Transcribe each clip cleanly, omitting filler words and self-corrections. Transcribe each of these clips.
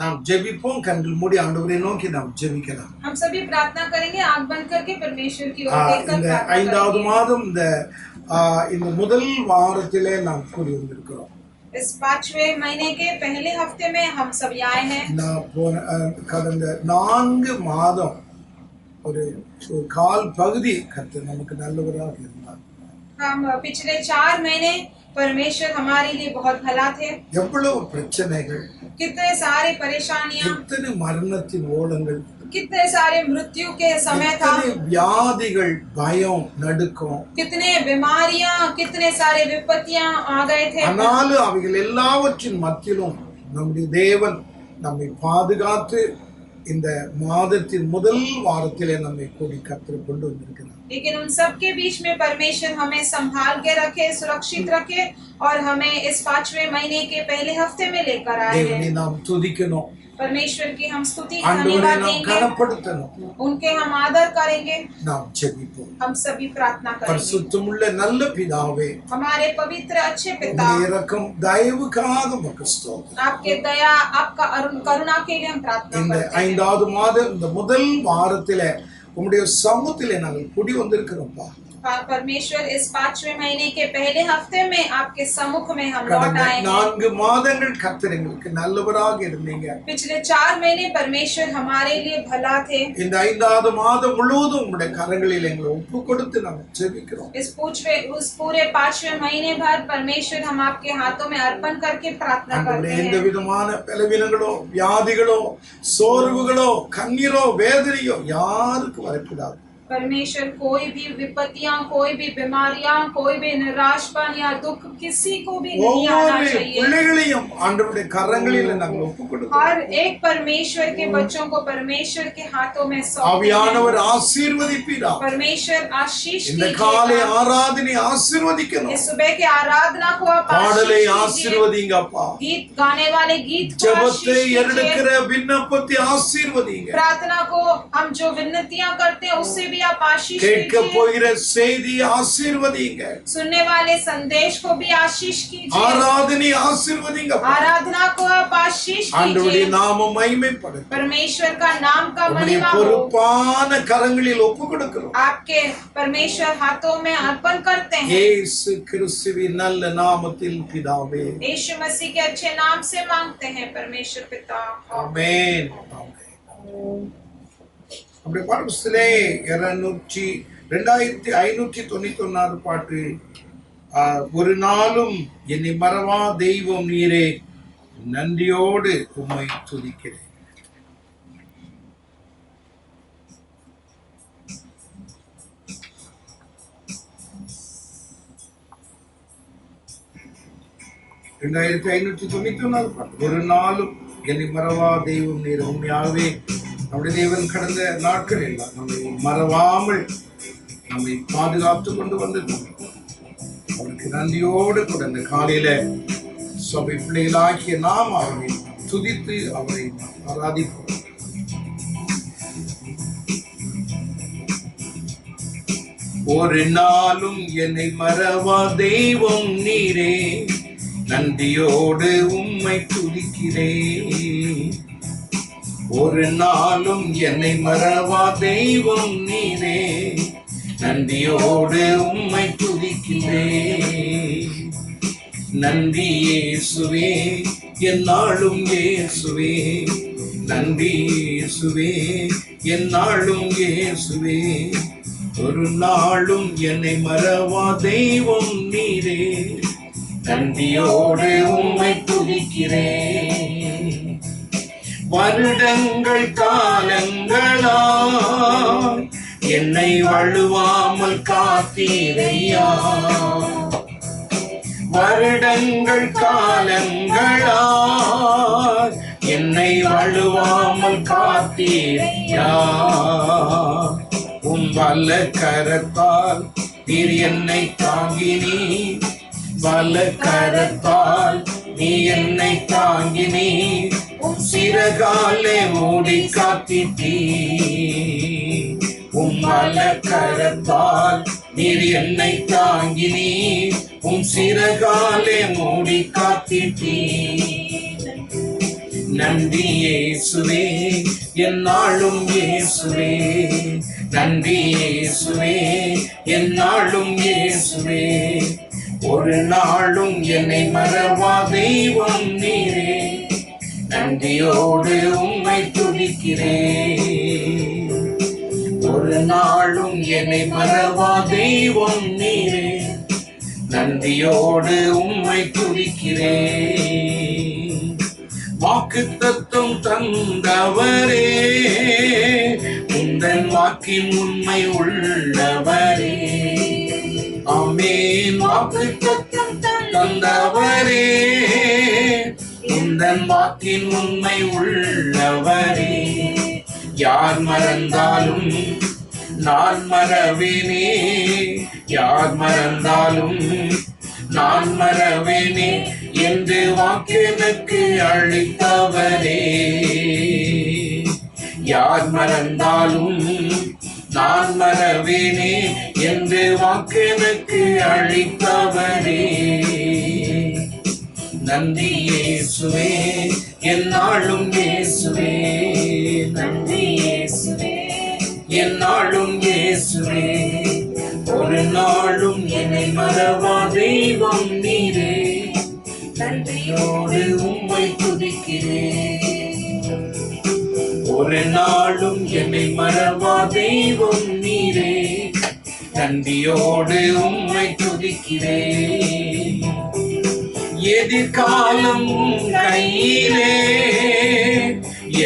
நாம் ஜெபிப்போம். கண்கள் மூடி ஆண்டவரை நோக்கி நாம் ஜெபிக்கலாம். हम सभी प्रार्थना करेंगे, आंख बंद करके परमेश्वर की ओर देखकर இந்த प्रार्थना ஐந்தாவது करेंगे। மாதம் இந்த முதல் வாரத்திலே நாம் கூடி வந்திருக்கிறோம். इस 5वें महीने के पहले हफ्ते में हम सभी आए हैं। கடந்த 4 மாதம் ஒரு கால் பகுதி கர்த்தர் நமக்கு நல்லவராக இருந்தார். हम पिछले 4 महीने परमेश्वर हमारे लिए बहुत भला थे। எவ்வளவு பிரச்சனைகள், कितने सारे परेशानियां, எத்தனை மரணத்தின் ஓலங்கள், कितने सारे मृत्यु के समय था, எத்தனை வியாதிகள், பயம், நடுக்கம், कितने बीमारियां, कितने सारे विपत्तियां आ गए थे। ஆனாலும் அவைகள் எல்லாவற்றின் மத்தியிலும் நம்முடைய தேவன் நம்மை பாதுகாத்து இந்த மாதத்தின் முதல் வாரத்திலே நம்மை கூடி கர்த்தர் கொண்டு வந்திருக்கிறார். लेकिन उन सब के बीच में परमेश्वर हमें संभाल के रखे, सुरक्षित रखे और हमें इस 5वें महीने के पहले हफ्ते में लेकर आए हैं। தேவனை நாம் துதிக்கணும், परमेश्वर की हम स्तुति ஆண்டவரை धन्यवाद நாம் देंगे, கனப்படுத்தணும், उनके हम आदर करेंगे, நாம் ஜெபிப்போம். हम सभी प्रार्थना करेंगे। பரிசுத்தமுள்ள நல்ல பிதாவே, हमारे पवित्र अच्छे पिता, உம்முடைய இரக்கம் தயவுக்காக உமக்கு ஸ்தோத்திரம். आपके दया, आपका करुणा के लिए हम प्रार्थना இந்த करते हैं। 5வது மாதம் இந்த முதல் வாரத்திலே உம்முடைய சமூகத்திலே நாங்கள் கூடி வந்திருக்கிறோம்ப்பா. परमेश्वर इस 5वें महीने के पहले हफ्ते में आपके सम्मुख में हम लौट கடந்த आए हैं। 4 மாதங்கள் கர்த்தர் எங்களுக்கு நல்லவராக இருந்தீங்க. पिछले 4 महीने परमेश्वर हमारे लिए भला थे। இந்த 5வது மாதம் முழுவதும் உம்முடைய கரங்களில் எங்களை ஒப்பு கொடுத்து நாங்கள் ஜெபிக்கிறோம். उस पूरे 5वें महीने भर परमेश्वर हम आपके हाथों में अर्पण करके प्रार्थना करते हैं। எந்த விதமான பலவீனங்களோ, வியாதிகளோ, சோர்வுகளோ, கண்ணீரோ, வேதனையோ யாருக்கு வரக்கூடாது. परमेश्वर कोई भी विपत्तियां, कोई भी बीमारियां, कोई भी निराशपन या दुख किसी को भी नहीं आना चाहिए। பிள்ளைகளையும் ஆண்டவருடைய கரங்களில் நாங்கள் ஒப்பு கொடுக்கிறோம். हर एक परमेश्वर के बच्चों को परमेश्वर के हाथों में सौंपते ஆவியானவர் हैं। ஆசீர்வதிப்பீரா. परमेश्वर आशीष இந்த காலை कीजिए। ஆராதனை ஆசீர்வதிக்கணும். इस सुबह के आराधना को आप பாடலை आशीष कीजिए। ஆசீர்வதிங்க அப்பா. गीत गाने वाले गीत को ஜெபத்தை आशीष எடுக்கிற कीजिए। விண்ணப்பத்தை ஆசீர்வதிங்க. प्रार्थना को हम जो विनतियां करते हैं उससे भी आप आशीष கேட்க कीजिए। போகிற செய்தியை ஆசீர்வதிங்க. सुनने वाले संदेश को भी आशीष कीजिए। ஆராதனை ஆசீர்வதிங்க. आराधना को आप आशीष ஆண்டவருடைய कीजिए। நாமம் மகிமைப்படட்டும். परमेश्वर का नाम का உம்முடைய महिमा हो। பொறுப்பான கரங்களில் ஒப்பு கொடுக்கிறோம். आपके परमेश्वर हाथों में अर्पण करते हैं। இயேசு கிறிஸ்துவின் நல்ல நாமத்தில் பிதாவே. यीशु मसीह के अच्छे नाम से मांगते हैं परमेश्वर पिता। ஆமென். அப்படி பாடத்திலே 2591 பாட்டு. ஒரு நாளும் என்னை மறவா தெய்வம் நீரே, நன்றியோடு உம்மை துதிக்கிறேன். ஒரு நாளும் என்னை மறவா தெய்வம் நீர். உண்மையாகவே நம்முடைய தேவன் கடந்த நாட்கள் எல்லாம் நம்மை மறவாமல் நம்மை பாதுகாத்து கொண்டு வந்தது. அவருக்கு நன்றியோடு கூட இந்த காலையில சபை பிள்ளைகளாகிய நாம் அவரை துதித்து அவரை ஆராதிப்போம். ஒரு நாளும் என்னை மறவா தெய்வம் நீரே, நன்றியோடு உம்மை துதிக்கிறேன். ஒரு நாளும் என்னை மறவா தெய்வம் நீரே, நன்றியோடு உம்மை துதிக்கிறேன். நன்றி இயேசுவே, என்னாலும் இயேசுவே, நன்றி இயேசுவே, என்னாலும் இயேசுவே. ஒரு நாளும் என்னை மறவா தெய்வம் நீரே, நன்றியோடு உம்மை துதிக்கிறேன். வருடங்கள் காலங்களா என்னை வழுவாமல் காத்தீரையா. வருடங்கள் காலங்களா என்னை வழுவாமல் காத்தீரையா. உம் வல்ல கரத்தால் நீர் என்னை தாங்கினீ, வல்ல கரத்தால் நீ என்னை தாங்கினீ. உம் சிறகாலே மூடி காத்திட்டீ. உம் வல்ல கரத்தால் நீர் என்னை தாங்கினீ. உம் சிறகாலே மூடி காத்திட்டீ. நன்றி இயேசுவே, என்னாலும் இயேசுவே. நன்றி இயேசுவே, என்னாலும் இயேசுவே. ஒரு நாளும் என்னை மறவா தெய்வம் நீரே. நன்றியோடு உம்மை துதிக்கிறேன். ஒரு நாளும் என்னை மறவா தெய்வம் நீரே. நன்றியோடு உம்மை துதிக்கிறேன். வாக்குத்தத்தம் தந்தவரே, உந்தன் வாக்கின் உண்மை உள்ளவரே. ஆமென். வாக்குத்தத்தம் தந்தவரே, உந்தன் வாக்கின் உண்மை உள்ளவரே. யார் மறந்தாலும் நான் மறவேனே, யார் மறந்தாலும் நான் மறவேனே என்று வாக்கெனக்கு அளித்தவரே. யார் மறந்தாலும் நான் மறவேனே என்று வாக்கெனக்கு அளித்தவரே. நன்றி இயேசுவே, என்னாலும் இயேசுவே. நன்றி இயேசுவே, என்னாலும் இயேசுவே. ஒரு நாளும் என்னை மறவா தெய்வம் நீரே. நன்றியோடு உம்மை துதிக்கிறேன். ஒரு நாளும் என்னை மறவா தெய்வம் நீரே. நன்றியோடு உம்மை துதிக்கிறேன். எதிர்காலம் கையிலே,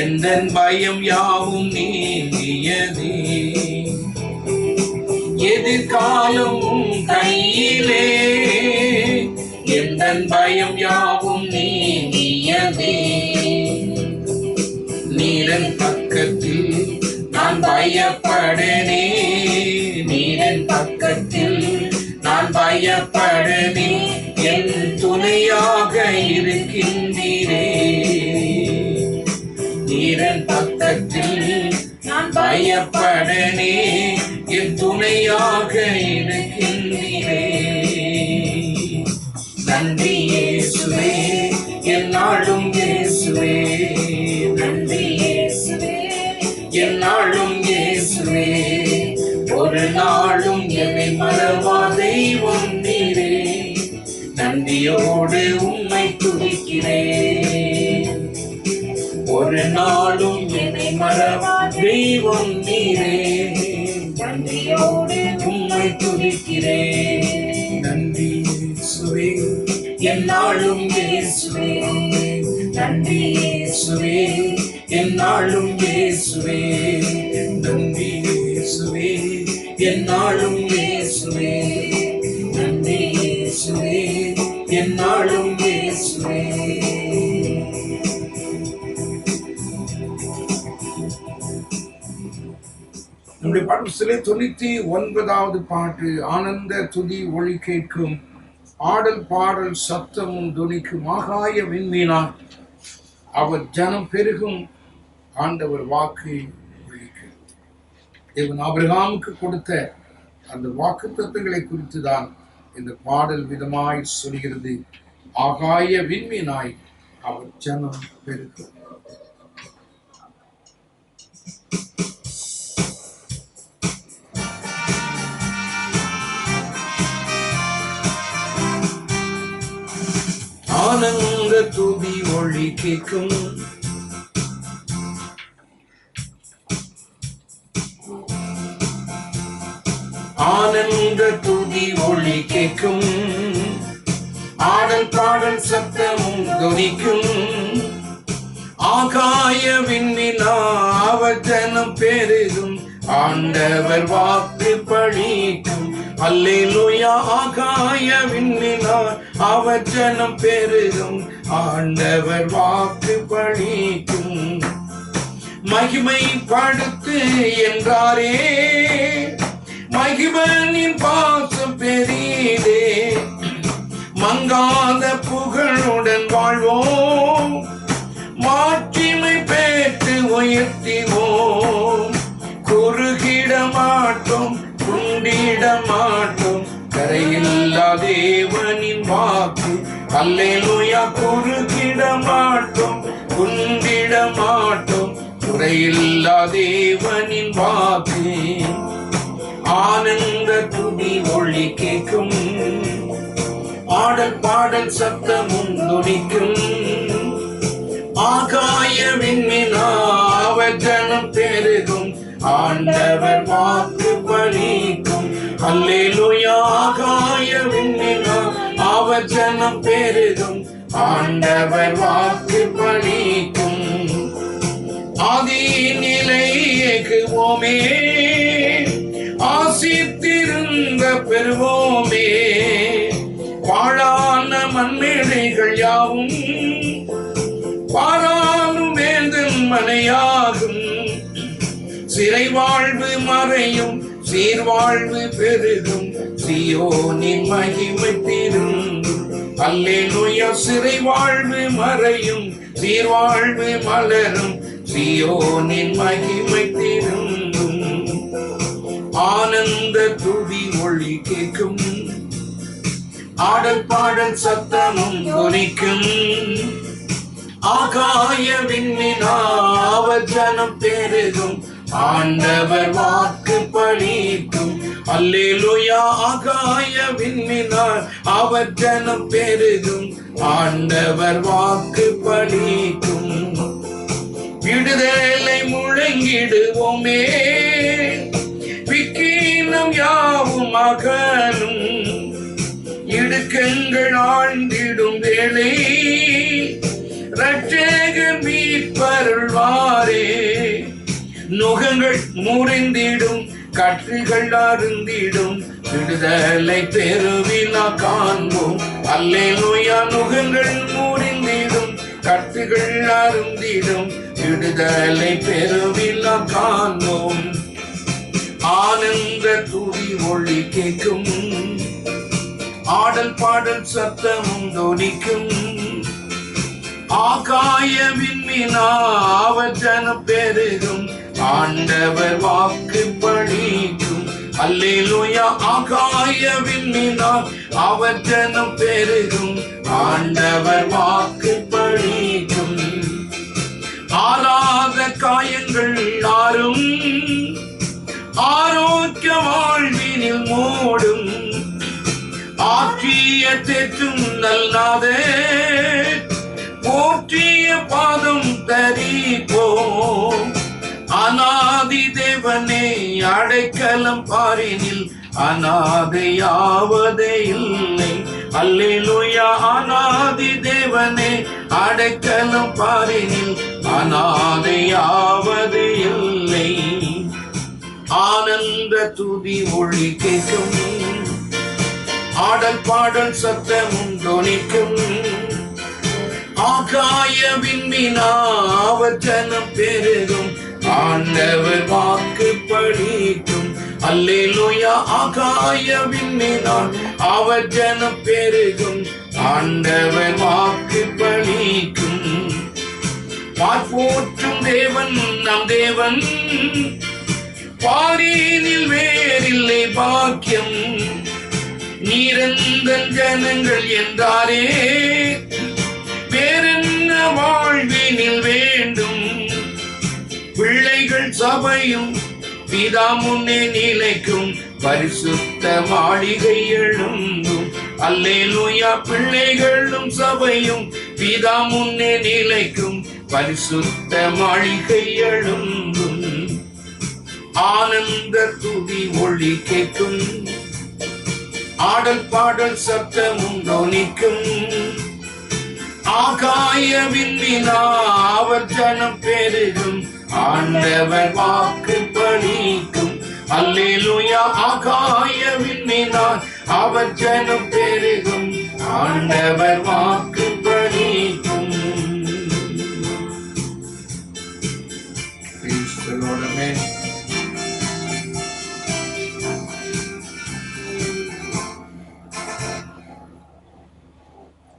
எந்தன் பயம் யாவும் நீங்கியதே. எதிர்காலம் கையிலே, எந்தன் பயம் யாவும் நீங்கியதே. நீரன் பக்கத்தில் நான் பயப்படனே. நீரன் பக்கத்தில் நான் பயப்படனே. என் துணையாக இருக்கின்றீரே. நீரன் பக்கத்தில் நான் பயப்படனே. என் துணையாக இருக்கின்றீரே. நன்றி இயேசுவே, என்னாலும் இயேசுவே. நன்றி இயேசுவே, என்னாலும் இயேசுவே. ஒரு நாளும் என்னை மறவா தெய்வம் நீரே. நன்றியோடு உம்மை துதிக்கிறேன். ஒரு நாளும் என்னை மறவா தெய்வம் நீரே. நன்றியோடு உம்மை துதிக்கிறேன். நன்றி இயேசுவே, என்னாலும் இயேசுவே. நன்றி இயேசுவே, என்னாலும் இயேசுவே. நன்றி இயேசுவே, என்னாலும் இயேசுவே. நன்றி இயேசுவே, என்னாலும் இயேசுவே. நம்முடைய பாடல் 99வது பாட்டு. ஆனந்த துதி ஒளி கேட்கும், ஆடல் பாடல் சத்தமும் துணிக்கும், ஆகாய விண்மீனார் அவர் ஜனம் பெருகும், ஆண்டவர் வாக்கு ஒலிக்கும். தேவன் ஆபிரகாமுக்கு கொடுத்த அந்த வாக்குத்தத்தங்களை குறித்து தான் இந்த பாடல் விதமாய் சொல்கிறது. ஆகாய விண்மீனாய் அவர் ஜனம் பெருகும். ஆனந்த துதி ஒளி கேட்கும், ஆனந்த துதி ஒளி கேட்கும், ஆடல் பாடல் சத்தமும் துணிக்கும், ஆகாய விண்மீனார் ஜனம் பெருகும், ஆண்டவர் வாக்கு பலிக்கும். அல்லேலூயா. ஆகாய விண்மீனார் அவர் ஜனம் பெருகும், ஆண்டவர் வாக்கு பலிக்கும். மகிமைப்படுத்து என்றாரே, மகிமனின் பாசம் பெரிதே. மங்காத புகழுடன் வாழ்வோம், மாட்சிமை பெற்று உயர்த்திவோம். குறுகிட மாட்டோம், குண்டிட மாட்டோம், கரையில்லா தேவனின் வாக்கு. அல்லேலூயா. குறுகிட மாட்டோம், குந்திட மாட்டோம். குறையில்லா தேவனின் வாக்கு ஆனந்த துதி ஒளி கேட்கும். ஆடல் பாடல் சத்தமும் துணிக்கும். ஆகாய விண்ணினாவ ஜனம் பெருகும். ஆண்டவர் வாக்கு பலிக்கும். அல்லேலூயா. ஆகாய விண்ணினா அவர் ஜனம் பெருகும். ஆண்டவர் வாக்கு பலிக்கும். ஆதி நிலையேகுவோமே, ஆசித்திருந்த பெறுவோமே. பாழான மண்மேடைகள் யாவும் பாராளும் வேந்தன் மனையாகும். சிறை வாழ்வு மறையும், சீர்வாழ்வு பெருகும். சீயோனின் மகிமை திரும்பும். அல்லேலூயா. சிறை வாழ்வு மறையும், சீர்வாழ்வு மலரும். சீயோனின் மகிமை திரும்பும். ஆனந்த துதி ஒளி கேட்கும். ஆடல் பாடல் சத்தமும் துணிக்கும். ஆகாய விண்ணினாவ ஜனம் பெருகும். ஆண்டவர் வாக்கு பலிக்கும். அல்லேலூயா. ஆகாய விண்ணினால் அவர் ஜனம் பெருகும். ஆண்டவர் வாக்கு பலிக்கும். விடுதலை முழங்கிடுவோமே, விக்கீனம் யாவும் அகலும். இடுக்கங்கள் ஆழ்ந்திடும் வேளை இரட்சகர் மீட்பருள்வாரே. நுகங்கள் முறிந்திடும், கட்டுகள் அருந்திடும். விடுதலை பெருவிழா காண்போம். அல்லேலூயா. நுகங்கள் முறிந்திடும், கட்டுகள் அருந்திடும். விடுதலை பெருவிழா காண்போம். ஆனந்த துதி ஒளி கேட்கும். ஆடல் பாடல் சத்தமும் தொனிக்கும். ஆகாய விண்ணினாவ ஜனம் பெருகும். ஆண்டவர் வாக்கு பலிக்கும். அல்லேலூயா. ஆகாய விண்ணினால் அவர் ஜனம் பெருகும். ஆண்டவர் வாக்கு பலிக்கும். ஆறாத காயங்கள் ஆறும், ஆரோக்கிய வாழ்வினில் மூடும். ஆற்றிய தேற்றும் நல்நாதே, போற்றிய பாதம் தரிப்போம். அநாதி தேவனே அடைக்கலம் பாரினில் அநாதையாவதே இல்லை. அல்லேலூயா. அநாதி தேவனே அடைக்கலம் பாரினில் அநாதையாவது இல்லை. ஆனந்த துதி ஒளி கேட்கும். ஆடல் பாடல் சத்தமும் தொனிக்கும். ஆகாய விண்ணினாவ ஜனம் பெருகும். ஆண்டவர் வாக்கு பலிக்கும். அல்லேலூயா. ஆகாய விண்ணினால் அவர் ஜனம் பெருகும். ஆண்டவர் வாக்கு பலிக்கும். போற்றும் தேவன் நம் தேவன், பாரினில் வேறில்லை பாக்கியம். நீரந்தன் ஜனங்கள் என்றாரே, வேறென்ன வாழ்வினில் வேண்டும். பிள்ளைகள் சபையும் பிதா முன்னே நிலைக்கும். பரிசுத்த மாளிகை எழும்பும். அல்லேலூயா. பிள்ளைகளும் சபையும் பிதா முன்னே நிலைக்கும். பரிசுத்த மாளிகை எழும்பும். ஆனந்த துதி ஒளி கேட்கும். ஆடல் பாடல் சத்தமும் தொனிக்கும். ஆகாய விண்ணினாவ ஜனம் பெருகும். ஆண்டவர் வாக்கு பலிக்கும். அல்லேலூயா. ஆகாய விண்ணினால் அவர் ஜனம் பெருகும். ஆண்டவர் வாக்கு பலிக்கும். Praise the Lord. Amen.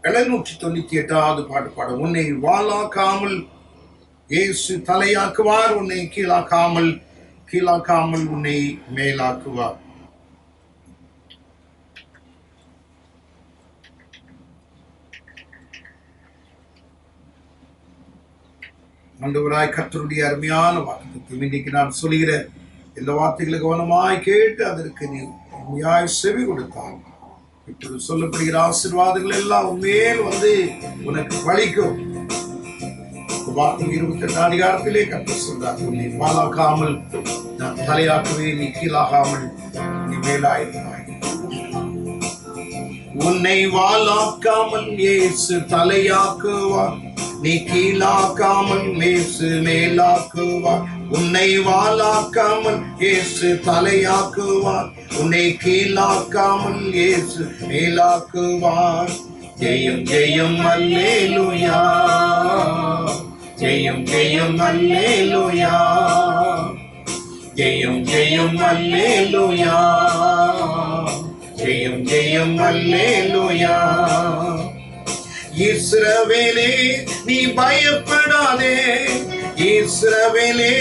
798வது பாட்டு பாட. உன்னை வாளாக்காமல் இயேசு தலையாக்குவார். உன்னை கீழாக்காமல் உன்னை மேலாக்குவார். ஆண்டவராய் கர்த்தருடைய அருமையான வாக்குத்தத்தம் இன்றைக்கு நான் சொல்லுகிற இந்த வார்த்தைகளை கவனமாய் கேட்டு அதற்கு நீ உண்மையாய் செவி கொடுத்தால் இப்பொழுது சொல்லப்படுகிற ஆசீர்வாதங்கள் எல்லாம் உண்மையில் உனக்கு பலிக்கும். 28 அதிகாரத்திலே கர்த்தர் சொல்றார், உன்னை பாலாக்காமல் நான் தலையாக்குவே, நீ கீழாகாமல் நீ மேலாயிருந்தாய். உன்னை வாலாக்காமல் இயேசு தலையாக்குவார், நீ கீழாக்காமல் இயேசு மேலாக்குவார். உன்னை வாலாக்காமல் இயேசு தலையாக்குவார், உன்னை கீழாக்காமல் இயேசு மேலாக்குவார். ஜெயம் ஜெயம் அல்லேலூயா, ஜெயம் ஜெயம் அல்லேலூயா, ஜெயம் ஜெயம் அல்லேலூயா, ஜெயம் ஜெயம் அல்லேலூயா. இஸ்ரவேலே நீ பயப்படாதே, இஸ்ரவேலே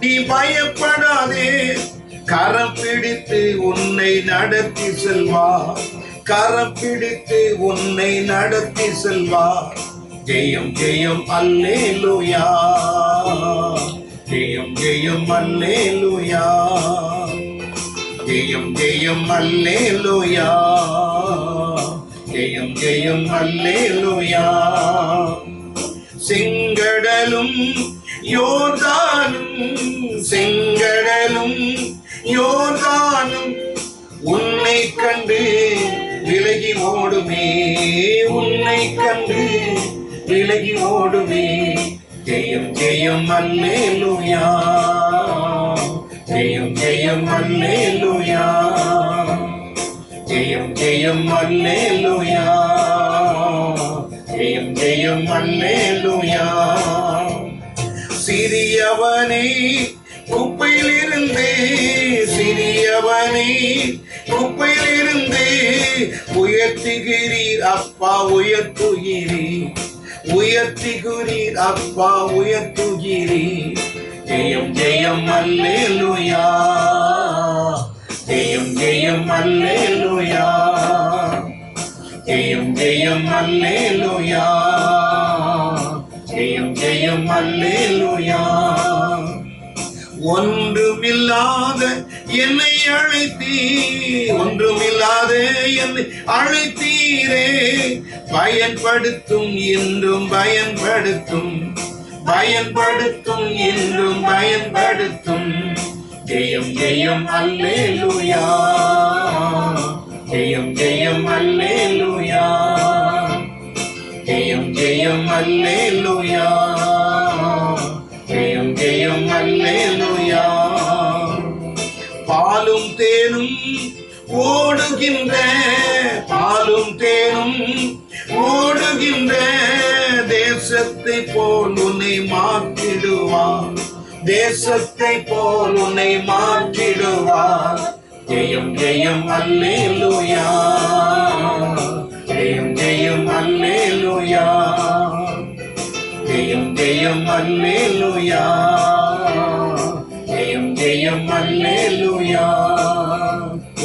நீ பயப்படாதே, கரம் பிடித்து உன்னை நடத்தி செல்வார், கரம் பிடித்து உன்னை நடத்தி செல்வார். ஜெயம் ஜெயம் அல்லேலூயா, ஜெயம் ஜெயம் அல்லேலூயா, ஜெயம் ஜெயம் அல்லேலூயா, ஜெயம் ஜெயம் அல்லேலூயா. செங்கடலும் யோர்தானும், செங்கடலும் யோர்தானும் உன்னை கண்டு விலகி ஓடுமே, உன்னை கண்டு விலகி ஓடுமே. ஜெயம் ஜெயம் அல்லேலூயா, ஜெயம் ஜெயம் அல்லேலூயா, ஜெயம் ஜெயம் அல்லேலூயா, ஜெயம் ஜெயம் அல்லேலூயா. சிறியவனே குப்பையிலிருந்து, சிறியவனே குப்பையிலிருந்து உயர்த்துகிறீர் அப்பா, உயர்த்துகிறீர், உயர்த்துகிறீர் அப்பா, உயர்த்துகிறீர். ஜெயம் ஜெயம் அல்லேலூயா, ஜெயம் ஜெயம் அல்லேலூயா, ஜெயம் ஜெயம் அல்லேலூயா, ஜெயம் ஜெயம் அல்லேலூயா. ஒன்றுமில்லாத என்னை அழைத்தீர், ஒன்றுமில்லாத என்னை அழைத்தீரே, பயன்படுத்தும் என்றும் பயன்படுத்தும், பயன்படுத்தும் என்றும் பயன்படுத்தும். ஜெயம் ஜெயம் அல்லேலூயா, ஜெயம் ஜெயம் அல்லேலூயா, ஜெயம் ஜெயம் அல்லேலூயா, ஜெயம் ஜெயம் அல்லேலூயா. பாலும் தேனும் ஓடுகின்ற, பாலும் தேனும் ஓடுகின்ற தேசத்தை போல் உன்னை மாற்றிடுவார், தேசத்தை போல் உன்னை மாற்றிடுவார். ஜெயம் ஜெயம் அல்லேலூயா, ஜெயம் ஜெயம் அல்லேலூயா, ஜெயம் ஜெயம் அல்லேலூயா, ஜெயம் ஜெயம் அல்லேலூயா.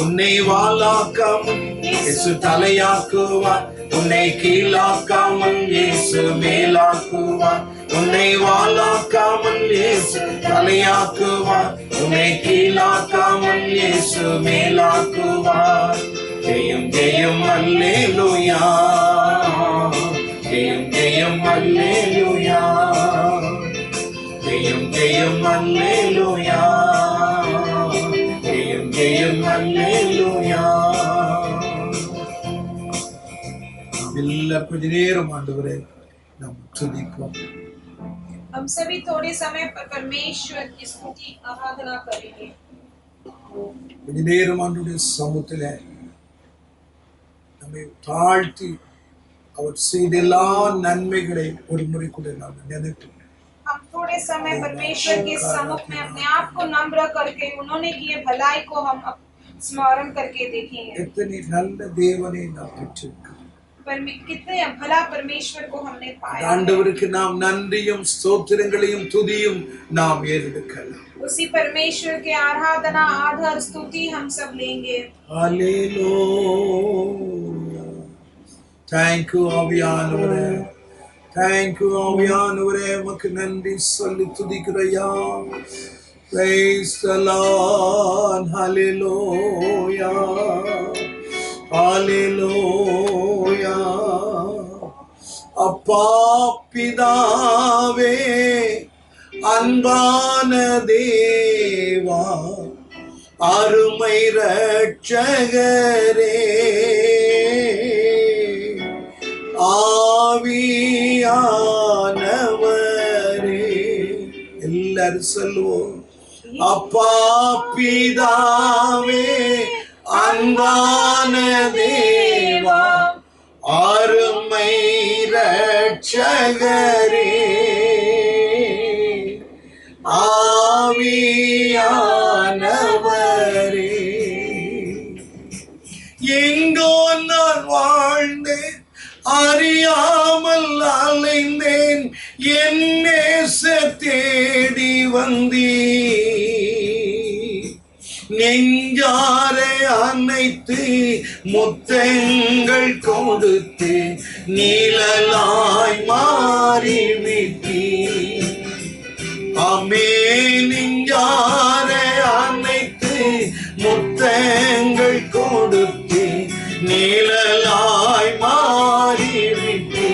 உன்னை வாலாக்காமல் இயேசு தலையாக்குவார், உன்னை கீழாக்காமல் இயேசு மேலாக்குவார். உன்னை வாலாக்காமல் இயேசு தலையாக்குவார், உன்னை கீழாக்காமல் இயேசு மேலாக்குவார். ஜெயம் ஜெயம் அல்லேலூயா, ஜெயம் ஜெயம் அல்லேலூயா, ஜெயம் ஜெயம் அல்லேலூயா, ஜெயம் ஜெயம் அல்லேலூயா. எல்லாரும் கொஞ்ச நேரம் ஆண்டவரே நாம் துதிப்போம். हम सभी थोड़े समय पर परमेश्वर की स्तुति आराधना करेंगे. கொஞ்ச நேரம் ஆண்டவருடைய சமூகத்திலே நம்மை தாழ்த்தி அவர் செய்த எல்லா நன்மைகளை ஒரு முறை கூட நாம் நினைப்போம். हम थोड़े समय परमेश्वर के सम्मुख में अपने आप को नम्र करके उन्होंने किए भलाई को हम स्मरण करके देखेंगे. எத்தனை நல்ல தேவனை நாம் பெற்றிருக்கிறோம், कितने भला परमेश्वर को हमने पाया. ஆண்டவருக்கு நாம் நன்றியும் ஸ்தோத்திரங்களையும் துதியும் நாம் ஏறெடுக்கலாம். उसी परमेश्वर के आराधना आदर स्तुति हम सब लेंगे. हालेलूया. थैंक यू आवियानवरे, தேங்க்யூ ஆவியானவரே, உமக்கு நன்றி சொல்லி துதிக்கிறையா. Praise the Lord, hallelujah, hallelujah. அப்பா பிதாவே, அன்பான தேவா, அருமை இரட்சகரே, ஆவியானவரே, எல்லாரும் சொல்லுவோம். அப்பா பிதாவே, அன்பான தேவா, அருமை இரட்சகரே, ஆவியானவரே. எங்கோ நான் வாழ்ந்தேன், அறியாமல் அலைந்தேன், என் நேச தேடி வந்தீ, நெஞ்சாரை அனைத்து முத்தங்கள் கொடுத்து நீழலாய் மாறிவிட்டீ. ஆமே, நெஞ்சாரை அனைத்து முத்தங்கள் கொடுத்து நீழலாய் மாறிவிட்டீ.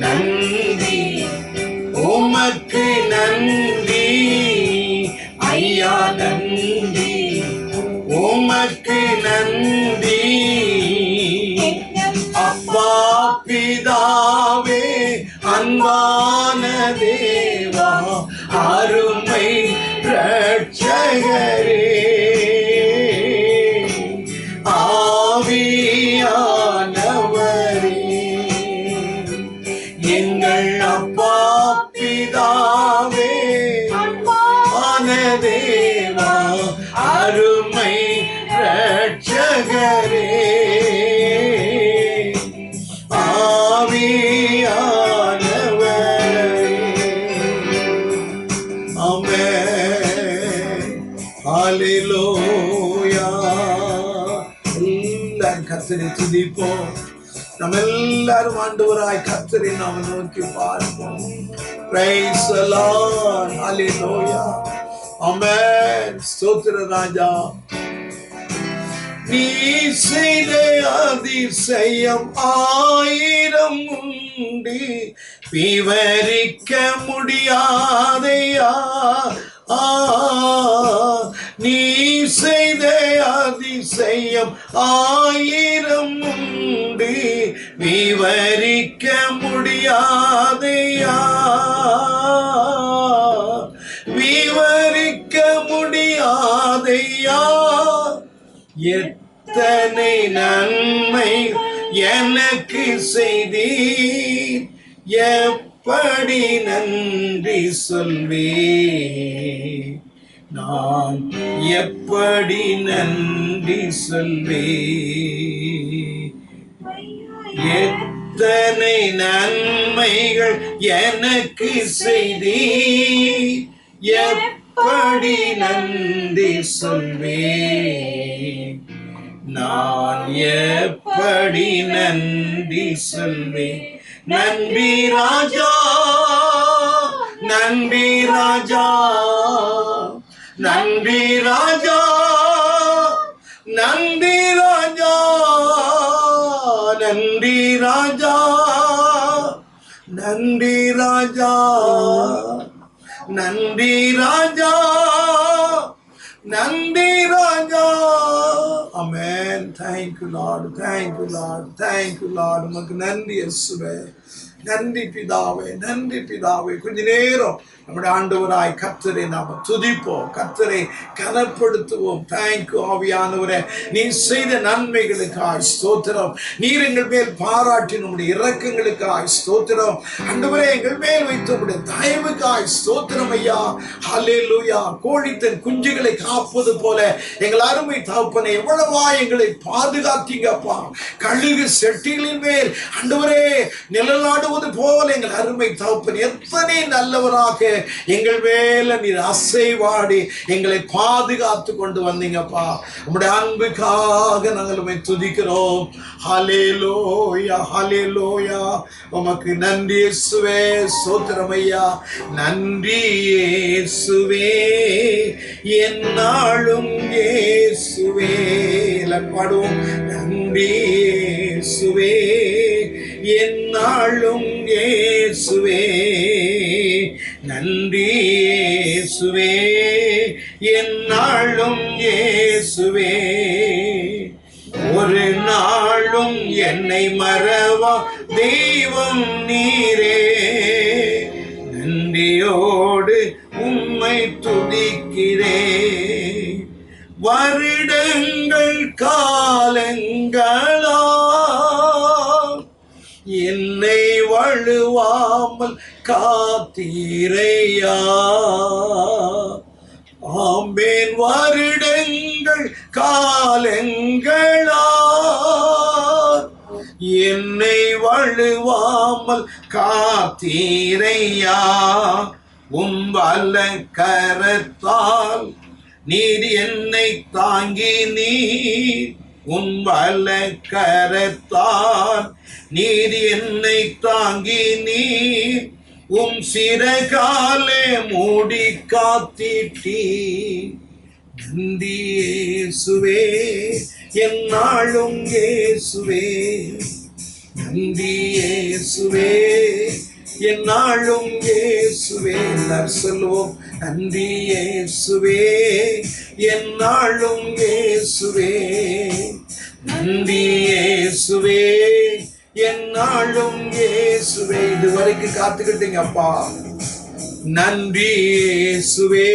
நன்றி உமக்கு நன்றி ஐயா, நன்றி உமக்கு நன்றி. அப்பா பிதாவே, அன்பான தேவா, அருமை இரட்சகரே, ஆவியானவரே. எங்கள் அப்பா பிதாவே, அன்பான தேவா, அருமை இரட்சகரே, ஆவியானவரே. ஆமென், ஹல்லேலூயா. எல்லாரும் கர்த்தரை துதிப்போம். நம்ம எல்லாரும் ஆண்டவராய் கர்த்தரை நாம நோக்கி பார்ப்போம். Praise the Lord, hallelujah, amen. ஸ்தோத்திர ராஜா. நீ செய்த அதிசயம் ஆயிரம் உண்டு, விவரிக்க முடியாதையா. நீ செய்த அதிசயம் ஆயிரம் உண்டு, விவரிக்க முடியாதையா, விவரிக்க முடியாதையா. எத்தனை நன்மை எனக்கு செய்தீர், எப்படி நன்றி சொல்வேன், நான் எப்படி நன்றி சொல்வேன். எத்தனை நன்மைகள் எனக்கு செய்தீர், எப்படி நன்றி சொல்வேன், நான் எப்படி நன்றி சொல்வேன். நன்றி ராஜா, நன்றி ராஜா, நன்றி ராஜா, நன்றி ராஜா, நன்றி ராஜா, நன்றி ராஜா, நன்றி ராஜா, நன்றி ராஜா. Amen. Thank you Lord, thank you Lord, thank you Lord. உமக்கு நன்றி இயேசுவே, நன்றி பிதாவே, நன்றி பிதாவே. கொஞ்ச நேரம் நம்முடைய ஆண்டவராய் கர்த்தரை நாம துதிப்போம், கர்த்தரை கனப்படுத்துவோம். தேங்க்யூ ஆவியானவரே, நீ செய்த நன்மைகளுக்காய் ஸ்தோத்திரம். நீர் எங்கள் மேல் பாராட்டி நம்முடைய இரக்கங்களுக்காய் ஸ்தோத்திரம். ஆண்டவரே, எங்கள் மேல் வைத்த உம்முடைய தயவுக்காய் ஸ்தோத்திரம் ஐயா. ஹல்லேலூயா. கோழி தன் குஞ்சுகளை காப்பது போல எங்கள் அருமை தகப்பனே எவ்வளவா எங்களை பாதுகாத்தீங்கப்பா. கழுகு செட்டிகளின் மேல் ஆண்டவரே நிழலாடும் ஆடுவது போல எங்கள் அருமை தகப்பன் எத்தனை நல்லவராக எங்கள் மேல நீர் அசைவாடி எங்களை பாதுகாத்து கொண்டு வந்தீங்கப்பா. உம்முடைய அன்புக்காக நாங்கள் உம்மை துதிக்கிறோம். ஹல்லேலூயா ஹல்லேலூயா. உமக்கு நன்றி இயேசுவே. ஸ்தோத்திரம் ஐயா. நன்றி இயேசுவே. என்னாலும் இயேசுவே. எல்லாம் பாடுவோம். நன்றி இயேசுவே. என்னாலும் இயேசுவே. நன்றி இயேசுவே. என்னாலும் இயேசுவே. ஒரு நாளும் என்னை மறவா தெய்வம் நீரே. நன்றியோடு உம்மை துதிக்கிறேன். வருடங்கள் காலங்களா என்னை வழுவாமல் காத்தீரையா. ஆம்பேன். வருடங்கள் காலங்களா என்னை வழுவாமல் காத்தீரையா. உம்பல கரத்தால் நீர் என்னை தாங்கி நீர். உம்பல கரத்தால் நீர் என்னை தாங்கி நீர். சிறகாலே மூடி காத்திட்டீ. நன்றி இயேசுவே. என்னாலும் இயேசுவே. நன்றி இயேசுவே. என்னாலும் இயேசுவே. எல்லாரும் சொல்லுவோம். நன்றி இயேசுவே. என்னாலும் இயேசுவே. நன்றி இயேசுவே. என்னாலும் இயேசுவே. இதுவரைக்கும் காத்துக்கிட்டீங்க அப்பா. நன்றி இயேசுவே.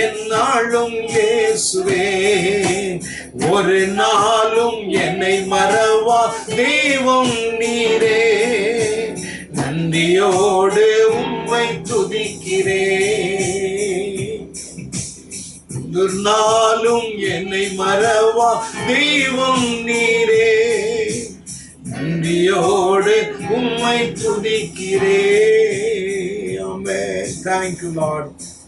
என்னாலும் இயேசுவே. ஒரு நாளும் என்னை மறவா தெய்வம் நீரே. நன்றியோடு உம்மை துதிக்கிறேன். ஒரு நாளும் என்னை மறவா தெய்வம் நீரே. நன்றியோடு உம்மை துதிக்கிறேன். ஆமென். Thank you Lord.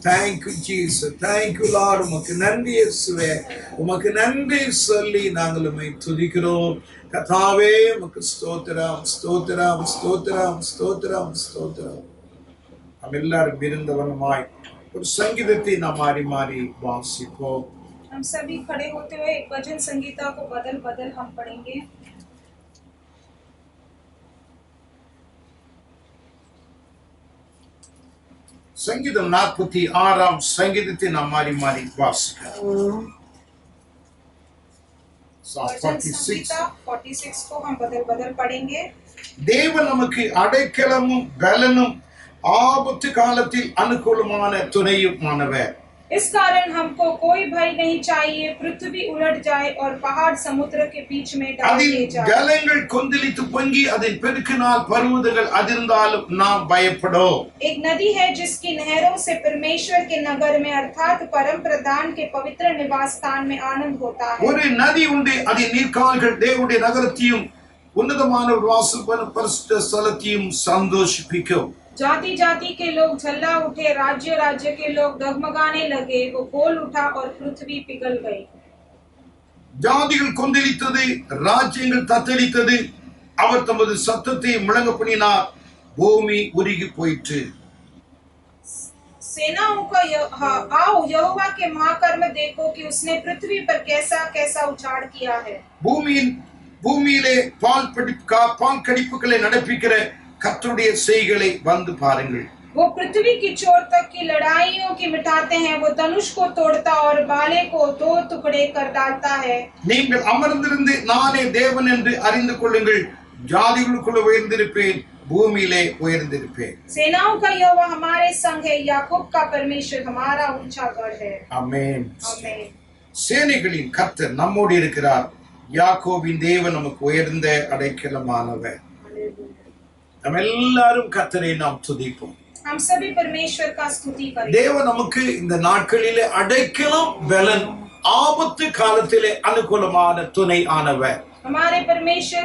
Thank you Jesus. Thank you Lord. உமக்கு நன்றி இயேசுவே. உமக்கு நன்றி சொல்லி நாங்கள் உம்மை துதிக்கிறோம். கர்த்தாவே உமக்கு ஸ்தோத்திரம் ஸ்தோத்திரம் ஸ்தோத்திரம் ஸ்தோத்திரம் ஸ்தோத்திரம். நாம் எல்லாரும் விருந்தவனமாய் ஒரு संगीतத்தை நாம் மாறி மாறி வாசிப்போம். हम सभी खड़े होते हुए एक भजन संगीता को बदल बदल हम पढ़ेंगे. சங்கீதம் 46 சங்கீதத்தை நாம் மாறி மாறி வாசிப்போம். भजन संगीता 46 को हम बदल बदल पढ़ेंगे. தேவன் நமக்கு அடைக்கலமும் பலனும் ஆபத்து காலத்தில் அனுகூலமான துணையுமானவர். इस कारण हमको कोई भय नहीं चाहिए. पृथ्वी उलट जाए और पहाड़ समुद्र के बीच में डाल दिए जाए. ஜலங்கள் கொந்தளித்து பொங்கி அதன் பெருக்கினால் பர்வதங்கள் அதிர்ந்தாலும் நாம் பயப்படோம். एक नदी है जिसकी नहरों से परमेश्वर के नगर में अर्थात परम प्रधान के पवित्र निवास स्थान में आनंद होता है. ஒரு नदी உண்டு. அதன் நீர்க்கால்கள் தேவனுடைய நகரத்தையும் உன்னதமான வாசல் பரிசுத்த ஸ்தலத்தையும் சந்தோஷிப்பிக்கும். जाति जाति के लोग झल्ला उठे. राज्य राज्य के लोग डगमगाने लगे. वो बोल उठा और पृथ्वी पिघल गई. ஜாதிகள் கொந்தளித்தது, ராஜ்யங்கள் தத்தளித்தது. அவர் தமது சத்தத்தை முழங்க பண்ணினார். பூமி உருகி போயிற்று. सेनाओं का आओ यहोवा के महाकर्म देखो कि उसने पृथ्वी पर कैसा कैसा उछाड़ किया है. பூமியிலே பால் கடிப்புகளை நடப்பிக்கிற கர்த்தருடைய செய்களை வந்து பாருங்கள். वो पृथ्वी की छोर तक की लड़ाइयों की मिटाते हैं. वो धनुष को तोड़ता और बाले को दो टुकड़े कर डालता है. நீங்கள் அமர்ந்திருந்து நானே தேவன் என்று அறிந்து கொள்ளுங்கள். ஜாதிகளுக்குள்ள உயர்ந்திருப்பேன், பூமியிலே உயர்ந்திருப்பேன். सेनाओं का यहोवा हमारे संग है. याकूब का परमेश्वर हमारा ऊंचा गढ़ है. ஆமென். ஆமென். சேனைகளின் கர்த்தர் நம்மோடு இருக்கிறார். யாக்கோபின் தேவன் நமக்கு உயர்ந்த அடைக்கலமானவர். நம்ம எல்லாரும் கர்த்தரை நாம் துதிப்போம். हम सभी परमेश्वर का स्तुति करें. தேவன் நமக்கு இந்த நாட்களிலே அடைக்கலம் பலன் ஆபத்து காலத்திலே அனுகூலமான துணை ஆனவர். हमारे परमेश्वर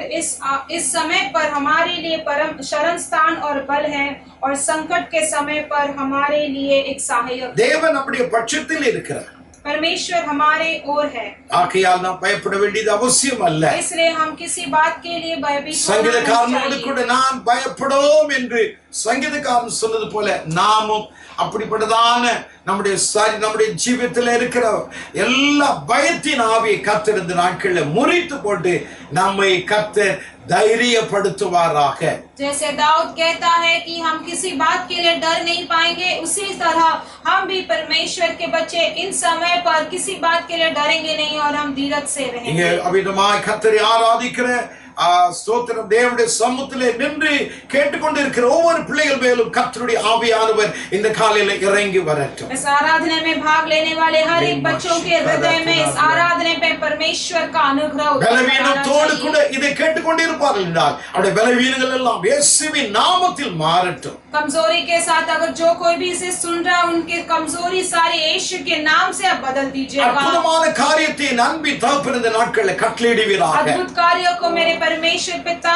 इस समय पर हमारे लिए परम शरण स्थान और बल है और संकट के समय पर हमारे लिए एक सहायक। தேவன் நம்முடைய பட்சத்தில் இருக்கிறார். परमेश्वर हमारे ओर है, ஆகையால் நாம் பயப்பட வேண்டியது அவசியம் அல்ல. इसलिए हम किसी बात के लिए भयभीत होना சங்கீதக்காரனோடு नहीं கூட चाहिए। நான் பயப்படோம் என்று சங்கீதக்காரன் சொன்னது போல நாமும் அப்படிப்பட்டதான நம்முடைய ஜீவியத்தில் இருக்கிற எல்லா பயத்தின் ஆவியை கர்த்தர் இந்த நாட்களில் முறித்து போட்டு நம்மை கர்த்தர் தைரியப்படுத்துவாராக। जैसे दाऊद कहता है कि हम किसी बात के लिए डर नहीं पाएंगे, उसी तरह हम भी परमेश्वर के बच्चे इन समय पर किसी बात के लिए डरेंगे नहीं और हम धीरज से இங்கே रहेंगे। அவிதமாய் கர்த்தரை ஆராதிக்கிற ஸ்தோத்திரம் தேவனுடைய சமூகத்திலே நின்று கேட்டுக்கொண்டிருக்கிற ஒவ்வொரு பிள்ளைகள் மேலும் கர்த்தருடைய ஆவியானவர் இந்த காலையில இறங்கி வரட்டும்। इस आराधना में भाग लेने वाले हर एक बच्चों के हृदय में इस आराधना पे परमेश्वर का अनुग्रह பலவீனத்தோடு கூட இதை கேட்டுக்கொண்டிருப்பார்கள் என்றால் அவருடைய பலவீனங்கள் எல்லாம் இயேசுவின் நாமத்தில் மாறட்டும்। कमजोरी के साथ अगर जो कोई भी इसे सुन रहा है, उनकी कमजोरी सारी यीशु के नाम से आप बदल दीजिएगा। அற்புதமான காரியத்தை நம்பி தகப்பன் இந்த நாட்களில் கட்டளையிடுவீராக। अद्भुत कार्यों को मेरे परमेश्वर पिता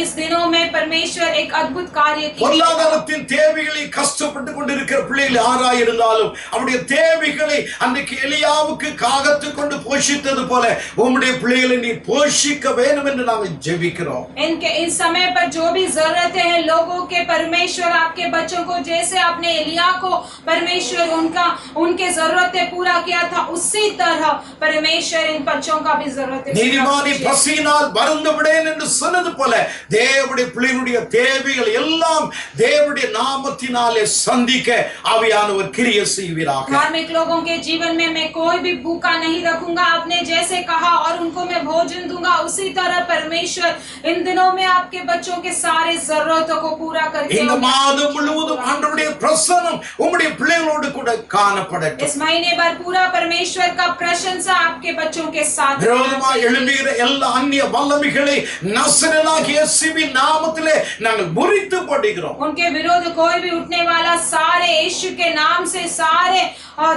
इस दिनों में परमेश्वर एक अद्भुत कार्य कीजिएगा। பொருளாதாரத்தின் தேவைகளை கஷ்டப்பட்டு கொண்டிருக்கிற பிள்ளைகள் யாராய் இருந்தாலும் அவருடைய தேவைகளை அன்றைக்கு எலியாவுக்கு காகத்து கொண்டு போஷித்தது போல உம்முடைய பிள்ளைகளை நீ போஷிக்க வேண்டும் என்று நாங்கள் ஜெபிக்கிறோம்। इनके इस समय पर जो भी जरूरतें हैं लोगों के, परमेश्वर आपके बच्चों को जैसे आपने एलिया को परमेश्वर उनके जरूरतें पूरा किया था, उसी तरह परमेश्वर इन बच्चों का भी जरूरतें நீதிமானி பசியினால் வருந்தவிடேன் என்று சொன்னது போல தேவனுடைய பிள்ளைகளுடைய தேவைகள் எல்லாம் தேவனுடைய நாமத்தினாலே சந்திக்க ஆவியானவர் கிரியை செய்வீராக। धार्मिक लोगों के जीवन में मैं कोई भी भूखा नहीं रखूंगा, आपने जैसे कहा और उनको मैं भोजन दूंगा, उसी तरह परमेश्वर इन दिनों में आपके बच्चों के सारे जरूरतों को पूरा करके இந்த மாதம் முழுவதும் ஆண்டவருடைய பிரசன்னம் உம்முடைய பிள்ளைகளோடு கூட காணப்படட்டும்। इस महीने भर पूरा परमेश्वर का प्रशंसा आपके बच्चों के साथ விரோதமாய் எழும்புகிற எல்லா அந்நிய வல்லமைகளை நசரேயனாகிய இயேசுவின் நாமத்திலே நாங்கள் முறித்து போடுகிறோம்। उनके विरोध कोई भी उठने वाला सारे यीशु के नाम से सारे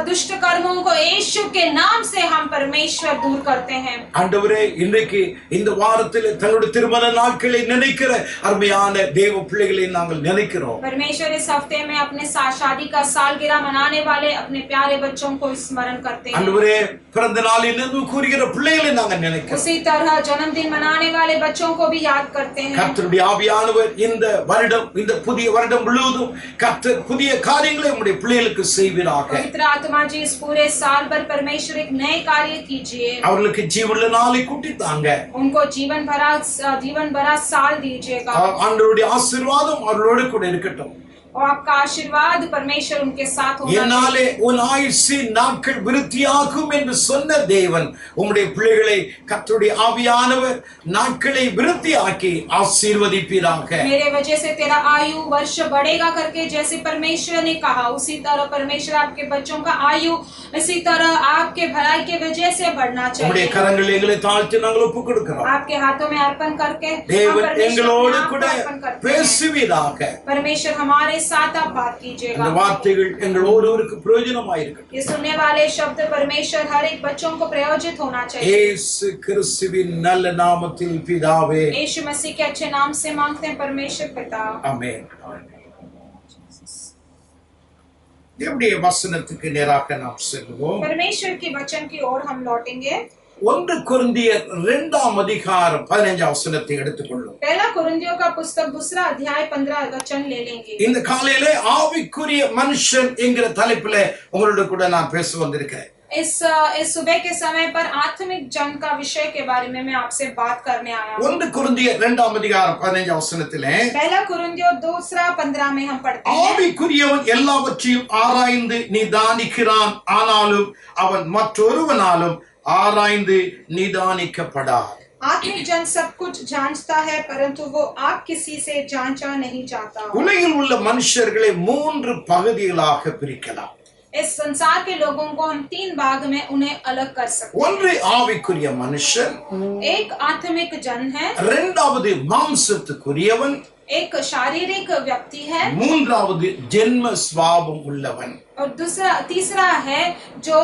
दुष्ट कर्मों को यीशु के नाम से हम परमेश्वर दूर करते हैं। ஆண்டவரே இன்றைக்கு இந்த வாரத்தில் தன்னுடைய திருமண நாட்களை நினைக்கிற அருமையான தேவ பிள்ளைகளை நாங்கள் நினைக்கிறோம்। परमेश्वर इस हफ्ते में अपने शादी का सालगिरह मनाने वाले अपने प्यारे बच्चों को स्मरण करते हैं। ஆண்டவரே பிறந்த நாளில் நினைவு கூறுகிற பிள்ளைகளை நாங்கள் நினைக்கிறோம்। उसी तरह जन्मदिन मनाने वाले बच्चों को भी याद करते हैं। கர்த்தருடைய ஆவியானவர் இந்த வருடம் இந்த புதிய வருடம் முழுவதும் கர்த்தர் புதிய காரியங்களை உம்முடைய பிள்ளைகளுக்கு செய்வீராக। पवित्र आत्मा जी इस पूरे साल भर परमेश्वर एक नए कार्य कीजिए। அவர்களுக்கு ஜீவனுள்ள நாளை கூட்டி தாங்க। उनको जीवन भरा साल दीजिएगा। ஆண்டவருடைய ஆசீர்வாதம் அவர்களோடு கூட இருக்கட்டும்। और आपका आशीर्वाद परमेश्वर उनके साथ होना என்னாலே உன் ஆயுசின் நாட்கள் விருத்தியாகும் என்று சொன்ன தேவன் உம்முடைய பிள்ளைகளை கர்த்தருடைய ஆவியானவர் நாட்களை விருத்தியாக்கி ஆசீர்வதிப்பீராக। मेरे वजह से तेरा आयु वर्ष बढ़ेगा करके जैसे परमेश्वर ने कहा, उसी तरह परमेश्वर आपके बच्चों का आयु इसी तरह आपके भलाई के वजह से बढ़ना உம்முடைய चाहिए। கரங்களை எங்களை தாழ்த்தி நாங்கள் ஒப்புக் கொடுக்கிறோம்। आपके हाथों में अर्पण करके हम தேவன் परमेश्वर எங்களோடு के கூட नाम को अर्पण करते हैं। பேசுவீராக। परमेश्वर हमारे साथ आप बात இந்த कीजिएगा। வார்த்தைகள் எங்கள் ஒருவருக்கு பிரயோஜனமாயிருக்கட்டும்। ये सुनने वाले शब्द परमेश्वर हर एक बच्चों को प्रयोजित होना चाहिए। இயேசு கிறிஸ்துவின் நல்ல நாமத்தில் பிதாவே यीशु मसीह के अच्छे नाम से मांगते हैं परमेश्वर पिता। ஆமென்। தேவனுடைய வசனத்துக்கு நேராக நாம் செல்வோம்। परमेश्वर के वचन की ओर हम लौटेंगे। 1 கொரிந்தியர் 2ஆம் அதிகாரம் 15ஆம் வசனத்தை எடுத்துக்கொள்ளும்। पहला कुरिन्थियों का पुस्तक 2 अध्याय 15 वचन ले लेंगे। இந்த காலையிலே ஆவிக்குரிய மனுஷன் என்கிற தலைப்பிலே உங்களோட கூட நான் பேச வந்திருக்கிறேன்। इस सुबह के समय पर आत्मिक जन का विषय के बारे में मैं आपसे बात करने आया हूँ। 1 கொரிந்தியர் 2ஆம் அதிகாரம் 15ஆம் வசனத்திலே पहला कुरिन्थियों 2:15 में हम पढ़ते हैं, ஆவிக்குரியவன் எல்லாவற்றையும் ஆராய்ந்து நிதானிக்கிறான், ஆனாலும் அவன் மற்றொருவனாலும் ஆராய்ந்து நிதானிக்கப்படார்। आत्मिक जन सब कुछ जानता है परंतु वो आप किसी से जांचा नहीं जाता। உலகில் உள்ள மனுஷர்களை 3 பகுதிகளாக பிரிக்கலாம்। इस संसार के लोगों को हम 3 भाग में उन्हें अलग कर सकते हैं। ஒன்று ஆவிக்குரிய மனுஷன், एक आत्मिक जन है, இரண்டாவது மாம்சத்துக்குரியவன், एक शारीरिक व्यक्ति है மூன்றாவது ஜென்ம ஸ்வாபம் உள்ளவன் और तीसरा है जो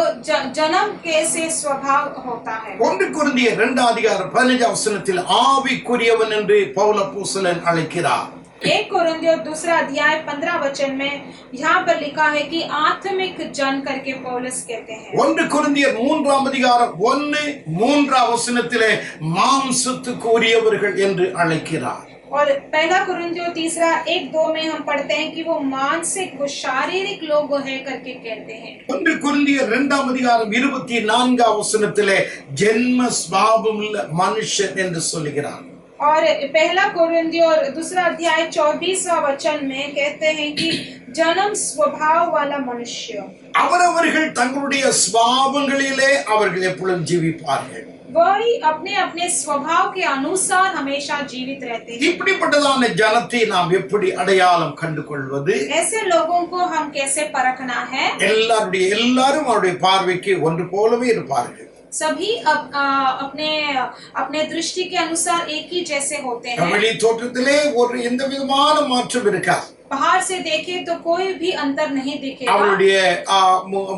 जन्म के से स्वभाव होता है 1 கொரிந்தியர் 2 அதிகாரம் 15 வசனத்தில் ஆவிக்குரியவன் என்று பவுல் அப்போஸ்தலன் அழைக்கிறார் 1 कोरिन्थियों 2 अध्याय 15 वचन में यहाँ पर लिखा है कि आत्मिक जन करके पौलुस कहते हैं 1 கொரிந்தியர் 3 அதிகாரம் 1-3 வசனத்திலே மாம்சத்துக்கு உரியவர்கள் என்று அழைக்கிறார் और 1 कोरिन्थियों 3:1-2 में हम पढ़ते हैं कि वो मानसिक वो शारीरिक लोग है करके कहते हैं 1 கொரிந்தியர் 2 அதிகாரம் 24 வசனத்திலே ஜென்ம ஸ்வாபமுள்ள மனுஷன் என்று சொல்கிறார் और 1 कोरिन्थियों 2 अध्याय 24वां वचन में कहते हैं कि जन्म स्वभाव वाला मनुष्य அவரவர்கள் தங்களுடைய ஸ்வாபங்களிலே அவர்கள் எப்பொழுதும் ஜீவிப்பார்கள் वही अपने अपने स्वभाव के अनुसार हमेशा जीवित रहते हैं இப்படிப்பட்டதான ஜனத்தை நாம் எப்படி அடையாளம் கண்டு கொள்வது ऐसे लोगों को हम कैसे परखना है எல்லாரும் அவருடைய பார்வைக்கு ஒன்று போலவே இருப்பார்கள் सभी अपने अपने दृष्टि के अनुसार एक ही जैसे होते हैं வெளி தோற்றத்திலே ஒரு எந்த விதமான மாற்றம் இருக்காது बाहर से देखे तो कोई भी अंतर नहीं दिखेगा அவருடைய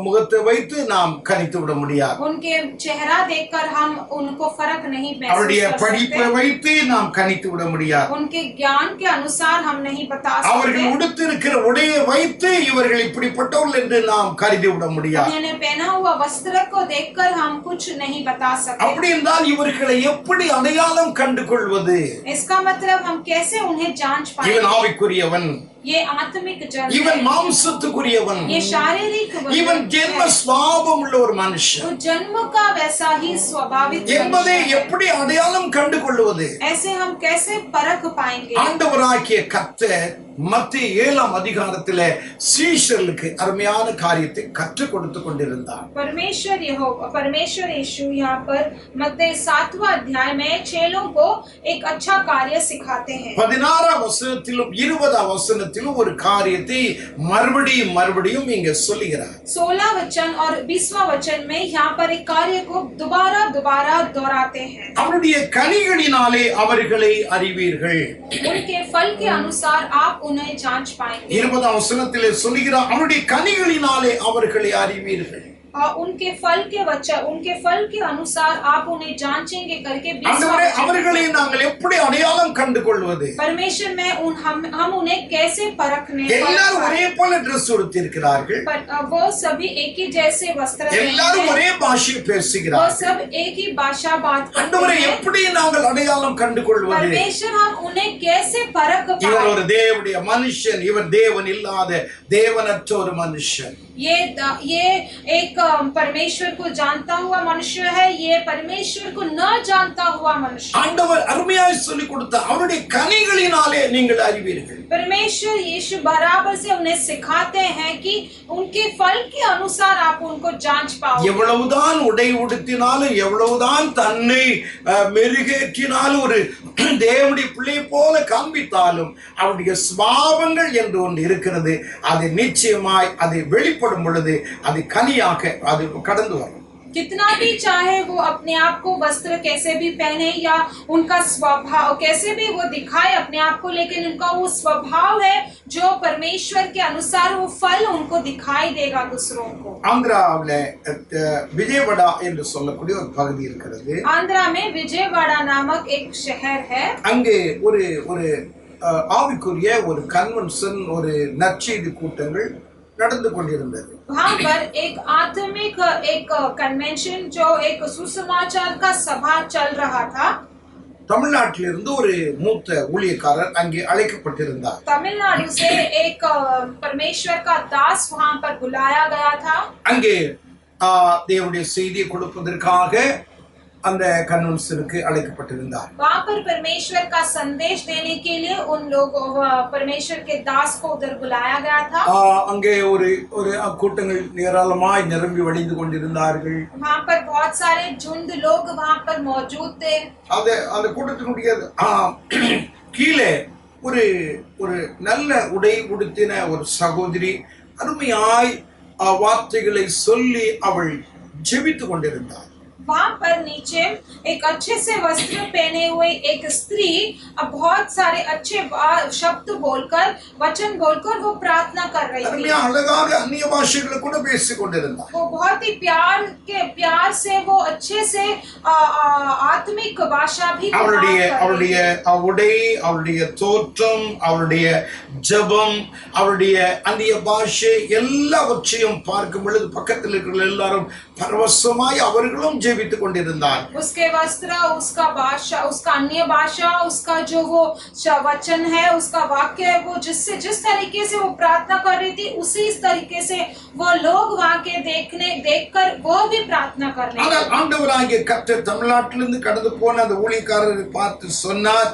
முகத்தை வைத்து நாம் கணித்து விட முடியாது उनके चेहरा देखकर हम उनको फर्क नहीं அவருடைய महसूस कर படிப்பை सकते வைத்து நாம் கணித்து விட முடியாது उनके ज्ञान के अनुसार हम नहीं बता அவர்கள் सकते உடுத்திருக்கிற உடையை வைத்து இவர்கள் இப்படிப்பட்டவர்கள் என்று நாம் கருதி விட முடியாது उन्होंने पहना हुआ वस्त्र को देखकर हम कुछ नहीं बता सकते அப்படி என்றால் இவர்களை எப்படி அடையாளம் கண்டு கொள்வது इसका मतलब हम कैसे उन्हें जांच இவன் पाएंगे ஆவிக்குரியவன் ये आत्मिक जन இவன் है மாம்சத்துக்குரியவன் ये शारीरिक இவன் ஜென்ம ஸ்வாபம் உள்ள ஒரு तो மனுஷன் जन्म का वैसा ही स्वाभाविक என்பதை मनुष्य है। எப்படி அடையாளம் கண்டு கொள்வது ऐसे हम कैसे परख पाएंगे ஆண்டவராகிய கர்த்தர் மத்திய 7 அதிகாரத்திலே சீஷர்களுக்கு அருமையான காரியத்தை கற்றுக் கொடுத்து கொண்டிருந்தார் परमेश्वर यीशु यहाँ पर मत्ती 7वां अध्याय में चेलों को एक अच्छा कार्य सिखाते हैं 16 வசனத்திலும் 20 வசனத்திலும் ஒரு காரியத்தை மறுபடியும் இங்க சொல்லுகிறார் 16 वचन और 20वां वचन में यहाँ पर एक कार्य को दोबारा दोहराते हैं அவருடைய கனிகளினாலே அவர்களை அறிவீர்கள் उनके फल के अनुसार आप उन्हें जांच पाएंगे 20 வசனத்திலே சொல்லுகிறார் அவருடைய கனிகளினாலே அவர்களை அறிவீர்கள் और उनके फल के अनुसार आप उन्हें जांचेंगे करके ஆண்டவரே அவர்களை நாங்கள் எப்படி அடையாளம் கண்டு கொள்வது परमेश्वर में हम उन्हें कैसे परखने எல்லாரும் ஒரே போல Dress உடுத்திருக்கிறார்கள் वो सभी एक ही जैसे वस्त्र எல்லாரும் ஒரே பாஷை वो பேசுகிறார்கள் सब एक ही भाषा बात करते ஆண்டவரே हैं எப்படி நாங்கள் அடையாளம் கண்டு கொள்வது परमेश्वर हम उन्हें कैसे परख இவர் पाए ஒரு தேவனுடைய மனுஷன் இவர் தேவன் இல்லாத தேவனற்ற ஒரு மனுஷன் ये एक परमेश्वर को जानता हुआ मनुष्य है ये परमेश्वर को न जानता हुआ मनुष्य ஆண்டவர் அருமையாய் சொல்லிக் கொடுத்த அவருடைய கனிகளினாலே நீங்கள் அறிவீர்கள் परमेश्वर यीशु बराबर से उन्हें सिखाते हैं कि उनके फल के अनुसार आप उनको जांच पाओ எவ்வளவுதான் உடை உடுத்தினாலும் எவ்வளவுதான் தன்னை மெருகேற்றினாலும் ஒரு தேவனுடைய பிள்ளை போல காண்பித்தாலும் அவருடைய சுபாவங்கள் என்று ஒன்று இருக்கிறது அது நிச்சயமாய் அது வெளிப்படும் பொழுது அது கனியாக அது கடந்து வரும் कितना भी चाहे वो अपने आप को वस्त्र कैसे भी पहने या उनका स्वभाव कैसे भी वो दिखाए अपने आप को लेकिन उनका वो स्वभाव है जो परमेश्वर के अनुसार वो फल उनको दिखाई देगा दूसरों को ஆந்திராவில விஜயவாடா என்று சொல்லக்கூடிய ஒரு பகுதி இருக்கிறது आंध्रा में विजयवाड़ा नामक एक शहर है அங்கே ஒரு ஆவிக்குரிய ஒரு கன்வென்ஷன் ஒரு நற்செய்தி கூட்டங்கள் நடந்து கொண்டிருந்தது वहाँ पर एक आत्मिक एक कन्वेंशन जो एक सुसमाचार का सभा चल रहा था தமிழ்நாட்டிலிருந்து ஒரு மூத்த ஊழியக்காரர் அங்கே அழைக்கப்பட்டிருந்தார் तमिलनाडु से एक परमेश्वर का दास वहाँ पर बुलाया गया था அங்கே தேவனுடைய செய்தியை கொடுப்பதற்காக அந்த கன்வென்ஷனுக்கு அழைக்கப்பட்டிருந்தார் वहाँ पर परमेश्वर का संदेश देने के लिए उन लोगों परमेश्वर के दास को उधर बुलाया गया था அங்கே ஒரு கூட்டங்கள் ஏராளமாய் நிரம்பி வழிந்து கொண்டிருந்தார்கள் वहाँ पर बहुत सारे झुंड लोग वहाँ पर मौजूद थे அந்த கூட்டத்தினுடைய கீழே ஒரு நல்ல உடை உடுத்தின ஒரு சகோதரி அருமையாய் வார்த்தைகளை சொல்லி அவள் ஜெபித்து கொண்டிருந்தார் वहां पर नीचे एक अच्छे से वस्त्र पहने हुए एक स्त्री बहुत सारे अच्छे शब्द बोलकर वचन बोलकर वो प्रार्थना कर रही थी। அருமையா அழகாக அந்நிய பாஷைகளை கூட பேசிக் கொண்டிருந்தார். वो बहुत ही प्यार से वो अच्छे से आत्मिक भाषा भी அவருடைய உடை, அவருடைய தோற்றம், அவருடைய ஜெபம், அவருடைய அந்நிய பாஷை எல்லாவற்றையும் பார்க்கும் பொழுது பக்கத்தில் இருக்கிற எல்லாரும் பரவசமாய் அவர்களும் ஜெபித்துக் கொண்டிருந்தார். उसके वस्त्र, उसका भाषा, उसका अन्य भाषा, उसका जो वो वचन है, उसका वाक्य है, वो जिस तरीके से वो प्रार्थना कर रही थी उसी तरीके से वो लोग वहां के देखकर वो भी प्रार्थना कर रहे थे। ஆண்டவராகிய கர்த்தர் தமிழ்நாட்டிலிருந்து கடந்து போன அந்த ஊழியக்காரரை பார்த்து சொன்னார்,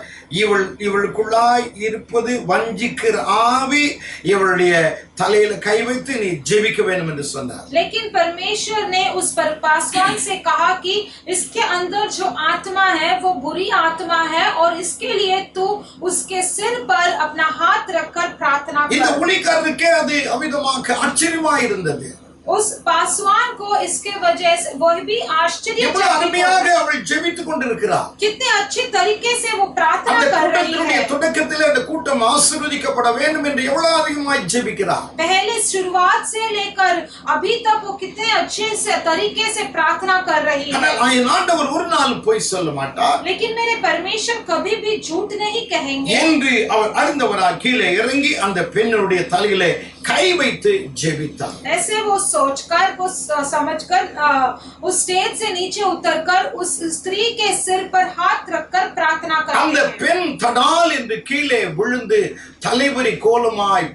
இவளுக்குள்ளாய் இருப்பது வஞ்சிக்கிற ஆவி, இவளுடைய தலையில கை வைத்து நீ ஜெபிக்க வேண்டும் என்று சொன்னார். लेकिन परमेश्वर ने उस पासवान से कहा कि इसके अंदर जो आत्मा है वो बुरी आत्मा है और इसके लिए तू उसके सिर पर अपना हाथ रखकर प्रार्थना कर। இந்த ஊழியக்காரருக்கே அது அவிதமாக ஆச்சரியமாக இருந்தது. उस पासवान को इसके वजह से वो भी आश्चर्य, कितने अच्छे तरीके से वो प्रार्थना कर रही है। पहले शुरुआत से लेकर अभी तक वो कितने अच्छे से तरीके से प्रार्थना कर रही है। लेकिन मेरे परमेश्वर कभी भी झूठ नहीं कहेंगे। ऐसे वो सोचकर, वो समझकर उस स्टेज से नीचे उतरकर उस स्त्री के सिर पर हाथ रखकर प्रार्थना करते हैं। தலைவரி கோலமாய்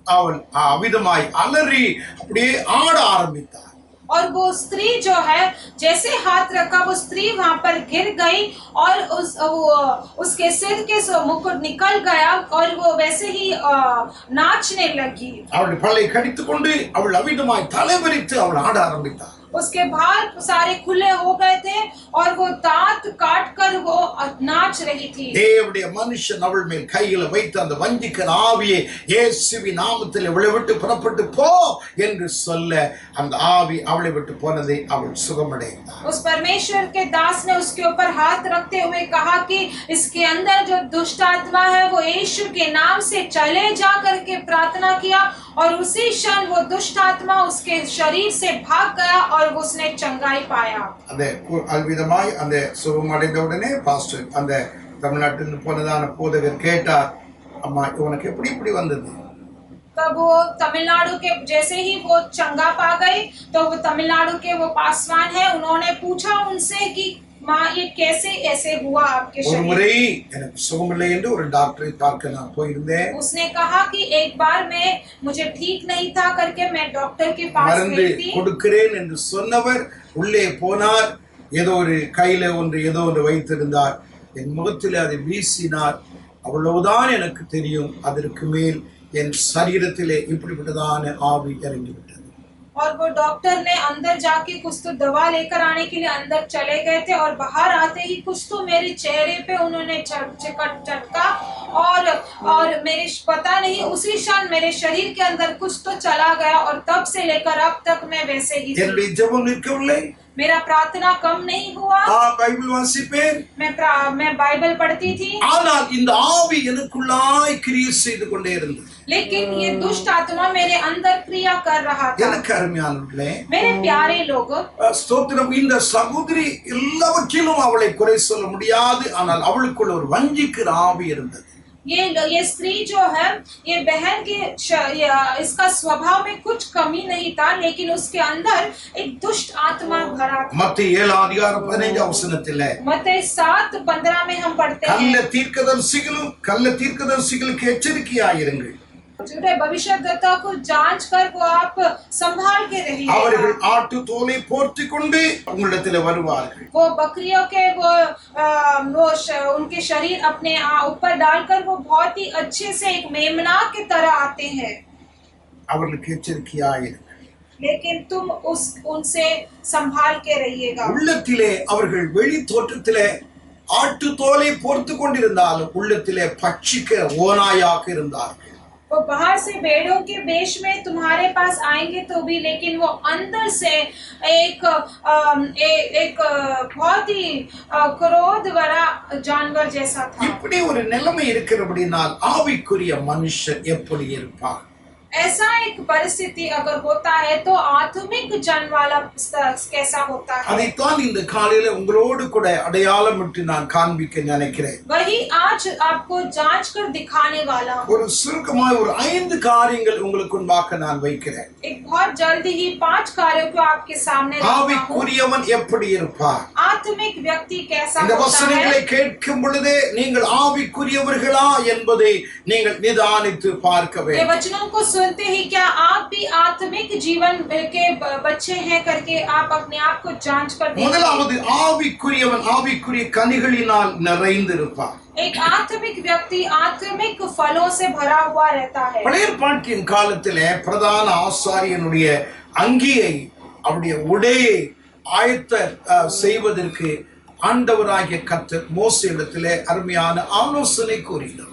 அவள் அவிதமாய் அலறி அப்படியே ஆட ஆரம்பித்தார். और वो स्त्री जो है जैसे हाथ रखा वो स्त्री वहां पर गिर गई और उसके सिर के मुकुट निकल गया और वो वैसे ही नाचने लगी। அவளுடைய பல்லை கடித்துக்கொண்டு அவள் அவிதமாய் தலைவரித்து அவள் ஆட ஆரம்பித்தார். उसके बाल सारे खुले हो गए थे और वो दांत काट कर वो नाच रही थी। தேவனுடைய மனுஷன் அவள் மேல் கைகளை வைத்து அந்த வஞ்சிக்கிற ஆவியை இயேசுவின் நாமத்தில் அவளை விட்டு புறப்பட்டு போ என்று சொல்ல அந்த ஆவி அவளை விட்டு போனதை அவள் சுகமடைந்தார். उस परमेश्वर के दास ने उसके ऊपर हाथ रखते हुए कहा कि इसके अंदर जो दुष्ट आत्मा है वो यीशु के नाम से चले जा करके प्रार्थना किया और उसी क्षण वो दुष्ट आत्मा उसके शरीर से भाग गया और उसने चंगाई पाया। அந்த அல்விதமாய் அந்த சுகமடைந்த உடனே பாஸ்டர் அந்த தமிழ்நாட்டில் போனதான போதகர் கேட்டார், அம்மா உனக்கு எப்படி இப்படி வந்தது? तब वो तमिलनाडु के जैसे ही वो चंगा पा गए तो वो तमिलनाडु के वो पासवान है, उन्होंने पूछा उनसे कि माँ ये कैसे ऐसे हुआ आपके शरीर? ஒரு முறை எனக்கு சுகமில்லை என்று ஒரு டாக்டரை பார்க்க நான் போயிருந்தேன். उसने कहा कि एक बार मुझे ठीक नहीं था करके मैं डॉक्टर के पास गई थी। கொடுக்கிறேன் என்று சொன்னவர் உள்ளே போனார். ஏதோ ஒரு கையில ஏதோ ஒன்று வைத்திருந்தார். என் முகத்தில் அதை வீசினார். அவ்வளவுதான் எனக்கு தெரியும். அதற்கு மேல் என் சரீரத்திலே இப்படிப்பட்டதான ஆவி இறங்கிவிட்டது. और वो डॉक्टर ने अंदर जाके कुछ तो दवा लेकर आने के लिए अंदर चले गए थे और बाहर आते ही कुछ तो मेरे चेहरे पे उन्होंने झटका और मेरे पता नहीं उसी क्षण मेरे शरीर के अंदर कुछ तो चला गया और तब से लेकर अब तक मैं वैसे ही थी। मेरा प्रार्थना कम नहीं हुआ। बाइबल வாசிப்பேன், मैं बाइबल पढ़ती थी, ஆனால் இந்த ஆவி எனக்குள்ளாய் கிரியை செய்து கொண்டே இருந்தது. लेकिन ये दुष्ट आत्मा मेरे अंदर क्रिया कर रहा था। எனக்கு அருமையானவர்களே, मेरे प्यारे लोग, ஸ்தோத்திரம். இந்த சகோதரி எல்லாவற்றிலும் அவளை குறை சொல்ல முடியாது, ஆனால் அவளுக்குள்ள ஒரு வஞ்சிக்கிற ஆவி இருந்தது. ये स्त्री जो है, ये बहन के इसका स्वभाव में कुछ कमी नहीं था, लेकिन उसके अंदर एक दुष्ट आत्मा भरा था। மத்தேயு 7:15 मत्ती 7:15 में हम पढ़ते हैं, கள்ள தீர்க்கதரிசிகளுக்கு எச்சரிக்கையாயிருங்கள், झूठे भविष्यद्वक्ता को जांच कर वो आप संभाल के रहिए। அவர்கள் ஆட்டு தோலை போர்த்திக் கொண்டு உங்களிடத்தில் வருவார்கள். वो बकरियों के वो उनके शरीर अपने ऊपर डालकर वो बहुत ही अच्छे से एक मेमना की तरह आते हैं। அவர்களுக்கு எச்சரிக்கையாயிருங்கள், लेकिन तुम उनसे संभाल के रहिएगा। உள்ளத்திலே அவர்கள் வெளி தோற்றத்திலே ஆட்டு தோலை போர்த்து கொண்டிருந்தாலும் உள்ளத்திலே பட்சிக்க ஓநாயாக இருந்தார்கள். वो बाहर से भेड़ों के वेश में तुम्हारे पास आएंगे तो भी, लेकिन वो अंदर से एक बहुत ही क्रोध भरा जानवर जैसा था। இப்படி ஒரு நிலைமை இருக்கிறபடினால் ஆவிக்குரிய மனுஷன் எப்படி இருப்பார்? ऐसा एक परिस्थिति अगर होता है तो आत्मिक जन वाला कैसा होता है? அதைத்தான் இந்த காலையில உங்களோடு கூட அடையாளமிட்டு நான் காண்பிக்க நினைக்கிறேன். वही आज आपको जांच कर दिखाने वाला हूं। ஒரு சுருக்கமாய் ஒரு 5 காரியங்கள் உங்களுக்கு முன்பாக நான் வைக்கிறேன். एक बहुत जल्दी ही 5 कार्यों को आपके सामने रखता हूं। ஆவிக்குரியவன் எப்படி இருப்பார்? आत्मिक व्यक्ति कैसा இந்த होता வசனங்களை है? கேட்கும் பொழுதே நீங்கள் ஆவிக்குரியவர்களா என்பதை நீங்கள் நிதானித்து பார்க்க ये வேண்டும். वचनों को सुनते ही क्या आप भी आत्मिक जीवन के बच्चे हैं करके आप अपने आप को जांच कर देखिए। முதலாவது ஆவிக்குரியவன் ஆவிக்குரிய கனிகளினால் நிறைந்திருப்பார். एक आत्मिक व्यक्ति आत्मिक फलों से भरा हुआ रहता है। பழைய ஏற்பாட்டின் காலத்திலே பிரதான ஆசாரியனுடைய அங்கியை அவருடைய உடையை ஆயத்த செய்வதற்கு ஆண்டவராகிய கர்த்தர் மோசேயிடத்திலே அருமையான ஆலோசனை கூறினார்.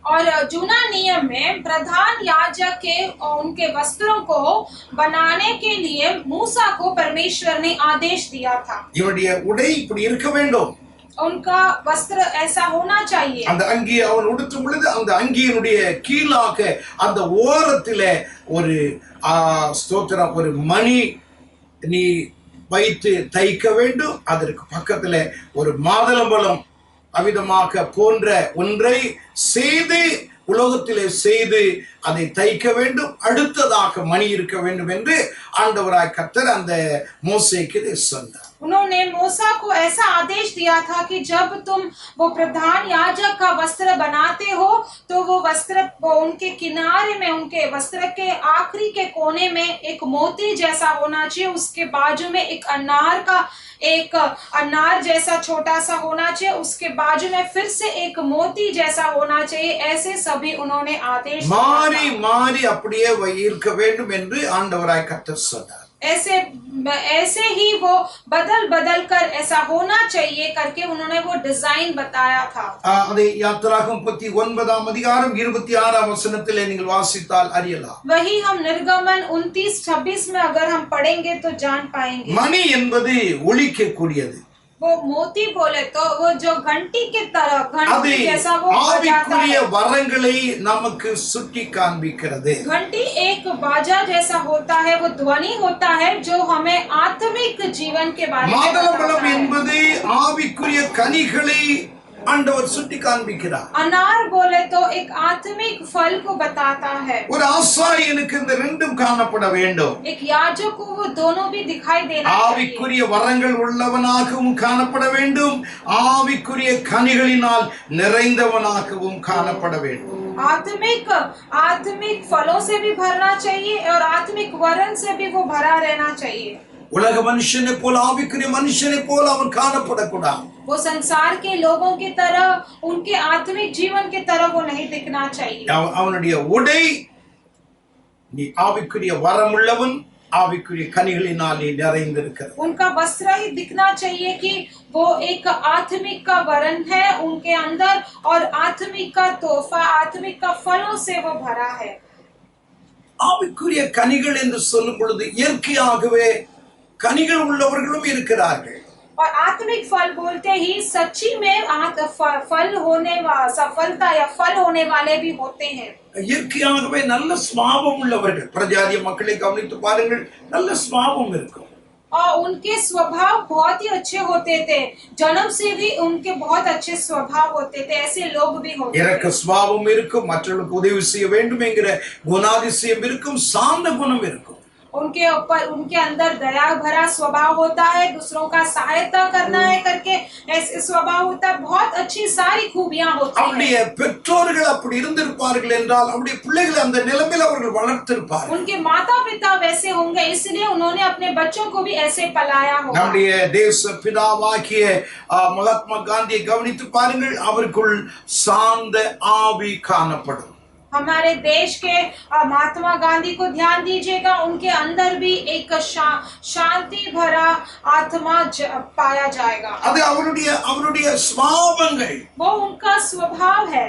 और जूना नियम में प्रधान याजक के उनके वस्त्रों को बनाने के लिए मूसा को परमेश्वर ने आदेश दिया था। இவருடைய உடை இப்படி இருக்க வேண்டும். उनका वस्त्र ऐसा होना चाहिए। அந்த அங்கி அவன் உடுத்தும் பொழுது அந்த அங்கியினுடைய கீழாக அந்த ஓரத்திலே ஒரு ஸ்தோத்திரம் ஒரு மணி நீ வைத்து தைக்க வேண்டும். அதற்கு பக்கத்துல ஒரு மாதுளம்பழம் அவிதமாக போன்ற ஒன்றை செய்து உலோகத்திலே செய்து அதை தைக்க வேண்டும். அடுத்ததாக மணி இருக்க வேண்டும் என்று ஆண்டவராய் கர்த்தர் அந்த மோசேக்கு சொன்னார். उन्होंने मूसा को ऐसा आदेश दिया था कि जब तुम वो प्रधान याजक का वस्त्र बनाते हो तो वो वस्त्र उनके किनारे में उनके वस्त्र के आखिरी के कोने में एक मोती जैसा होना चाहिए। उसके बाजू में एक अनार जैसा छोटा सा होना चाहिए। उसके बाजू में फिर से एक मोती जैसा होना चाहिए। ऐसे सभी उन्होंने आदेश மாறி மாறி அப்படியே இருக்க வேண்டும் என்று ஆண்டவராய் கர்த்தர் சொன்னார். ऐसे ही वो बदल कर ऐसा होना चाहिए करके उन्होंने वो डिजाइन बताया था। அதை யாத்திராகமம் 39ஆம் அதிகாரம் 26ஆம் வசனத்திலே நீங்கள் வாசித்தால் அறியலாம். वही हम निर्गमन 29-26 में अगर हम पढ़ेंगे तो जान पाएंगे। மணி என்பது ஒலிக்கக்கூடியது. वो मोती बोले तो वो जो घंटी के तरह அது घंटी जैसा वो बजाता ஆவிக்குரிய है। வரங்களை நமக்கு சுட்டி காண்பிக்கிறது. घंटी एक बाजा जैसा होता है, वो ध्वनि होता है जो हमें आत्मिक जीवन के बारे में மாதுளம்பழம் बताता है। என்பது ஆவிக்குரிய கனிகளை ஆண்டவர் சுட்டி காண்பிக்கிறார். अनार बोले तो एक आत्मिक फल को बताता है। ஒரு ஆசாரியனுக்கு இந்த ரெண்டும் காணப்பட வேண்டும். एक याजक को वो दोनों भी दिखाई देना चाहिए। ஆவிக்குரிய வரங்கள் உள்ளவனாகவும் காணப்பட வேண்டும். ஆவிக்குரிய கனிகளினால் நிறைந்தவனாகவும் காணப்பட வேண்டும். आत्मिक फलों से भी भरना चाहिए और आत्मिक वरन से भी वो भरा रहना चाहिए। உலக மனுஷனை போல ஆவிக்குரிய மனுஷனை போல அவன் காணப்படக்கூடாது. वो संसार के लोगों की तरह उनके आत्मिक जीवन की तरह वो नहीं दिखना चाहिए। அவனுடைய உடை நீ ஆவிக்குரிய வரமுள்ளவன் ஆவிக்குரிய கனிகளினாலே நிறைந்திருக்கிறது. उनका वस्त्र ही दिखना चाहिए कि वो एक आत्मिक का वरन है उनके अंदर और आत्मिक का तोहफा आत्मिक का फलों से वो भरा है। ஆவிக்குரிய கனிகள் என்று சொல்லும் பொழுது இயற்கையாகவே கனிகள் உள்ளவர்களும் இருக்கிறார்கள். और आत्मिक फल बोलते ही सच्ची में सफलता या फल होने वाले भी होते हैं। இயற்கையாகவே நல்ல சுபாவம் உள்ளவர்கள் பிரஜாதிய மக்களை கவனித்து பாருங்கள், நல்ல சுபாவம் இருக்கும். और उनके स्वभाव बहुत ही अच्छे होते थे, जन्म से भी उनके बहुत अच्छे स्वभाव होते थे। ऐसे लोग भी होते இறக்க சுபாவம் இருக்கும், மற்றவர்களுக்கு உதவி செய்ய வேண்டும் என்கிற குணாதிசயம் இருக்கும், சாந்த குணம் இருக்கும். उनके ऊपर उनके अंदर दया भरा स्वभाव होता है, दूसरों का सहायता करना है करके ऐसे स्वभाव होता है। बहुत अच्छी सारी खूबियां होती हैं। அவருடைய பெற்றோர்கள் அப்படி இருந்திருப்பார்கள் என்றால் அவருடைய பிள்ளைகளை அந்த நிலைமையில் அவர்கள் வளர்த்திருப்பார்கள். उनके माता पिता वैसे होंगे इसलिए उन्होंने अपने बच्चों को भी ऐसे पलाया होगा। நம்முடைய தேச பிதாவாகிய மகாத்மா காந்தியை கவனித்து பாருங்கள், அவருக்குள் சாந்த ஆவி காணப்படும். हमारे देश के महात्मा गांधी को ध्यान दीजिएगा, उनके अंदर भी एक शांति भरा आत्मा पाया जाएगा। அது அவருடைய சுபாவங்கள். वो उनका स्वभाव है।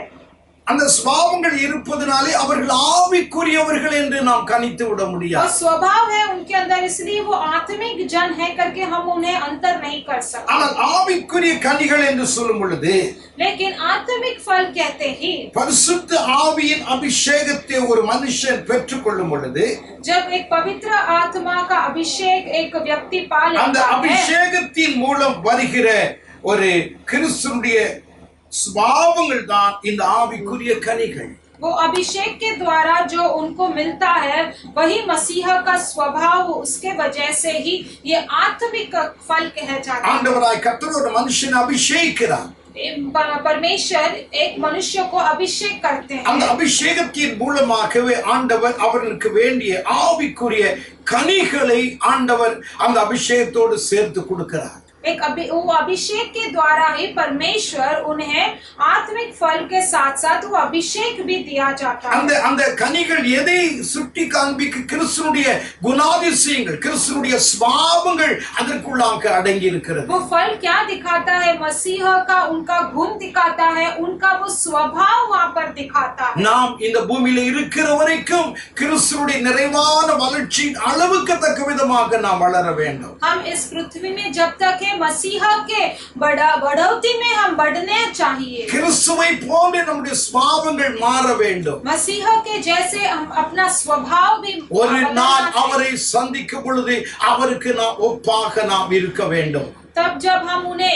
அந்த சுபாவங்கள் இருப்பதனாலே அவர்கள் ஆவிக்குரியவர்கள் என்று நாம் கணித்து விட और முடியாது. स्वभाव है उनके अंदर, इसलिए वो आत्मिक जन है करके हम उन्हें अंतर नहीं कर सकते। ஆனால் ஆவிக்குரிய கனிகள் என்று சொல்லும் பொழுது लेकिन आत्मिक फल कहते ही பரிசுத்த ஆவியின் அபிஷேகத்தை ஒரு மனுஷன் பெற்றுக்கொள்ளும் பொழுது जब एक पवित्र आत्मा का अभिषेक एक व्यक्ति पा அந்த लेता है, அபிஷேகத்தின் மூலம் வருகிற ஒரு கிறிஸ்துவுடைய சுபாவங்கள் தான் இந்த ஆவிக்குரிய கனிகள். वो अभिषेक के द्वारा जो उनको मिलता है वही मसीह का स्वभाव, उसके वजह से ही ये आत्मिक फल कह जाता है। ஆண்டவராய் கர்த்தர் ஒரு மனுஷனை அபிஷேகிக்கிறார். परमेश्वर एक मनुष्य को अभिषेक करते அந்த हैं। அபிஷேகத்தின் மூலமாகவே ஆண்டவர் அவர்களுக்கு வேண்டிய ஆவிக்குரிய கனிகளை ஆண்டவர் அந்த அபிஷேகத்தோடு சேர்த்து கொடுக்கிறார். वो अभिषेक के द्वारा ही परमेश्वर उन्हें आत्मिक फल के साथ साथ वो अभिषेक भी दिया जाता है। அந்த கனிகள் எதை சுட்டி காண்பிக்க? கிறிஸ்துவுடைய குணாதிசயங்கள், கிறிஸ்துவுடைய சுபாவங்கள் அதற்குள்ளாக அடங்கி இருக்கிறது. वो फल क्या दिखाता है? मसीह का उनका गुण दिखाता है, उनका वो स्वभाव वहाँ पर दिखाता है। நாம் இந்த பூமியில இருக்கிற வரைக்கும் கிறிஸ்துவுடைய நிறைவான வளர்ச்சியின் அளவுக்கு தக்க விதமாக நாம் வளர வேண்டும். हम इस पृथ्वी में जब तक है मसीहा के बढ़ोतरी में हम बढ़ने चाहिए। கிறிஸ்துவை போன்ற நம்முடைய சுபாவங்கள் மாற வேண்டும். मसीह के जैसे हम अपना स्वभाव भी ஒரு बदलना நாள் चाहिए। அவரை சந்திக்கும் பொழுது அவருக்கு நாம் ஒப்பாக நாம் இருக்க வேண்டும். तब जब हम उन्हें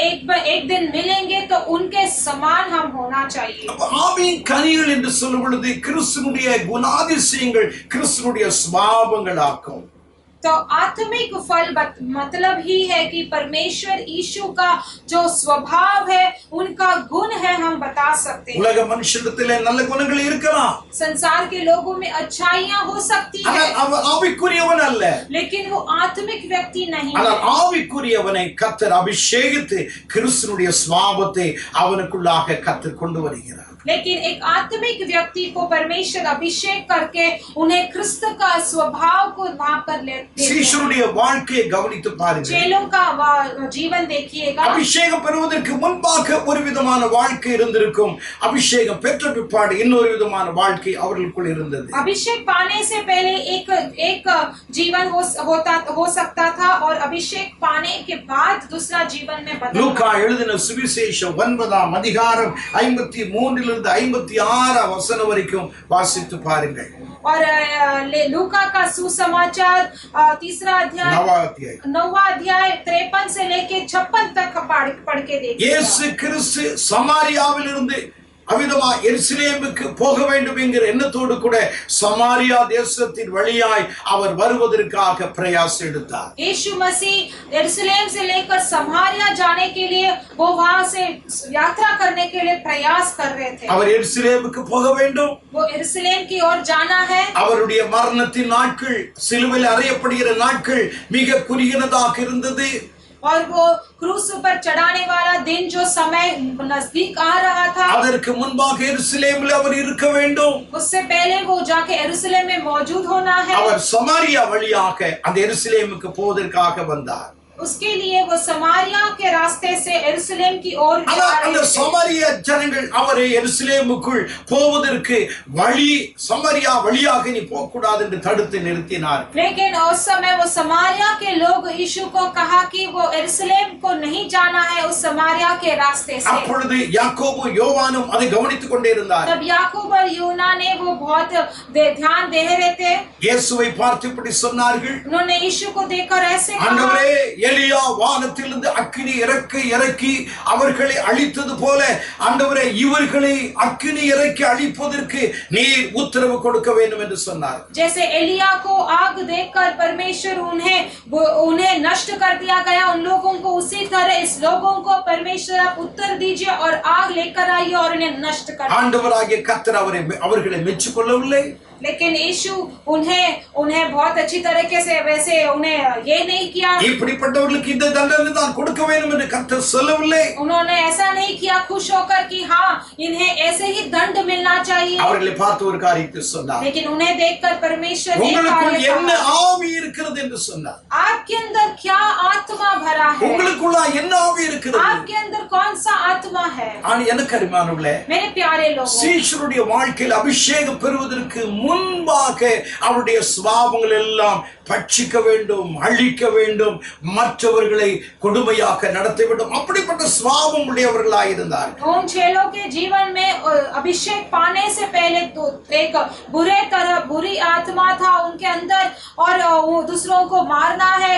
एक दिन मिलेंगे तो उनके समान हम होना चाहिए। ஆவியின் கனிகள் என்று சொல்லும் பொழுது கிறிஸ்துவுடைய குணாதிசயங்கள், கிறிஸ்துவுடைய சுபாவங்கள் ஆக்கும். तो आत्मिक फल मतलब ही है कि परमेश्वर यीशु का जो स्वभाव है, उनका गुण है, हम बता सकते हैं। உலக மனுஷனிடத்திலே நல்ல குணங்கள் இருக்கலாம், संसार के लोगों में अच्छाइयां हो सकती है, ஆனால் அவன் ஆவிக்குரியவன் அல்ல. लेकिन वो आत्मिक व्यक्ति नहीं है। ஆனால் ஆவிக்குரியவனை கர்த்தர் அபிஷேகித்து கிறிஸ்துவுடைய சுபாவத்தை அவனுக்குள்ளாக கர்த்தர் கொண்டு வருகிறார். लेकिन एक आत्मिक व्यक्ति को परमेश्वर अभिषेक करके उन्हें क्रिस्त का स्वभाव को वहाँ पर लेते हैं। சீஷருடைய வாழ்க்கையை கவனித்து பாருங்கள். चेलों का जीवन देखिएगा। அபிஷேகம் பெறுவதற்கு முன்பாக ஒரு விதமான வாழ்க்கை இருந்திருக்கும், அபிஷேகம் பெற்ற பிற்பாடு இன்னொரு விதமான வாழ்க்கை அவர்களுக்குள் இருந்தது. अभिषेक पाने से पहले एक जीवन हो सकता था, और अभिषेक पाने के बाद दूसरा जीवन में बदल। லூக்கா எழுதின சுவிசேஷம் 9ஆம் அதிகாரம் 53 இலிருந்து 56 வசனம் வரைக்கும் வாசித்து பாருங்கள். और लूका का सुसमाचार 3 अध्याय 9वां अध्याय 53 से लेके 56 तक पढ़ के देखिए। இயேசு கிறிஸ்து சமாரியாவிலிருந்து அவிதமா எருசலேமுக்கு போக வேண்டும் என்கிற எண்ணத்தோடு கூட சமாரியா தேசத்தின் வழியாய் அவர் வருவதற்காக பிரயாசம் எடுத்தார். यीशु मसीह यरूशलेम से लेकर समारिया जाने के लिए वो वहां से यात्रा करने के लिए प्रयास कर रहे थे। அவர் எருசலேமுக்கு போக வேண்டும், वो यरूशलेम की ओर जाना है। அவருடைய மரணத்தின் நாட்கள், சிலுவையில் அறையப்படுகிற நாட்கள் மிக குறுகினதாக இருந்தது. और वो क्रूस पर चढ़ाने वाला दिन जो समय नजदीक आ रहा था, அதற்கு முன்பாக எருசலேமில் அவர் இருக்க வேண்டும். उससे पहले वो जाके यरूशलेम में मौजूद होना है। அவர் சமாரியா வழியாக அந்த எருசலேமுக்கு போவதற்காக வந்தார். उसके लिए वो समारिया के रास्ते से यरूशलेम की ओर जा ஆனால் அந்த रहे थे। சமாரியா ஜனங்கள் அவரை எருசலேமுக்குள் போவதற்கு வழி, சமாரியா வழியாக நீ போக கூடாது என்று தடுத்து நிறுத்தினார். लेकिन उस समय वो समारिया के लोग यीशु को कहा कि वो यरूशलेम को नहीं जाना है उस समारिया के रास्ते से। அப்பொழுது யாக்கோபு யோவானும் அதை கவனித்துக் கொண்டே இருந்தார். तब याकूब और यूना ने वो बहुत ध्यान दे रहे थे। இயேசுவை பார்த்து இப்படி சொன்னார்கள், उन्होंने यीशु को देखकर ऐसे कहा, ஆண்டவரே, எலியா வானத்திலிருந்து அக்கினி இறக்கி அவர்களை அழித்தது போல ஆண்டவரே இவர்களை அக்கினி இறக்கி அழிப்பதற்கு நீர் உத்தரவு கொடுக்க வேண்டும் என்று சொன்னார். जैसे एलिया को आग देखकर परमेश्वर उन्हें नष्ट कर दिया गया, उन लोगों को उसी तरह इस लोगों को परमेश्वर आप उत्तर दीजिए और आग लेकर आइए और इन्हें नष्ट कर। ஆண்டவராகிய கர்த்தர் அவர்களை மெச்சிக்கொள்ளவில்லை. लेकिन यीशु उन्हें बहुत अच्छी तरीके से वैसे उन्हें ये नहीं किया। இப்படிப்பட்டவர்களுக்கு இந்த தண்டனை தான் கொடுக்க வேண்டும் என்று கர்த்தர் சொல்லவில்லை. उन्होंने ऐसा नहीं किया खुश होकर कि हाँ इन्हें ऐसे ही दंड मिलना चाहिए। அவர்களை பார்த்து ஒரு காரியத்தை சொன்னார், लेकिन उन्हें देखकर परमेश्वर ने உங்களுக்குள் कार्य என்ன कहा। ஆவி இருக்கிறது இருக்கிறது என்று சொன்னார். आपके अंदर क्या आत्मा भरा है? உங்களுக்குள்ள என்ன ஆவி இருக்கிறது? आपके अंदर कौन सा आत्मा है? ஆனா எனக்கு அருமையானவர்களே, मेरे प्यारे लोगों, சீஷருடைய வாழ்க்கையில் அபிஷேகம் பெறுவதற்கு முன்பாக அவருடைய சுபாவங்கள் எல்லாம் பட்சிக்க வேண்டும், அழிக்க வேண்டும், மற்றவர்களை கொடுமையாக நடத்த வேண்டும். அப்படிப்பட்ட சுபாவம் உடையவர்களாக இருந்தார். उन चेलों के जीवन में अभिषेक पाने से पहले तो एक बुरी आत्मा था उनके अंदर, और वो दूसरों को मारना है,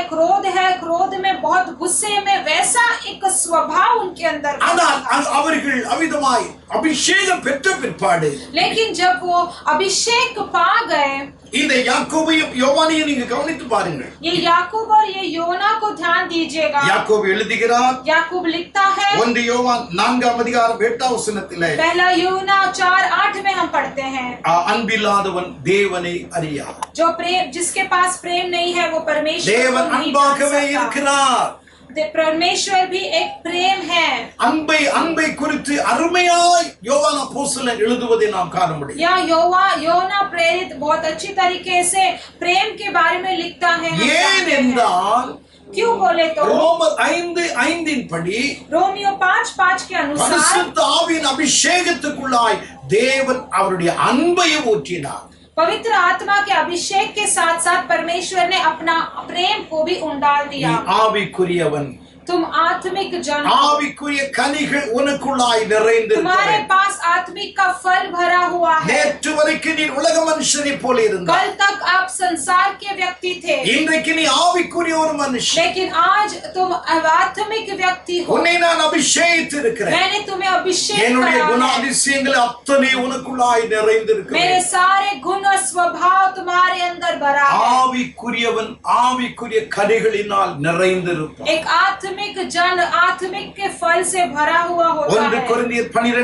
क्रोध में बहुत गुस्से में, वैसा एक स्वभाव उनके अंदर ஆனால் था। அவர்கள் அவிதமாய் அபிஷேகம் பெற்ற பிற்பாடு, लेकिन जब वो अभिषेक पा गए, இந்த யாக்கோபையும் யோவானையும் நீங்க கவனித்து பாருங்கள். ये याकूब और ये योना को ध्यान दीजिएगा। யாக்கோபு எழுதுகிறார், याकूब लिखता है, 1 யோவான் 4:8 पहला योना 4:8 में हम पढ़ते हैं, அன்பில்லாதவன் தேவனை அறியார். जो प्रेम, जिसके पास प्रेम नहीं है वो परमेश्वर को தேவன் नहीं जान அன்பாகவே सकता। இருக்கிறார். परमेश्वर भी एक प्रेम है। அன்பை குறித்து அருமையாய் யோவான் அப்போஸ்தலன் எழுதுவதை நாம் காண முடியும். या योना प्रेरित बहुत अच्छी तरीके से प्रेम के बारे में लिखता है। ஏன் என்றால் क्यों बोले तो ரோமர் 5:5 படி रोमियो 5:5 के अनुसार பரிசுத்த ஆவியின் அபிஷேகத்துக்குள்ளாய் தேவன் அவருடைய அன்பையும் ஊற்றினார். पवित्र आत्मा के अभिषेक के साथ साथ परमेश्वर ने अपना प्रेम को भी उंडाल दिया। ஆவிக்குரியவன், तुम आत्मिक जन हो। ஆவிக்குரிய கனிகள் உனக்குள்ளாய் நிறைந்திருக்கிறது. तुम्हारे पास आत्मिक का फल भरा हुआ है। நேற்று வரைக்கும் நீ உலக மனுஷனை போல இருந்தாய். कल तक आप संसार के व्यक्ति थे, இன்றைக்கு நீ ஆவிக்குரிய ஒரு மனுஷன். लेकिन आज तुम आत्मिक व्यक्ति हो। உன்னை நான் அபிஷேகித்து இருக்கிறேன். मैंने तुम्हें अभिषेक என்னுடைய करा है। குணாதிசயங்கள் அத்தனை உனக்குள்ளாய் நிறைந்திருக்கிறது. मेरे सारे गुण और स्वभाव तुम्हारे अंदर भरा है। ஆவிக்குரியவன் ஆவிக்குரிய கனிகளினால் நிறைந்திருப்பான். एक आत्मिक जन आत्मिक के फल से भरा हुआ होता 1 है। கொரிந்தியர் 12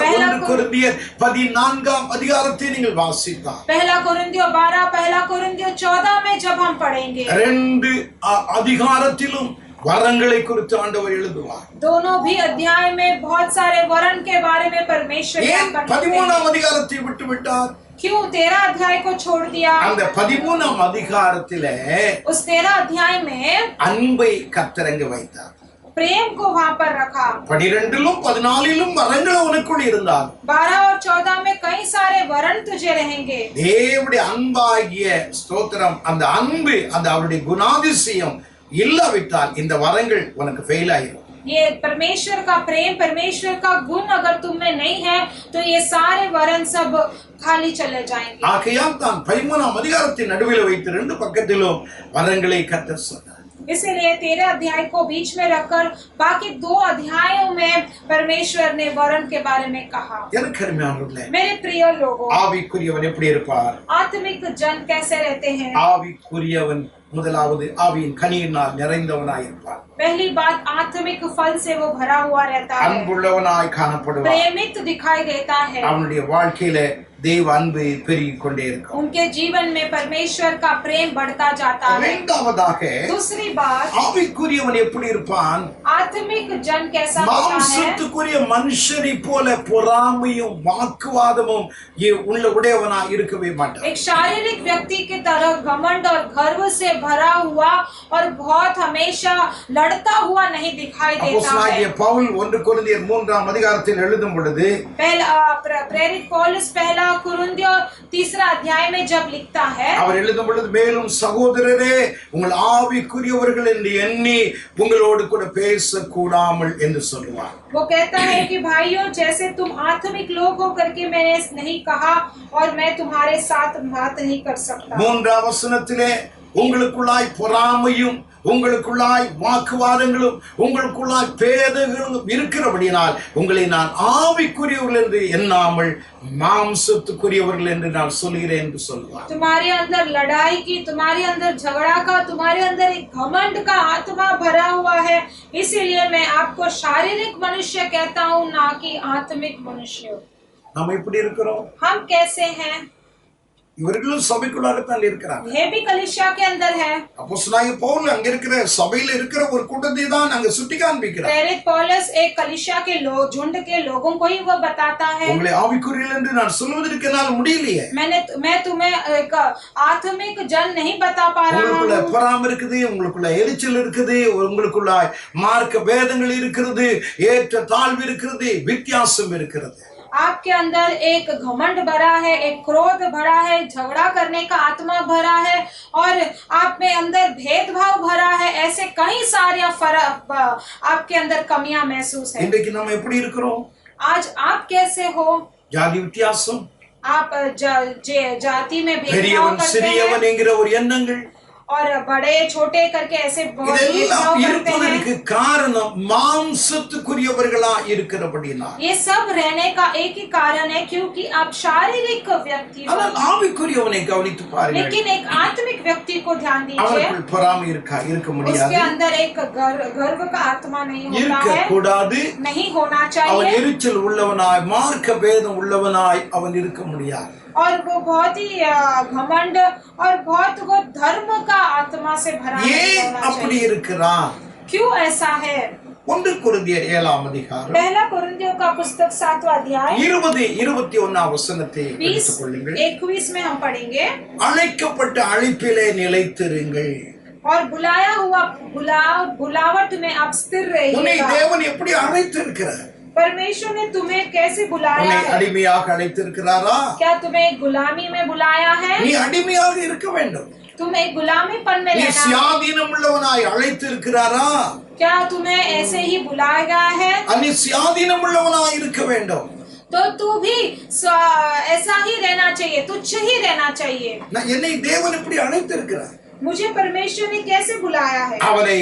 1 கொரிந்தியர் 14 நீங்கள் வாசித்தால், पहला कोरिन्थियों 12, पहला कोरिन्थियों 14 में जब हम पढ़ेंगे, 2 அதிகாரத்திலும் வரங்களை குறித்து ஆண்டவர் எழுதுவார். दोनों भी अध्याय में बहुत सारे वरन के बारे में परमेश्वर ஏன் 13 அதிகாரத்தை விட்டு விட்டார்? क्यों 13 अध्याय को छोड़ दिया? அந்த 13 அதிகாரத்திலே उस 13 अध्याय में அன்பை கர்த்தர் வைத்தார். प्रेम को वहां पर रखा। 12 14 வரங்கள் உனக்குள் இருந்தால் 12 और 14 में कई सारे वरन तुझे रहेंगे। தேவனுடைய அன்பாகிய ஸ்தோத்திரம், அந்த அன்பு, அந்த அவருடைய குணாதிசயம் இல்லாவிட்டால் இந்த வரங்கள் உனக்கு ஃபெயில் ஆயிடும். ये परमेश्वर का प्रेम, परमेश्वर का गुण अगर तुम में नहीं है तो ये सारे वरन सब खाली चले जाएंगे। ஆகையால் தான் 13 அதிகாரத்தின் நடுவில் வைத்து 2 பக்கத்திலும் வரங்களை கர்த்தர் சொன்னார். इसीलिए 13 अध्याय को बीच में रखकर बाकी 2 अध्यायों में परमेश्वर ने वरन के बारे में कहा। எனக்கு அருமையானவர்களே, मेरे प्रिय लोगों, ஆவிக்குரியவன் எப்படி இருப்பார்? आत्मिक जन कैसे रहते हैं? ஆவிக்குரியவன் முதலாவது ஆவியின் கனியினால் நிறைந்தவனாய் இருப்பார். पहली बात, आत्मिक फल से वो भरा हुआ रहता है, அன்புள்ளவனாய் காணப்படுவார். प्रेमित दिखाई देता है। அவனுடைய வாழ்க்கையில தேவ அன்பு பெருகிக் கொண்டே இருக்கும். उनके जीवन में परमेश्वर का प्रेम बढ़ता जाता है। இரண்டாவதாக दूसरी बात, ஆவிக்குரியவன் எப்படி இருப்பான்? आत्मिक जन कैसा होता है? மாம்சத்துக்குரிய மனுஷனை போல பொறாமையும் வாக்குவாதமும் உடையவனாய் இருக்கவே மாட்டான். एक शारीरिक व्यक्ति की तरह घमंड और गर्व से भरा हुआ और बहुत हमेशा लड़ता हुआ नहीं दिखाई देता है। அப்போஸ்தலனாகிய பவுல் 1 கொரிந்தியர் 3 அதிகாரத்தில் எழுதும் பொழுது, पहला प्रेरित पौलुस पहला कुरिन्थियों 3 अध्याय में जब लिखता है, அவர் எழுதும் பொழுது, மேலும் சகோதரரே உங்கள் ஆவிக்குரியவர்கள் என்று எண்ணி உங்களோடு கூட பேசக்கூடாமல் என்று சொல்லுவார். वो कहता है कि भाइयों, जैसे तुम आत्मिक लोग हो करके मैंने नहीं कहा और मैं तुम्हारे साथ बात नहीं कर सकता। 3 வசனத்திலே உங்களுக்குள்ளாய் பொறாமையும் உங்களுக்குள்ளாய் வாக்குவாதங்களும் உங்களுக்குள்ளாய் பேதங்களும் இருக்கிறபடியால் உங்களை நான் ஆவிக்குரியவர்கள் என்று எண்ணாமல் மாம்சத்துக்குரியவர்கள் என்று நான் சொல்கிறேன் என்று சொல்வார். तुम्हारे अंदर लड़ाई की, तुम्हारे अंदर झगड़ा का, तुम्हारे अंदर एक घमंड का आत्मा भरा हुआ है, इसीलिए मैं आपको शारीरिक मनुष्य कहता हूँ, ना कि आत्मिक मनुष्य। நாம் எப்படி இருக்கிறோம்? हम कैसे हैं? இவர்களும் சபைக்குள்ளாகத்தான் இருக்கிறாங்க. ये भी कलीसिया के अंदर है। அப்போஸ்தலனாகிய பவுல் அங்க இருக்கிற சபையில இருக்கிற ஒரு கூட்டத்தை தான் அங்க சுட்டி காண்பிக்கிறார். प्रेरित पौलुस एक कलीसिया के झुंड के लोगों को ही वो बताता है। உங்களை ஆவிக்குரியர்கள் என்று நான் சொல்வதற்கு என்னால் முடியலையே. मैं तुम्हें एक आत्मिक जन नहीं बता पा रहा हूँ। உங்களுக்குள்ள பொறாமை இருக்குது, உங்களுக்குள்ள எரிச்சல் இருக்குது, உங்களுக்குள்ள மார்க்க பேதங்கள் இருக்கிறது, ஏற்ற தாழ்வு இருக்கிறது, வித்தியாசம் இருக்கிறது. आपके अंदर एक घमंड भरा है, एक क्रोध भरा है, झगड़ा करने का आत्मा भरा है और आप में अंदर भेदभाव भरा है। ऐसे कई सारे फर्क आपके अंदर कमियां महसूस है। இன்றைக்கு நம்ம எப்படி இருக்கிறோம்? आज आप कैसे हो? ஜாதி வித்தியாசம், आप जाति में भेदभाव பெரியவன் करते சிறியவன் हैं என்கிற ஒரு எண்ணங்கள், और बड़े छोटे करके ऐसे बहुत இதெல்லாம் भेदभाव करते இருப்பதற்கு हैं। காரணம் மாம்சத்துக்குரியவர்களா இருக்கிறபடினா. ये सब रहने का एक ही कारण है क्योंकि आप शारीरिक व्यक्ति हो। ஆனால் ஆவிக்குரியவனை கவனித்து பாருங்கள். लेकिन एक आत्मिक व्यक्ति को ध्यान दीजिए, அவனுக்குள் பொறாமை இருக்க முடியாது, उसके अंदर एक गर्व का आत्मा नहीं होता இருக்க है, கூடாது. नहीं होना அவன் चाहिए எரிச்சல் உள்ளவனாய், மார்க்க பேதம் உள்ளவனாய் அவன் இருக்க முடியாது. और वो बहुत ही घमंड और बहुत वो धर्म का आत्मा से भरा नहीं ஏன் होना அப்படி चाहिए। இருக்கிறான்? क्यों ऐसा है? 1 கொரிந்தியர் 7ஆம் அதிகாரம் पहला कुरिन्थियों का पुस्तक 7वां अध्याय 20-21 வசனத்தை 20 எடுத்துக் கொள்ளுங்கள். 21 में हम पढ़ेंगे। அழைக்கப்பட்ட அழைப்பிலே நிலைத்திருங்கள். और बुलाया हुआ बुलावट में आप स्थिर உன்னை रहिएगा। தேவன் எப்படி அழைத்திருக்கிறார்? परमेश्वर ने तुम्हें कैसे बुलाया உன்னை है? அடிமையாக அழைத்திருக்கிறாரா? क्या तुम्हें गुलामी में बुलाया है? நீ அடிமையாக இருக்க வேண்டும். तुम एक गुलामीपन में நீ रहना। சுயாதீனம் உள்ளவனாய் அழைத்திருக்கிறாரா? क्या तुम्हें ऐसे ही बुलाया गया है? நீ சுயாதீனம் உள்ளவனாய் இருக்க வேண்டும். तो तू भी ऐसा ही रहना चाहिए, तुच्छ ही रहना चाहिए। என்னை தேவன் எப்படி அழைத்திருக்கிறார்? मुझे परमेश्वर ने कैसे बुलाया है? அவனை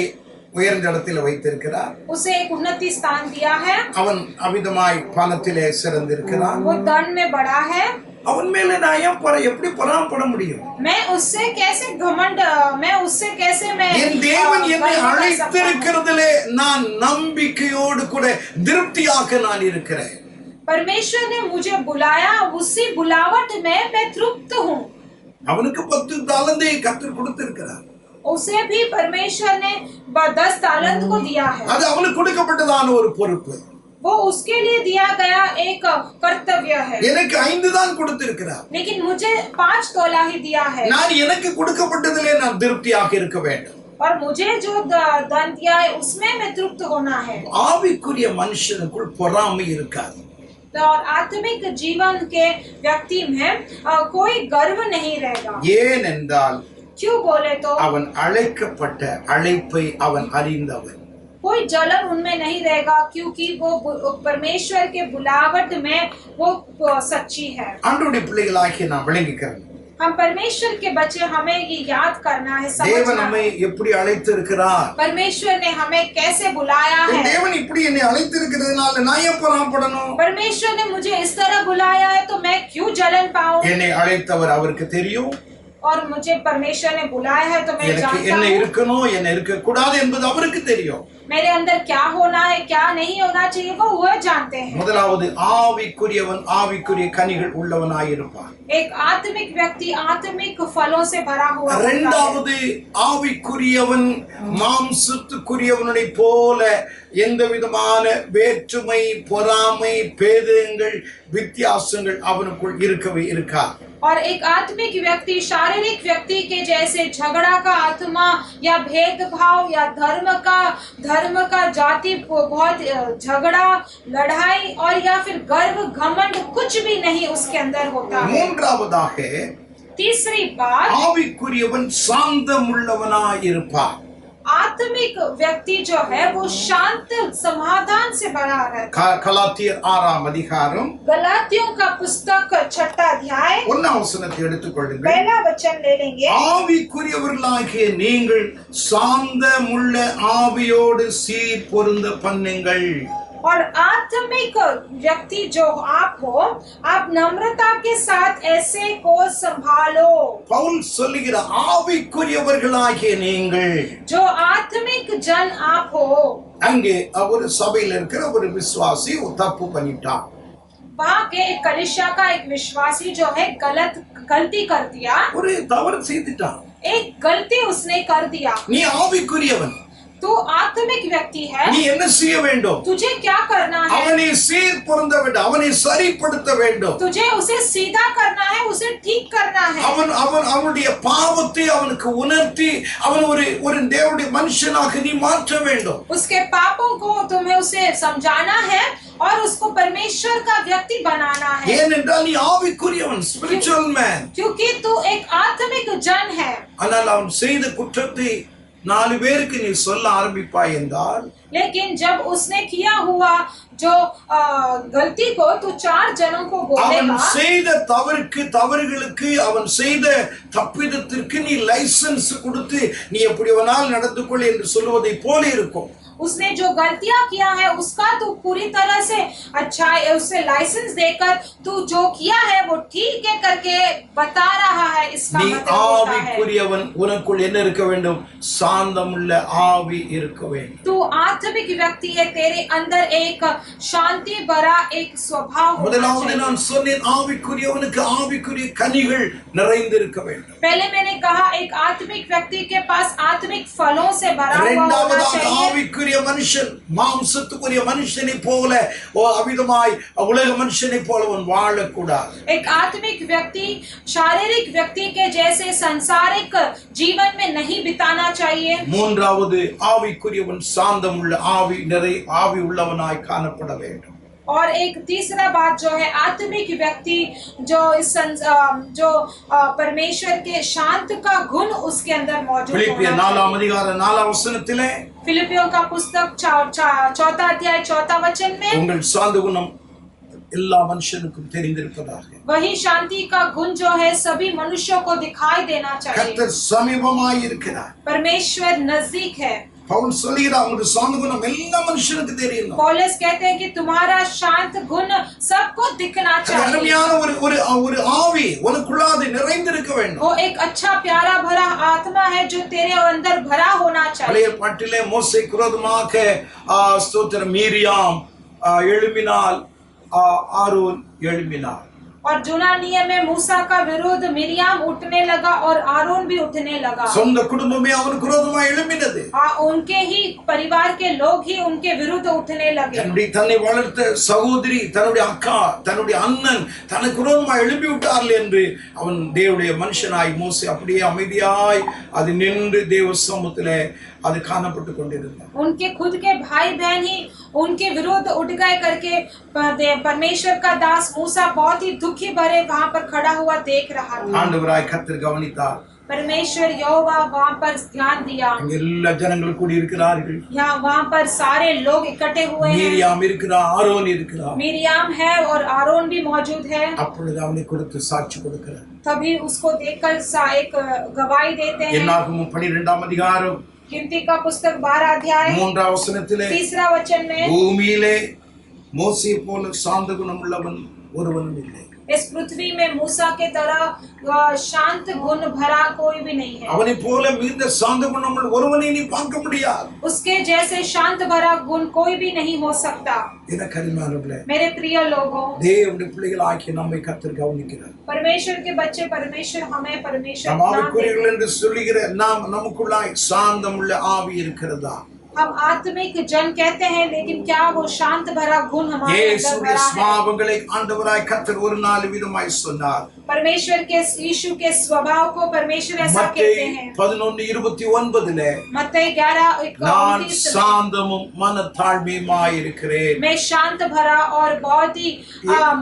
உயர்ந்த இடத்தில் வைத்திருக்கிறார். उसे एक उन्नति स्थान दिया है। அவன் அமிதமாய் பணத்திலே சிறந்திருக்கிறான். वो धन में बड़ा है। அவன் மேல நான் எப்படி பொறாமைப்பட முடியும்? मैं उससे कैसे घमंड, मैं उससे कैसे मैं என் தேவன் என்னை गर्व कर सकता हूं? அழைத்திருக்கிறதிலே நான் நம்பிக்கையோடு கூட திருப்தியாக நான் இருக்கிறேன். परमेश्वर ने मुझे बुलाया, उसी बुलावट में मैं तृप्त हूँ। அவனுக்கு 10 தாலந்தை கர்த்தர் கொடுத்திருக்கிறார். उसे भी परमेश्वर ने 10 तालंत को दिया है। அது அவனுக்கு கொடுக்கப்பட்டதான ஒரு பொறுப்பு. वो उसके लिए दिया गया एक कर्तव्य है। எனக்கு 5 தான் கொடுத்திருக்கிறார். लेकिन मुझे 5 तोला ही दिया है। நான் எனக்கு கொடுக்கப்பட்டதிலே நான் திருப்தியாக இருக்க வேண்டும். और मुझे जो धन दिया है उसमें मैं तृप्त होना है। ஆவிக்குரிய மனுஷனுக்குள் பொறாமை இருக்காது. और आत्मिक जीवन के व्यक्ति में कोई गर्व नहीं रहेगा। ஏனென்றால் क्यों बोले तो அவன் அழைக்கப்பட்ட அழைப்பை அவன் அறிந்தவன். कोई जलन उनमें नहीं रहेगा क्योंकि वो परमेश्वर के बुलावट में वो सच्ची है। ஆண்டவருடைய பிள்ளைகளாகிய நாம் விளங்கிக்கிறோம். हम परमेश्वर के बच्चे, हमें ये याद करना है, தேவன் समझना நம்மை है எப்படி அழைத்திருக்கிறார்? परमेश्वर ने हमें कैसे बुलाया है। தேவன் இப்படி என்னை அழைத்திருக்கிறதுனால நான் ஏன் பொறாமைப்படணும்? परमेश्वर ने मुझे इस तरह बुलाया है तो मैं क्यों जलन पाऊं? என்னை அழைத்தவர் அவருக்கு தெரியும். और मुझे परमेश्वर ने बुलाया है तो मैं எனக்கு जानता என்ன हूँ இருக்கணும், என்ன இருக்க கூடாது என்பது அவருக்கு தெரியும். मेरे अंदर क्या होना है, क्या नहीं होना चाहिए, वो जानते हैं। முதலாவது ஆவிக்குரியவன் ஆவிக்குரிய கனிகள் உள்ளவனாய் இருப்பான். एक आत्मिक व्यक्ति आत्मिक फलों से भरा हुआ होता है। இரண்டாவது ஆவிக்குரியவன் மாம்சத்துக்குரியவனை போல எந்த விதமான வேற்றுமை, பொறாமை, பேதங்கள், வித்தியாசங்கள் அவனுக்குள் இருக்கவே இருக்காது. और एक आत्मिक व्यक्ति शारीरिक व्यक्ति के जैसे झगड़ा का आत्मा या भेदभाव या धर्म का जाति बहुत झगड़ा, लड़ाई और या फिर गर्व, घमंड कुछ भी नहीं उसके अंदर होता है। மூன்றாவதாக तीसरी बात, ஆவிக்குரியவன் சாந்தமுள்ளவனாய் இருப்பான். आत्मिक व्यक्ति जो है वो शांत समाधान से भरा रहता है। கலாத்தியர் 6ஆம் அதிகாரம் गलातियों का पुस्तक 6वां अध्याय 1ஆம் வசனத்தை எடுத்துக் கொள்ளுங்கள். पहला वचन ले लेंगे। ஆவிக்குரியவர்களாகிய நீங்கள் சாந்தமுள்ள ஆவியோடு சீர் பொருந்த பண்ணுங்கள். और आत्मिक व्यक्ति जो आप हो, आप नम्रता के साथ ऐसे को संभालो। பவுல் சொல்லுகிற ஆவிக்குரியவர்களாகிய நீங்கள், जो आत्मिक जन आप हो। அங்கே ஒரு சபையில் இருக்கிற ஒரு விசுவாசி தப்பு பண்ணிட்டான். वहाँ के एक कलीसिया का एक विश्वासी जो है गलती कर दिया, ஒரு தவறு செய்துட்டான். एक गलती उसने कर दिया। நீ ஆவிக்குரியவன், तू आत्मिक व्यक्ति है, நீ என்ன செய்ய வேண்டும்? तुझे क्या करना है? அவனை சீர் பொருந்த வேண்டும், அவனை சரிப்படுத்த வேண்டும். तुझे उसे सीधा करना है, उसे ठीक करना है। அவனுடைய பாவத்தை அவனுக்கு உணர்த்தி அவன் ஒரு தேவனுடைய மனுஷனாக நீ மாற்ற வேண்டும். उसके पापों को तुम्हें उसे समझाना है और उसको परमेश्वर का व्यक्ति बनाना है। ஏனென்றால் நீ ஆவிக்குரியவன், ஸ்பிரிச்சுவல் மேன். क्योंकि तू एक आत्मिक जन है। ஆனால் அவன் செய்த குற்றத்தை 4 பேருக்கு நீ சொல்ல ஆரம்பிப்பாய் என்றால், लेकिन जब उसने किया हुआ जो गलती को तू 4 जनों को அவன் बोलेगा, செய்த தவறுகளுக்கு அவன் செய்த தப்பிதத்திற்கு நீ லைசன்ஸ் கொடுத்து நீ எப்படி வேணாலும் நடந்து கொள் என்று சொல்வதை போல இருக்கும். उसने जो गलतियां किया है उसका तू पूरी तरह से अच्छा उसे लाइसेंस देकर तू जो किया है वो ठीक है करके बता रहा है। इसका நீ मतलब होता है ஆவிக்குரியவன், உனக்குள் என்ன இருக்க வேண்டும்? சாந்தமுள்ள ஆவி இருக்க வேண்டும். तू आत्मिक व्यक्ति है, तेरे अंदर एक शांति भरा एक स्वभाव होना முதலாவது चाहिए। நான் சொன்னேன், ஆவிக்குரியவனுக்கு ஆவிக்குரிய கனிகள் நிறைந்திருக்க வேண்டும். पहले मैंने कहा एक आत्मिक व्यक्ति के पास आत्मिक फलों से भरा हुआ होना இரண்டாவதாக चाहिए। ஆவிக்குரிய மனுஷன் மாம்சத்துக்குரிய மனுஷனை போல அவிதமாய் உலக மனுஷனை போல அவன் வாழக்கூடாது. एक आत्मिक व्यक्ति शारीरिक व्यक्ति के जैसे सांसारिक जीवन में नहीं बिताना चाहिए। மூன்றாவது ஆவிக்குரியவன் சாந்தமுள்ள ஆவி உள்ளவனாய் காணப்பட வேண்டும். और एक तीसरा बात जो है आत्मिक व्यक्ति जो परमेश्वर के शांत का गुण उसके अंदर मौजूद பிலிப்பியர் होना 4 அதிகாரம் 4 வசனத்திலே, फिलिपियों का पुस्तक 4 अध्याय 4 वचन में உங்கள் சாந்த குணம் எல்லா மனுஷனுக்கும் தெரிந்திருப்பதாக. वही शांति का गुण जो है सभी मनुष्यों को दिखाई देना चाहिए। கர்த்தர் சமீபமாய் இருக்கிறார். परमेश्वर नजदीक है। பவுல் சொல்கிறார், உங்கள் சாந்த குணம் எல்லா மனுஷனுக்கு தெரியணும். पौलुस कहते हैं कि तुम्हारा शांत गुण सबको दिखना चाहिए। அருமையான ஒரு ஆவி உனக்குள்ளாது நிறைந்திருக்க வேண்டும். वो एक अच्छा प्यारा भरा आत्मा है जो तेरे अंदर भरा होना चाहिए। பழைய பாட்டிலே மோசேக்கு விரோதமாக ஸ்தோத்திரம் மீரியாம் எழும்பினாள், ஆரோன் எழும்பினார். और जूना नियम में मूसा का विरोध मिरियाम उठने लगा और आरोन भी उठने लगा। சொந்த குடும்பமே அவனுக்கு விரோதமாக எழும்பினது. उनके ही परिवार के लोग ही उनके विरुद्ध उठने लगे। தன்னை வளர்த்த சகோதரி, தன்னுடைய அக்கா, தன்னுடைய அண்ணன் தனக்கு விரோதமாக எழுப்பி விட்டார்கள் என்று அவன் தேவனுடைய மனுஷனாய் மோசே அப்படியே அமைதியாய் அது நின்று தேவ சமூகத்திலே அது காணப்பட்டு கொண்டிருந்தார். उनके खुद के भाई बहन ही उनके विरुद्ध उठ गए करके परमेश्वर का दास मूसा बहुत ही दुखी भरे वहां पर खड़ा हुआ देख रहा था। ஆண்டவராய் கர்த்தர் கவனித்தார். परमेश्वर यहोवा वहां पर ध्यान दिया। எல்லா ஜனங்கள் கூடி இருக்கிறார்கள். यहाँ वहां पर सारे लोग इकट्ठे हुए हैं। மீரியாம் இருக்கிறார், ஆரோன் இருக்கிறார். मिरियाम है और आरोन भी मौजूद है। அப்பொழுது அவனை குறித்து சாட்சி கொடுக்கிறார். तभी उसको देखकर एक गवाही देते हैं। என்னாகமம் 12 அதிகாரம் गिनती का पुस्तक 12 अध्याय 3 வசனத்திலே, 3 वचन में பூமியிலே மோசே போல சாந்த குணம் உள்ளவன் ஒருவனும் இல்லை. इस पृथ्वी में मूसा के तरह शांत गुण भरा कोई भी नहीं है। அவனை போல மிகுந்த சாந்த குணம் உள்ள ஒருவனை நீ பார்க்க முடியாது. उसके जैसे शांत भरा गुण कोई भी नहीं हो सकता। எனக்கு அருமையானவர்களே, मेरे प्रिय लोगों, தேவனுடைய பிள்ளைகளாகிய நம்மை கர்த்தர் கவனிக்கிறார். परमेश्वर के बच्चे परमेश्वर हमें परमेश्वर நாம் ஆவிக்குரியவர்கள் என்று சொல்லுகிற நமக்குள்ளாய் சாந்தமுள்ள ஆவி இருக்கிறதா? हम आत्मिक जन कहते हैं, लेकिन क्या वो शांत भरा गुण हमारे अंदर भरा है? சுபாவங்களை ஆண்டவராய் கர்த்தர் ஒரு நாள் விதமாய் சொன்னார். परमेश्वर के यीशु के स्वभाव को परमेश्वर ऐसा कहते हैं। 11:29 मत्ती 11:29 நான் சாந்தமும் மனத்தாழ்மையுமாய் இருக்கிறேன். मैं शांत भरा और बहुत ही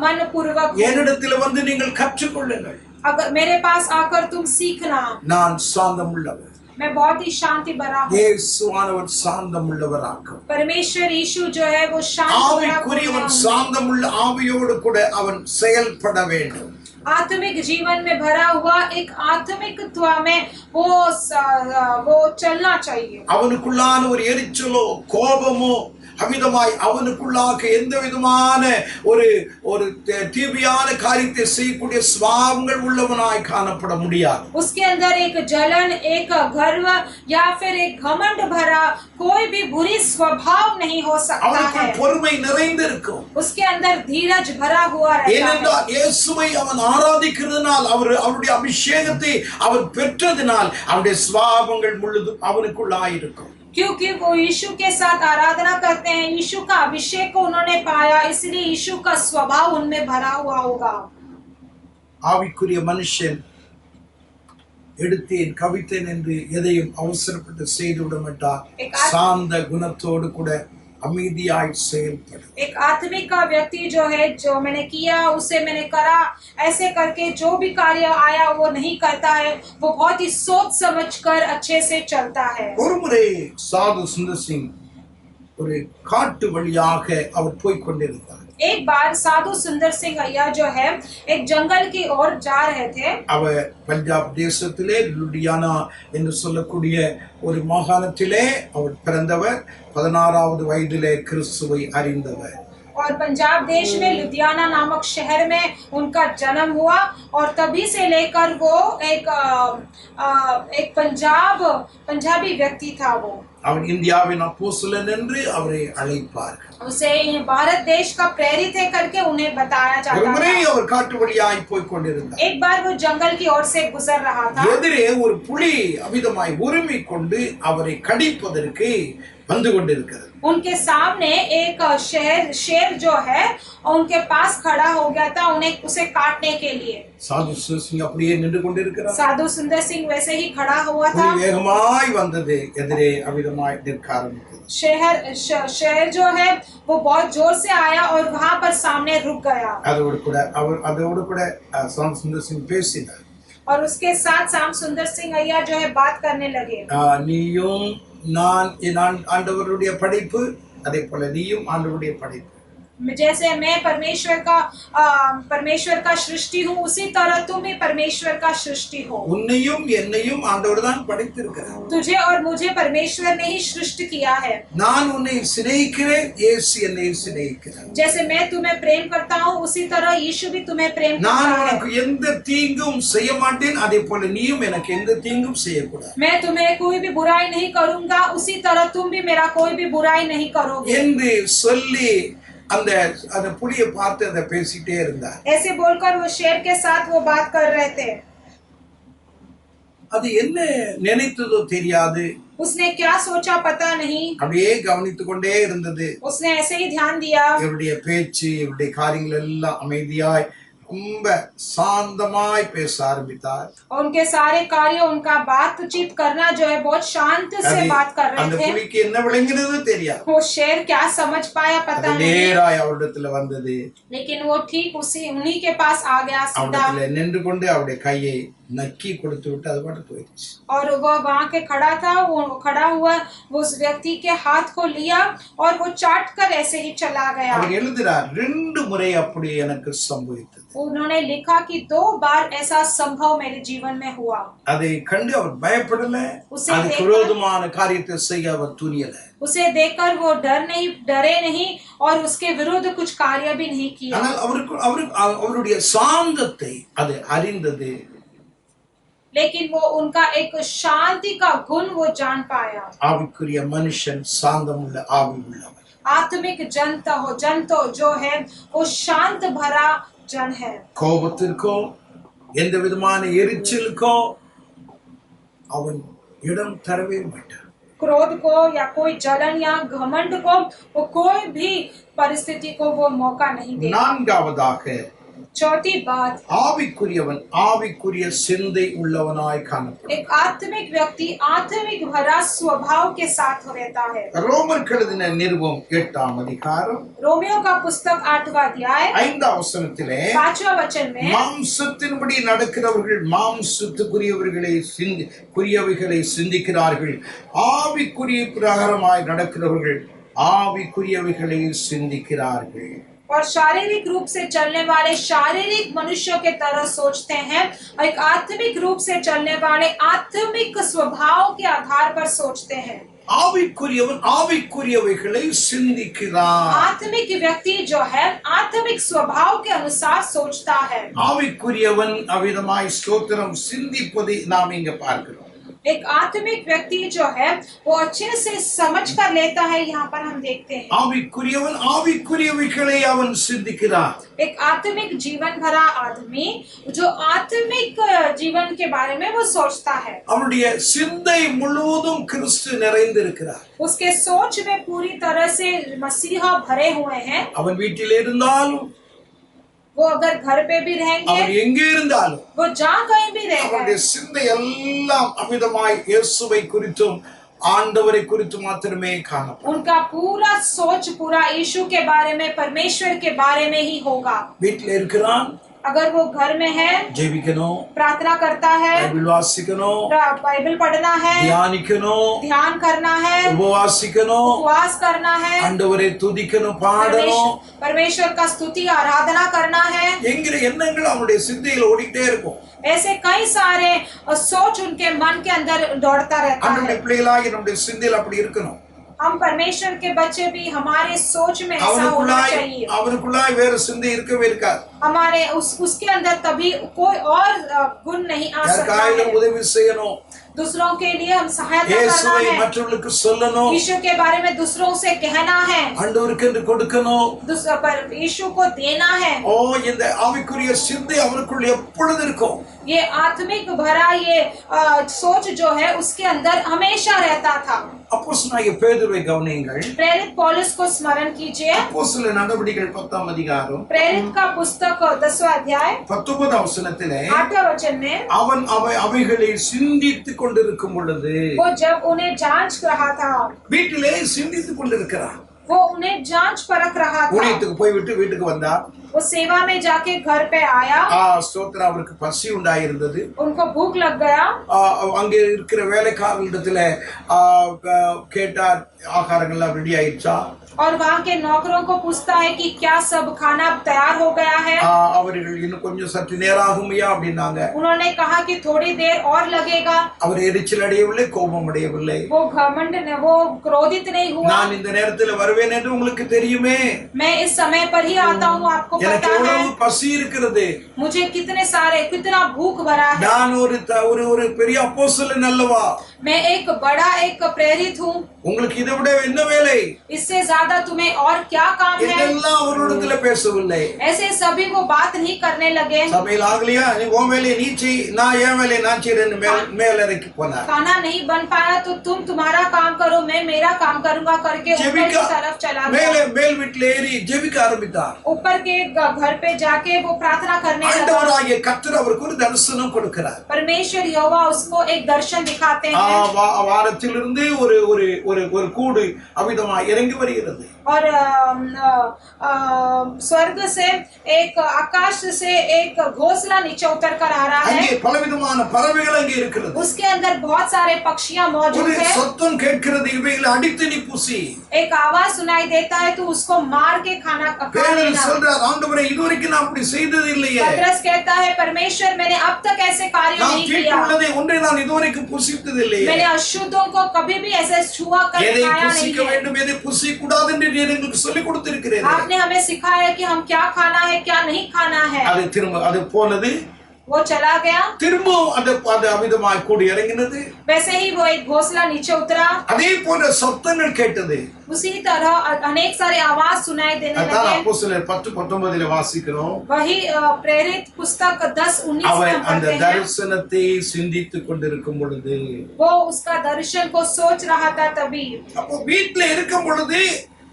मनपूर्वक என்னிடத்தில் வந்து நீங்கள் கற்றுக்கொள்ளுங்கள். अगर मेरे पास आकर तुम सीखना, நான் சாந்தமுள்ளவர். मैं बहुत ही शांति भरा हूँ। இயேசுவானவர் சாந்தமுள்ளவராக்கும். परमेश्वर यीशु जो है वो शांत भरा ஆவிக்குரியவன் சாந்தமுள்ள ஆவியோடு கூட அவன் செயல்பட வேண்டும். आत्मिक जीवन में भरा हुआ एक आत्मिकत्व में वो चलना चाहिए। அவனுக்குள்ளான ஒரு எரிச்சலோ கோபமோ அமிதமாய் அவனுக்குள்ளாக எந்த விதமான ஒரு ஒரு தீவியான காரியத்தை செய்யக்கூடிய சுபாவங்கள் உள்ளவனாய் காணப்பட முடியாது. उसके अंदर एक जलन, एक गर्व या फिर एक घमंड भरा कोई भी बुरी स्वभाव नहीं हो सकता அவனுக்குள் है. பொறுமை நிறைந்திருக்கும். उसके अंदर धीरज भरा हुआ रहता है. ஏனென்றால் இயேசுவை அவன் ஆராதிக்கிறதுனால் அவருடைய அபிஷேகத்தை அவன் பெற்றதினால் அவனுடைய சுபாவங்கள் முழுதும் அவனுக்குள்ளாயிருக்கும். क्योंकि वो यीशु के साथ आराधना करते हैं, यीशु का अभिषेक को उन्होंने पाया, इसलिए यीशु का स्वभाव उनमें भरा हुआ होगा. ஆவிக்குரிய மனுஷன் எடுத்தேன் கவித்தேன் என்று எதையும் அவசரப்பட்டு செய்து விட மாட்டார். சாந்த குணத்தோடு கூட அமைதியாய் செயல்படும். एक आत्मिक का व्यक्ति जो है, जो मैंने किया उसे मैंने करा, ऐसे करके जो भी कार्य आया वो नहीं करता है, वो बहुत ही सोच समझकर अच्छे से चलता है. ஒரு முறை சாது சுந்தர் சிங் ஒரு காட்டு வழியாக அவர் போய் கொண்டிருந்தார். एक बार साधु सुंदर सिंह अय्या जो है एक जंगल की ओर जा रहे थे. அவர் பஞ்சாப் தேசத்திலே லுடியானா என்று சொல்லக்கூடிய ஒரு மாகாணத்திலே அவர் பிறந்தவர். 16வது வயதிலே கிறிஸ்துவை அறிந்தவர். और पंजाब देश में लुधियाना नामक शहर में उनका जन्म हुआ और तभी से लेकर वो एक पंजाबी व्यक्ति था. वो அவர் இந்தியாவின் அப்போஸ்தலன் என்று அவரை அழைப்பார்கள். उसे भारत देश का प्रेरित है करके उन्हें बताया ஒரு जाता முறை था. அவர் காட்டு வழியாய் போய் கொண்டிருந்தார். एक बार वो जंगल की ओर से गुजर रहा था. எதிரே ஒரு புலி அமிதமாய் உரிமை கொண்டு அவரை கடிப்பதற்கு வந்து கொண்டிருக்கிறது. उनके सामने एक शेर जो है उनके पास खड़ा हो गया था उसे काटने के लिए. சாது சுந்தர் சிங் அப்படியே நின்று கொண்டிருக்கிறார். साधु सुंदर सिंह वैसे ही खड़ा हुआ था. புலி வேகமாய் வந்தது, எதிரே அமிதமாய் நிற்க ஆரம்பித்தது. शेर जो है वो बहुत जोर से आया और वहां पर सामने रुक गया. அதோடு கூட சாது சுந்தர் சிங் பேசினார். और उसके साथ श्याम सुंदर सिंह अय्या जो है बात करने लगे. நீயும் நான் ஆண்டவருடைய படைப்பு, அதே போல நீயும் ஆண்டவருடைய படைப்பு. जैसे मैं परमेश्वर का सृष्टि हूँ, उसी तरह तुम भी परमेश्वर का सृष्टि हो. உன்னையும் என்னையும் ஆண்டவர் தான் படைத்திருக்கிறார். तुझे और मुझे परमेश्वर ने ही सृष्टि किया है. நான் உன்னை சிநேகிக்கிறேன், இயேசு என்னை சிநேகிக்கிறார். जैसे मैं तुम्हें प्रेम करता हूँ, उसी तरह यीशु भी तुम्हें प्रेम करता நான் है. உனக்கு எந்த தீங்கும் செய்ய மாட்டேன், அதே போல நீயும் எனக்கு எந்த தீங்கும் செய்யக்கூடாது मैं तुम्हें कोई भी बुराई नहीं करूंगा, उसी तरह तुम भी मेरा कोई भी बुराई नहीं करोगे என்று சொல்லி அந்த புலியை பார்த்து அதை பேசிட்டே இருந்தார். ऐसे बोलकर वो शेर के साथ वो बात कर रहे थे. அது என்ன நினைத்ததோ தெரியாது. उसने क्या सोचा पता नहीं. அப்படியே கவனித்துக் கொண்டே இருந்தது. उसने ऐसे ही ध्यान दिया. இவருடைய பேச்சு, இவருடைய காரியங்கள் எல்லாம் அமைதியாய் ரொம்ப சாந்தமாய் பேச ஆரம்பித்தார். उनके सारे कार्य, उनका बातचीत करना जो है बहुत शांत से बात कर रहे அந்த थे. புலிக்கு என்ன விளங்கினது தெரியாது. वो शेर क्या समझ पाया पता नहीं. நேராய் அவரிடத்துல வந்தது. लेकिन वो ठीक उन्हीं के पास आ गया सीधा. அவரிடத்துல நின்று கொண்டு அவருடைய கையை नक्की கொடுத்து விட்டு அது பாட்டு போயிடுச்சு. और वो वहां के खड़ा था, वो खड़ा हुआ, वो उस व्यक्ति के हाथ को लिया और वो चाट कर ऐसे ही चला गया. அவர் எழுதுறார், 2 முறை அப்படி எனக்கு சம்பவித்தது. उन्होंने लिखा कि 2 बार ऐसा संभव मेरे जीवन में हुआ. அதை கண்டு அவர் பயப்படல, उसे அதுக்கு விரோதமான காரியத்தை செய்ய அவர் துணியல. उसे देखकर वो डरे नहीं और उसके विरुद्ध कुछ कार्य भी नहीं किया. ஆனால் அவருடைய சாந்தத்தை அது அறிந்தது. लेकिन वो उनका एक शांति का गुण वो जान पाया. ஆவிக்குரிய மனுஷன் சாந்தமுள்ள ஆவி உள்ளவர். आत्मिक जन तो जो है वो शांत भरा जन है. கோபத்திற்கோ எந்த விதமான எரிச்சலுக்கோ அவன் இடம் தரவே மாட்டான். क्रोध को या कोई जलन या घमंड को वो कोई भी परिस्थिति को वो मौका नहीं देगा. 4வது चौथी बात, ஆவிக்குரியவன் ஆவிக்குரிய சிந்தை உள்ளவனாய் காணப்படும். एक आत्मिक व्यक्ति आत्मिक भरा स्वभाव के साथ रहता है. ரோமர் எழுதின நிருபம் 8ஆம் அதிகாரம் रोमियो का पुस्तक 8वां अध्याय 5ஆம் வசனத்திலே 5वां वचन में மாம்சத்தின்படி நடக்கிறவர்கள் மாம்சத்துக்குரியவைகளை சிந்திக்கிறார்கள், ஆவிக்குரிய பிரகாரமாய் நடக்கிறவர்கள் ஆவிக்குரியவைகளை சிந்திக்கிறார்கள். और शारीरिक रूप से चलने वाले शारीरिक मनुष्यों के तरह सोचते हैं, एक आत्मिक रूप से चलने वाले आत्मिक स्वभाव के आधार पर सोचते हैं। ஆவிக்குரியவன் ஆவிக்குரியவைகளை சிந்திக்கிறான். आत्मिक व्यक्ति जो है आत्मिक स्वभाव के अनुसार सोचता है। ஆவிக்குரியவன் அவிதமாய் ஸ்தோத்திரம் சிந்திப்பதை நாம் இங்க பார்க்கிறோம். एक आत्मिक व्यक्ति जो है वो अच्छे से समझ कर लेता है, यहाँ पर हम देखते हैं। ஆவிக்குரியவன் ஆவிக்குரியவைகளை அவன் சிந்திக்கிறான். एक आत्मिक जीवन भरा आदमी जो आत्मिक जीवन के बारे में वो सोचता है। அவனுடைய சிந்தை முழுவதும் கிறிஸ்து நிறைந்திருக்கிறார். उसके सोच में पूरी तरह से मसीहा भरे हुए हैं। அவன் வீட்டில் இருந்தாலும், वो अगर घर पे भी रहेंगे, அவன் எங்கே இருந்தாலும், वो जहाँ कहीं भी அவனுடைய रहेगा, சிந்தை எல்லாம் அமிதமாய் இயேசுவை குறித்தும் ஆண்டவரை குறித்து மாத்திரமே காணப்படும். उनका पूरा सोच पूरा यीशु के बारे में, परमेश्वर के बारे में ही होगा। வீட்டில் இருக்கிறான், अगर वो घर में है, ஜெபிக்கணும், प्रार्थना करता है, பைபிள் வாசிக்கணும், बाइबल पढ़ना है, தியானிக்கணும், ध्यान करना है, உபவாசிக்கணும், उपवास करना है, ஆண்டவரை துதிக்கணும், பாடணும் परमेश्वर का स्तुति आराधना करना है, என்கிற எண்ணங்கள் அவனுடைய சிந்தையில் ஓடிட்டே இருக்கும். ऐसे कई सारे सोच उनके मन के अंदर दौड़ता रहता அவனுடைய है। பிள்ளைகளாகி நம்முடைய சிந்தையில் அப்படி இருக்கணும். हम परमेश्वर के बच्चे भी हमारे सोच में ऐसा होना चाहिए। அவனுக்குள்ளாய் வேற சிந்தை இருக்கவே இருக்காது. हमारे उसके अंदर तभी कोई और गुण नहीं आ सकता யாருக்காயிலும் है। உதவி செய்யணும், दूसरों के लिए हम सहायता करना இயேசுவை है, மற்றவர்களுக்கு சொல்லணும், यीशु के बारे में दूसरों से कहना है, ஆண்டவருக்கு என்று கொடுக்கணும். पर यीशु को देना है। ஓ, இந்த ஆவிக்குரிய சிந்தை அவனுக்குள் எப்பொழுது இருக்கும். ये आत्मिक भरा ये सोच जो है उसके अंदर हमेशा रहता था। அப்போஸ்தலனாகிய பேதுருவை கவனியுங்கள். प्रेरित पौलुस को स्मरण कीजिए। அப்போஸ்தலர் நடவடிக்கைகள் 10ஆம் அதிகாரம் प्रेरित का पुस्तक 10वां अध्याय 19ஆம் வசனத்திலே 8वें वचन में, அவன் அவைகளை சிந்தித்துக் கொண்டிருக்கும் பொழுது, वो जब उन्हें जांच रहा था, வீட்டிலே சிந்தித்துக் கொண்டிருக்கிறான். वो उन्हें जांच परख रहा था। ஊழியத்துக்கு போய்விட்டு வீட்டுக்கு வந்தா, वो सेवा में जाके घर पे आया, ஸ்தோத்திரம், அவருக்கு பசி உண்டாயிருந்தது. उनको भूख लग गया। அங்கே இருக்கிற வேலைக்காரர்களிடத்துல கேட்டார், ஆகாரங்கள்லாம் ரெடி ஆயிடுச்சா? और वहाँ के नौकरों को पूछता है कि क्या सब खाना तैयार हो गया है। அவர்கள் இன்னும் கொஞ்சம் சற்று நேரம் ஆகுமையா அப்படின்னாங்க. उन्होंने कहा कि थोड़ी देर और लगेगा। அவர் எரிச்சல் அடையவில்லை, கோபம் அடையவில்லை. वो घमंड वो क्रोधित नहीं हुआ। நான் இந்த நேரத்தில் வருவேன் என்று உங்களுக்கு தெரியுமே, मैं इस समय पर ही आता हूँ, आपको எனக்கு पता है எவ்வளவு பசி இருக்கிறது, मुझे कितना भूख भरा है। நான் ஒரு பெரிய அப்போஸ்தலன் அல்லவா, मैं एक बड़ा एक प्रेरित हूँ, உங்களுக்கு இதை விட என்ன வேலை? इससे ज्यादा तुम्हें और क्या काम है। இதெல்லாம் அவரிடத்துல பேசவில்லை. ऐसे सभी वो बात नहीं करने लगे। சமையல் ஆகலையா, நீ உன் வேலையை நீ செய், நான் என் வேலையை நான் செய்றேன்னு மேலறைக்கு போனார். खाना नहीं बन पाया तो तुम तुम्हारा काम करो, मैं मेरा काम करूंगा करके ऊपर की तरफ चला गया। மேல் வீட்டில் ஏறி ஜெபிக்க ஆரம்பித்தார். ऊपर के घर पे जाके वो प्रार्थना करने लगा। ஆண்டவராகிய கர்த்தர் அவருக்கு ஒரு தரிசனம் கொடுக்கிறார். परमेश्वर यहोवा उसको एक दर्शन दिखाते हैं। வானத்திலிருந்து ஒரு கூடு அமிதமாய் இறங்கி வருகிறது. और स्वर्ग से एक आकाश से एक घोंसला नीचे उतर कर आ रहा அங்கே है। பலவிதமான பறவைகள் அங்கே இருக்கிறது. उसके अंदर बहुत सारे पक्षियां मौजूद ஒரு है। சத்தம் கேட்கிறது, இவைகளை அடித்து நீ புசி. एक आवाज सुनाई देता है तो उसको मार के खाना खा பேதுரு लेना। சொல்றார், ஆண்டவரே இதுவரைக்கும் நான் அப்படி செய்தது இல்லையே, पतरस कहता है परमेश्वर मैंने अब तक ऐसे कार्य நான் नहीं किया, கேட்டுள்ளதை ஒன்றை நான் இதுவரைக்கும் புசித்தது இல்லையே. मैंने अशुद्धों को कभी भी ऐसे छुआ कर எதை खाया नहीं புசிக்க है। வேண்டும், எதை புசிக்க கூடாது என்று நீர் எங்களுக்கு சொல்லிக் கொடுத்திருக்கிறீர்கள். आपने हमें सिखाया कि हम क्या खाना है क्या नहीं खाना है। அது போனது, वो चला गया। திரும்ப அது அமிதமாய் கூடி இறங்கினது. वैसे ही वो एक घोंसला नीचे उतरा। அதே போன்ற சத்தங்கள் கேட்டது. उसी तरह अनेक सारे आवाज सुनाई देने அதான் लगे। அப்போஸ்தலர் 10:19 வாசிக்கிறோம். वही प्रेरित पुस्तक 10:19 में அவன் हम அந்த पढ़ते हैं। தரிசனத்தை சிந்தித்துக் கொண்டிருக்கும் பொழுது, वो उसका दर्शन को सोच रहा था तभी। அப்போ வீட்ல இருக்கும் பொழுது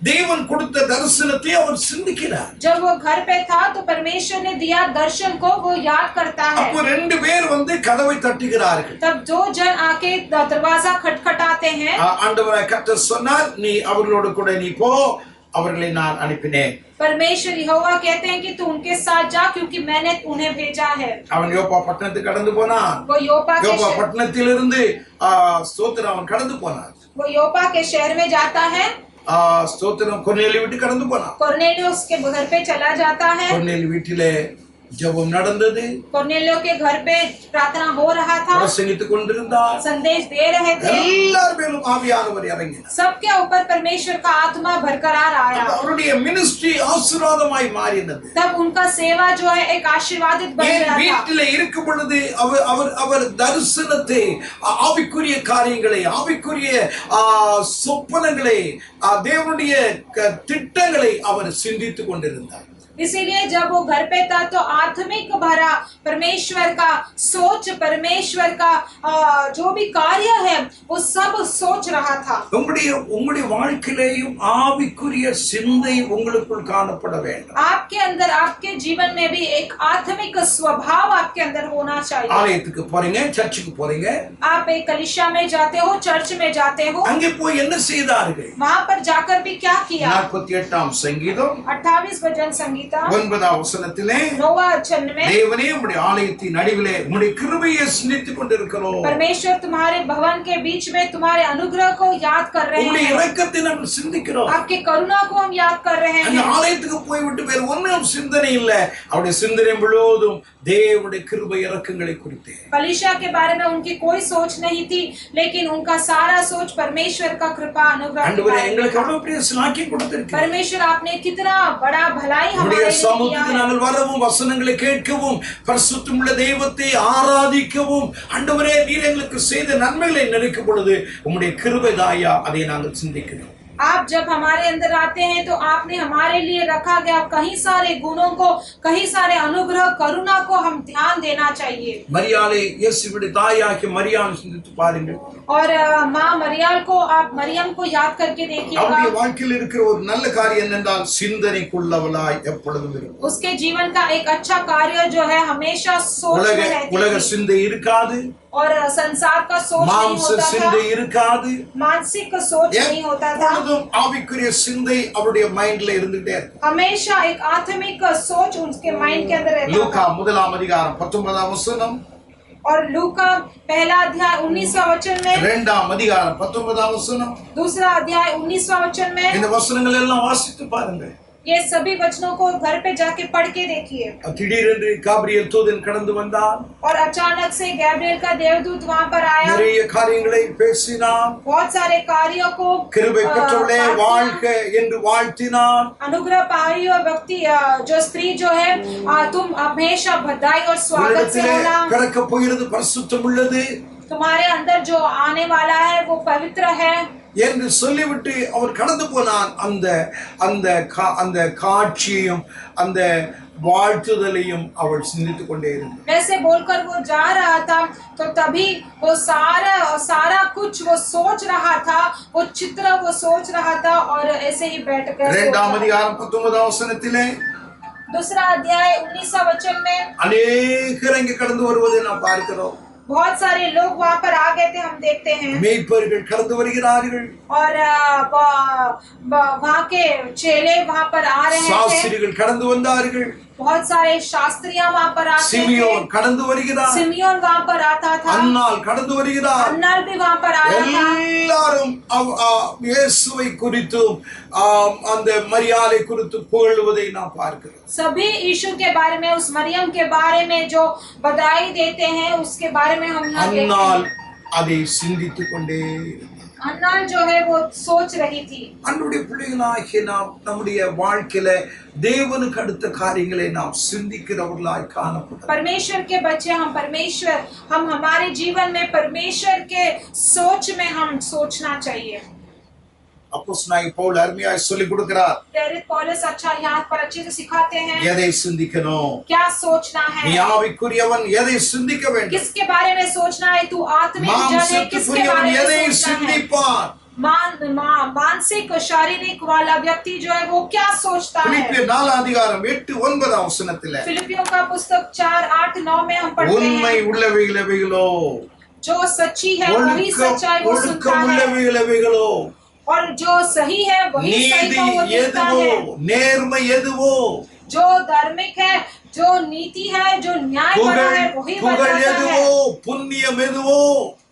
தேவன் கொடுத்த தரிசனத்தை அவர் சிந்திக்கிறார். जब वो घर पे था तो परमेश्वर ने दिया दर्शन को वो याद करता है। அப்போ ரெண்டு பேர் வந்து கதவை தட்டுகிறார்கள். तब दो जन आके दरवाजा खटखटाते हैं। ஆண்டவராய் கர்த்தர் சொன்னார், நீ அவர்களோடு கூட நீ போ, அவர்களை நான் அனுப்பினேன். परमेश्वर यहोवा कहते हैं कि तू उनके साथ जा क्योंकि मैंने उन्हें भेजा है। அவன் யோப்பா பட்டணத்துக்கு கடந்து போனான். वो योपा பட்டணத்திலிருந்து ஸ்தோத்திரம் அவன் கடந்து போனான். वो योपा के शहर में जाता है। ஸ்தோத்திரம் கொர்நேலியு வீட்டு கடந்து போனான். कोर्नेलियुस के घर पे चला जाता है। கொர்நேலியு வீட்டிலே ஜெபம் நடந்தது. कोर्नेलियो के घर पे प्रार्थना हो रहा था, பிரசங்கித்துக் கொண்டிருந்தார். संदेश दे रहे थे। எல்லார் மேலும் ஆவியானவர் இறங்கினார். सबके ऊपर परमेश्वर का आत्मा बरकरार आया। அவருடைய மினிஸ்ட்ரி ஆசீர்வாதமாய் மாறினது. तब उनका सेवा जो है एक आशीर्वादित बन गया था। வீட்டிலே இருக்கும் பொழுது அவர் தரிசனத்தை, ஆவிக்குரிய காரியங்களை, ஆவிக்குரிய சொப்பனங்களை, தேவனுடைய திட்டங்களை அவர் சிந்தித்துக் கொண்டிருந்தார். इसीलिए जब वो घर पे था तो आत्मिक भरा परमेश्वर का सोच, परमेश्वर का जो भी कार्य है वो सब सोच रहा था। உங்களுடைய வாழ்க்கையிலேயும் ஆவிக்குரிய சிந்தை உங்களுக்குள் காணப்பட வேண்டும். आपके अंदर, आपके जीवन में भी एक आत्मिक स्वभाव आपके अंदर होना चाहिए। ஆலயத்துக்கு போறீங்க, சர்ச்சுக்கு போறீங்க, आप एक कलीसिया में जाते हो, चर्च में जाते हो, அங்கே போய் என்ன செய்தார்கள்? वहां पर जाकर भी क्या किया? 48ஆம் சங்கீதம் 28 भजन संगीता 9ஆம் வசனத்திலே, 9वां वचन में, தேவனே உம்முடைய ஆலயத்தின் நடுவிலே உம்முடைய கிருபையை சிந்தித்துக் கொண்டிருக்கிறோம். परमेश्वर तुम्हारे भवन के बीच में तुम्हारे अनुग्रह को याद कर रहे உம்முடைய हैं, இரக்கத்தை நாங்கள் சிந்திக்கிறோம். आपके करुणा को हम याद कर रहे அந்த हैं। ஆலயத்துக்கு போய் விட்டு வேற ஒன்றும் சிந்தனை இல்ல. அவருடைய சிந்தனை முழுவதும் தேவனுடைய கிருபை இரக்கங்களை குறித்து. कलीसिया के बारे में उनकी कोई सोच नहीं थी, लेकिन उनका सारा सोच परमेश्वर का कृपा अनुग्रह के ஆண்டவரே, बारे में எங்களுக்கு था। அவ்வளவு பெரிய ஸ்லாக்கியம் கொடுத்திருக்கிறீர். परमेश्वर आपने कितना बड़ा भलाई हमारे உம்முடைய लिए किया சமூகத்துக்கு है। நாங்கள் வரவும், வசனங்களை கேட்கவும், பரிசுத்தமுள்ள தெய்வத்தை ஆராதிக்கவும், ஆண்டவரே நீர் எங்களுக்கு செய்த நன்மைகளை நினைக்கும் பொழுது உம்முடைய கிருபை தாயா அதை நாங்கள் சிந்திக்கிறோம். आप जब हमारे अंदर आते हैं तो आपने हमारे लिए रखा गया कई सारे गुणों को, कई सारे अनुग्रह, करुणा को हम ध्यान देना चाहिए। மரியாளை, இயேசுவுடைய தாயாகிய மரியாளை சிந்தித்து பாருங்கள். और माँ मरियम को, आप मरियम को याद करके देखिएगा। அவருடைய வாழ்க்கையில் இருக்கிற ஒரு நல்ல காரியம் என்னென்றால் சிந்தனைக்குள்ளவளாய் எப்பொழுதும் இருக்கும். उसके जीवन का एक अच्छा कार्य जो है हमेशा सोच में रहती உலக थी। சிந்தை இருக்காது, और संसार का सोच नहीं மாம்ச होता சிந்தை था, இருக்காது, मानसिक सोच नहीं होता था। எப்பொழுதும் ஆவிக்குரிய சிந்தை அவருடைய மைண்ட்ல இருந்துட்டே இருக்கும். हमेशा एक आत्मिक सोच उसके माइंड के अंदर रहता லூக்கா था। 1ஆம் அதிகாரம் 19ஆம் வசனம், और लूका पहला अध्याय 19वां वचन में, 2ஆம் அதிகாரம் 19ஆம் வசனம், दूसरा अध्याय 19वां वचन में, இந்த வசனங்கள் எல்லாம் வாசித்து பாருங்க. ये सभी वचनों को घर पे जाके पढ़ के देखिए। திடீரென்று காபிரியல் தூதன் கடந்து வந்தான். और अचानक से गैब्रिएल का देवदूत वहां पर आया, நிறைய காரியங்களை பேசினான். बहुत सारे कार्यों को, கிருபை பெற்றவளே வாழ்க என்று வாழ்த்தினான். अनुग्रह पाई और व्यक्ति जो स्त्री जो है, तुम हमेशा बधाई और स्वागत से உங்களிடத்திலே होना, பிறக்க போகிறது பரிசுத்தம் உள்ளது तुम्हारे अंदर जो आने वाला है वो पवित्र है என்று சொல்லிவிட்டு அவர் கடந்து போனான். அந்த காட்சியையும் அந்த வாழ்த்துதலையும் அவள் சிந்தித்துக் கொண்டே இருந்தாள். ऐसे बोलकर वो जा रहा था, तो तभी वो सारा कुछ वो सोच रहा था, वो चित्र वो सोच रहा था, और ऐसे ही बैठ कर 2ஆம் அதிகாரம் 19ஆம் வசனத்திலே, दूसरा अध्याय 19वां वचन में, அநேகர் இங்கே கடந்து வருவதை நாம் பார்க்கிறோம். बहुत सारे लोग वहां पर आ गए थे, हम देखते हैं। மேய்ப்பர்கள் கடந்து வருகிறார்கள், और वहां के चेले वहां पर आ रहे थे, சாஸ்திரிகள் கடந்து வந்தார்கள், बहुत सारे शास्त्रियां वहां पर आते சிமியோன் थे, கடந்து வருகிறார், सिमियोन वहां पर आता था, அன்னாள் கடந்து வருகிறார். अन्नाल भी वहां पर आया था। எல்லாரும் இயேசுவை குறித்தும் அந்த மரியாதை குறித்து புகழுவதை நாம் பார்க்கிறோம். सभी यीशु के बारे में, उस मरियम के बारे में जो बधाई देते हैं, उसके बारे में हम यहाँ देखते அன்னாள் हैं। அதை சிந்தித்துக் கொண்டே இருந்தார். अन्नाल जो है वो सोच रही थी। அன்னுடைய பிள்ளைகளாகிய நாம் நம்முடைய வாழ்க்கையில தேவனுக்கு அடுத்த காரியங்களை நாம் சிந்திக்கிறவர்களாய் காணப்படும். परमेश्वर के बच्चे हम हमारे जीवन में परमेश्वर के सोच में हम सोचना चाहिए। அப்போஸ்தலனாகிய பவுல் அருமையாய் சொல்லிக் கொடுக்கிறார். प्रेरित पौलुस अच्छा यहाँ पर अच्छे से सिखाते हैं எதை சிந்திக்கணும்? क्या सोचना நீ है, ஆவிக்குரியவன் எதை சிந்திக்க வேண்டும்? किसके बारे में सोचना है। तू आत्मिक जन है, किसके மாம்சத்துக்குரியவன் बारे எதை में सोचना है। சிந்திப்பான்? मानसिक शारीरिक वाला व्यक्ति जो है वो क्या सोचता है। பிலிப்பியர் 4ஆம் அதிகாரம் 8-9 வசனத்திலே, फिलिपियों का पुस्तक 4:8-9 में हम पढ़ते உண்மை हैं, உள்ளவைகளோ, जो सच्ची है वही सच्चाई वो सुनता ஒழுக்கம் है, உள்ளவைகளோ, और जो सही है वही सही நீதி को वो देखता எதுவோ, है, நேர்மை எதுவோ, जो धार्मिक है, जो नीति है, जो न्याय है वही புகழ் बताता எதுவோ, है, புண்ணியம் எதுவோ,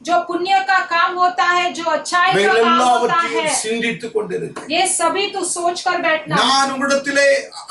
जो पुण्य का काम होता है, जो अच्छाई का இவைகள் काम होता எல்லாவற்றையும் है, சிந்தித்துக் கொண்டிருக்க ये सभी तू सोच कर बैठना। நான் உங்களிடத்திலே